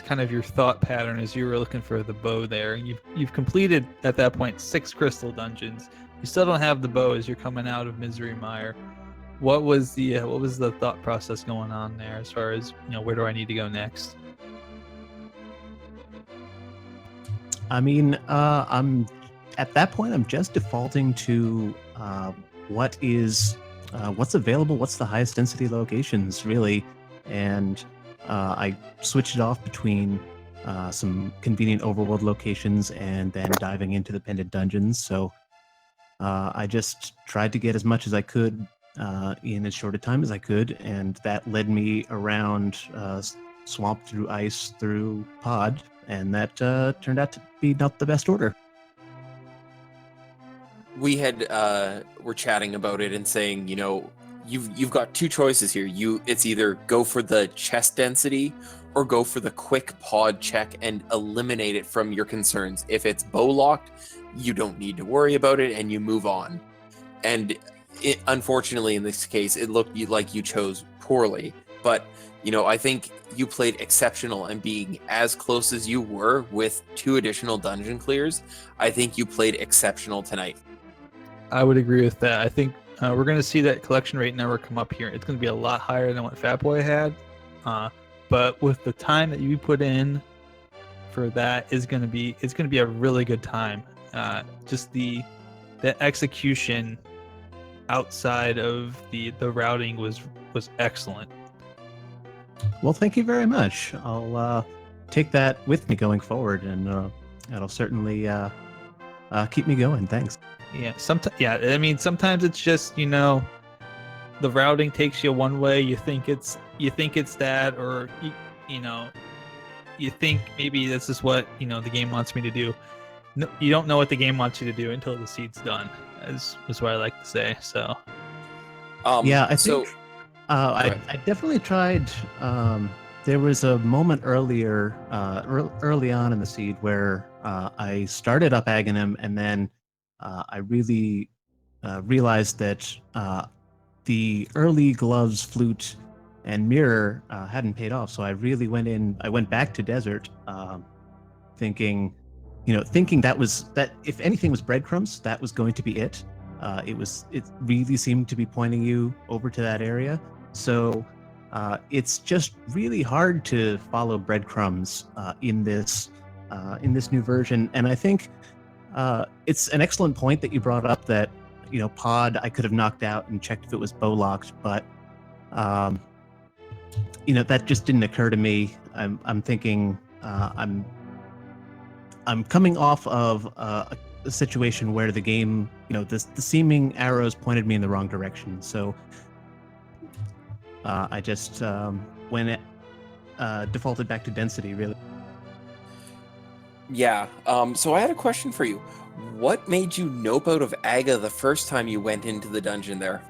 kind of your thought pattern as you were looking for the bow there? You've completed at that point 6 crystal dungeons. You still don't have the bow as you're coming out of Misery Mire. What was the thought process going on there as far as where do I need to go next? I mean, I'm at that point. I'm just defaulting to what's available, what's the highest density locations, really, and I switched it off between some convenient overworld locations and then diving into the pendant dungeons. So I just tried to get as much as I could in as short a time as I could, and that led me around swamp through ice through pod, and that turned out to be not the best order. We were chatting about it and saying, you've got 2 choices here. It's either go for the chest density or go for the quick pod check and eliminate it from your concerns. If it's bow locked, you don't need to worry about it and you move on. And unfortunately, in this case, it looked like you chose poorly. But I think you played exceptional, and being as close as you were with 2 additional dungeon clears, I think you played exceptional tonight. I would agree with that. I think we're going to see that collection rate number come up here. It's going to be a lot higher than what Fatboy had, but with the time that you put in for that, it's going to be a really good time. Just the execution outside of the routing was excellent. Well, thank you very much. I'll take that with me going forward, and that'll certainly keep me going. Thanks. Yeah, I mean, sometimes it's just the routing takes you one way. You think it's that, or you think maybe this is what the game wants me to do. No, you don't know what the game wants you to do until the seed's done. Is what I like to say. So, yeah, I think I definitely tried. There was a moment earlier, early on in the seed, where I started up Agahnim, and then I really realized that the early gloves, flute, and mirror hadn't paid off. So I really went back to desert, thinking that if anything was breadcrumbs, that was going to be it. It really seemed to be pointing you over to that area. So it's just really hard to follow breadcrumbs in this new version. And I think it's an excellent point that you brought up that pod I could have knocked out and checked if it was bow locked, but that just didn't occur to me. I'm thinking I'm coming off of a situation where the game, the seeming arrows pointed me in the wrong direction. So I just defaulted back to density, really. Yeah. So I had a question for you. What made you nope out of Aga the first time you went into the dungeon there?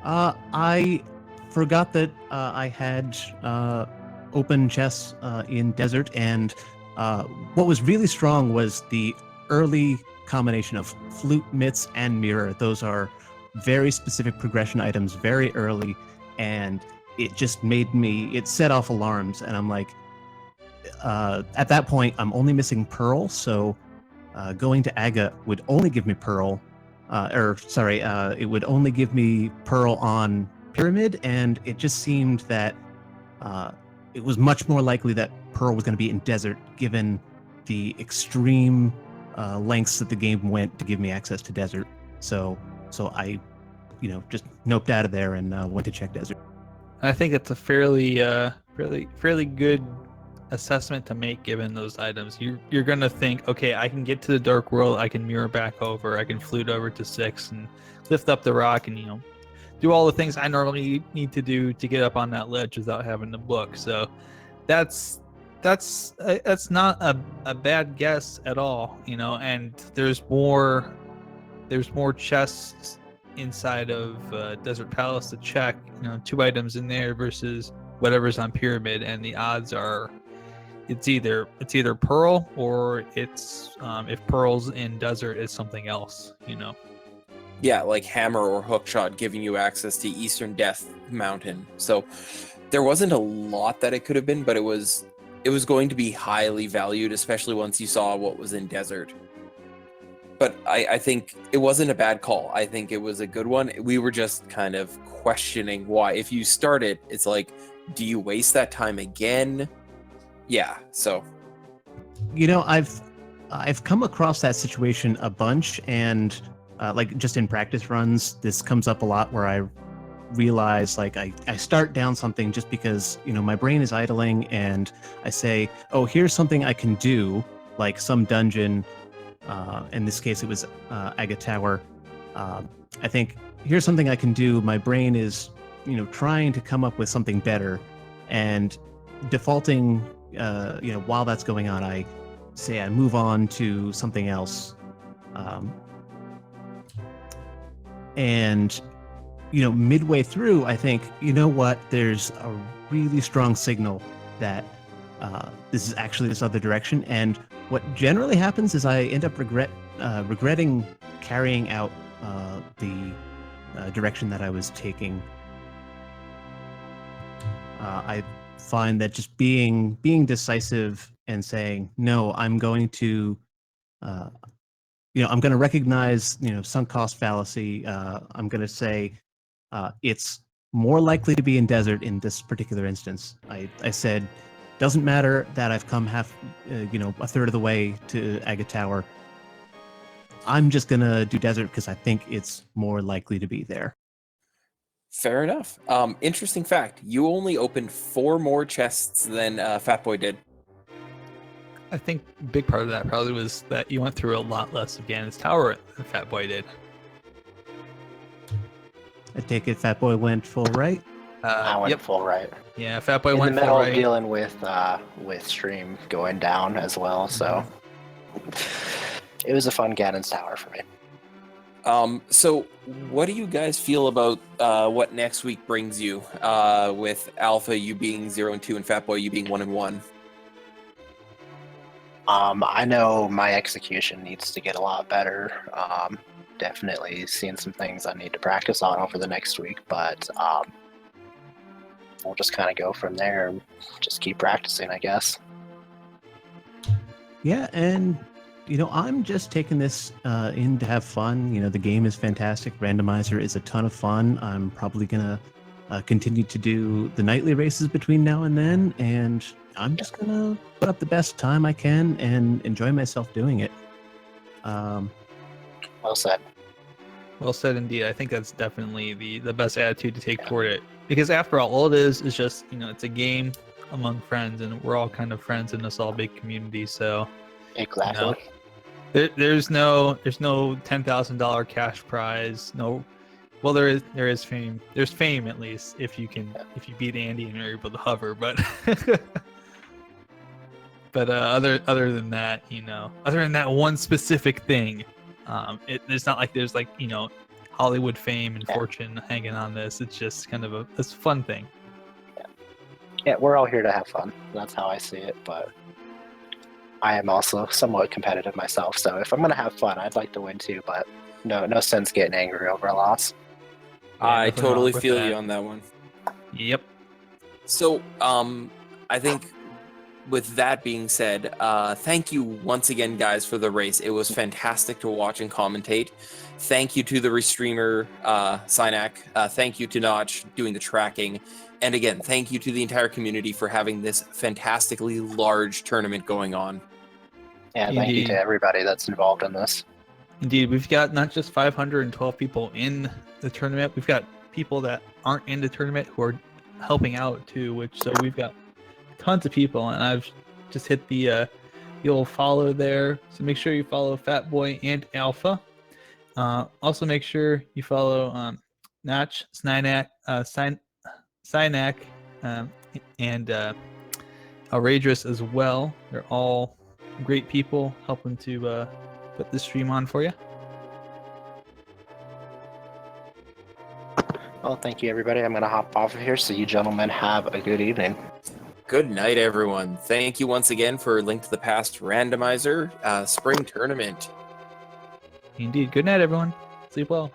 I forgot that I had open chests in desert, and what was really strong was the early combination of flute, mitts, and mirror. Those are very specific progression items very early, and it just it set off alarms, and I'm like, at that point, I'm only missing Pearl, so going to Aga would only give me Pearl, it would only give me Pearl on Pyramid, and it just seemed that it was much more likely that Pearl was going to be in Desert, given the extreme lengths that the game went to give me access to desert. So I, just noped out of there and went to check desert. I think it's a fairly good assessment to make given those items. You're gonna think, okay, I can get to the dark world, I can mirror back over, I can flute over to 6 and lift up the rock and do all the things I normally need to do to get up on that ledge without having to book. So that's not a bad guess at all, and there's more chests inside of Desert Palace to check, 2 items in there versus whatever's on Pyramid, and the odds are it's either Pearl or it's if Pearl's in Desert, it's something else, Yeah, like Hammer or Hookshot giving you access to Eastern Death Mountain. So there wasn't a lot that it could have been, but it was going to be highly valued, especially once you saw what was in Desert. But I think it wasn't a bad call. I think it was a good one. We were just kind of questioning why. If you start it, it's like, do you waste that time again? Yeah, so. I've come across that situation a bunch, and like just in practice runs, this comes up a lot where I realize like I start down something just because, my brain is idling, and I say, oh, here's something I can do, like some dungeon. In this case, it was Aga Tower. I think here's something I can do. My brain is, trying to come up with something better, and defaulting. While that's going on, I say I move on to something else. And midway through, I think, there's a really strong signal that this is actually this other direction, and what generally happens is I end up regretting carrying out the direction that I was taking. I find that just being decisive and saying, no, I'm going to, I'm going to recognize, sunk cost fallacy. I'm going to say it's more likely to be in desert in this particular instance. I said, doesn't matter that I've come a third of the way to Aga Tower. I'm just going to do desert because I think it's more likely to be there. Fair enough. Interesting fact. You only opened 4 more chests than Fatboy did. I think a big part of that probably was that you went through a lot less of Ganon's Tower than Fatboy did. I take it Fatboy went full right? I went full right. Yeah, Fatboy went full right. In the middle of dealing with stream going down as well, so it was a fun Ganon's Tower for me. So what do you guys feel about what next week brings you with Alpha you being 0 and 2 and Fatboy you being 1 and 1? I know my execution needs to get a lot better. Definitely seeing some things I need to practice on over the next week, but we'll just kind of go from there and just keep practicing, I guess. Yeah, and I'm just taking this in to have fun. The game is fantastic. Randomizer is a ton of fun. I'm probably gonna continue to do the nightly races between now and then, and I'm just gonna put up the best time I can and enjoy myself doing it. Well said. Well said indeed. I think that's definitely the best attitude to take toward it. Because after all it is just, it's a game among friends, and we're all kind of friends in this all big community, so exactly. There's no $10,000 cash prize. No, well there is fame. There's fame at least if you beat Andy and you're able to hover, but other than that, other than that one specific thing, it's not like there's Hollywood fame and fortune hanging on this. It's just kind of a fun thing. Yeah, we're all here to have fun. That's how I see it, but I am also somewhat competitive myself, so if I'm going to have fun, I'd like to win too, but no sense getting angry over a loss. I totally feel you on that one. Yep. So, I think with that being said, thank you once again, guys, for the race. It was fantastic to watch and commentate. Thank you to the restreamer, Synac. Thank you to Notch doing the tracking. And again, thank you to the entire community for having this fantastically large tournament going on. Yeah, thank you to everybody that's involved in this. Indeed, we've got not just 512 people in the tournament, we've got people that aren't in the tournament who are helping out too, so we've got tons of people, and I've just hit the old follow there, so make sure you follow Fatboy and Alpha. Also make sure you follow Notch, Snynak, Synac, and Outrageous as well. They're all great people helping to put this stream on for you. Well, thank you, everybody. I'm going to hop off of here, so you gentlemen have a good evening. Good night, everyone. Thank you once again for Link to the Past Randomizer Spring Tournament. Indeed. Good night, everyone. Sleep well.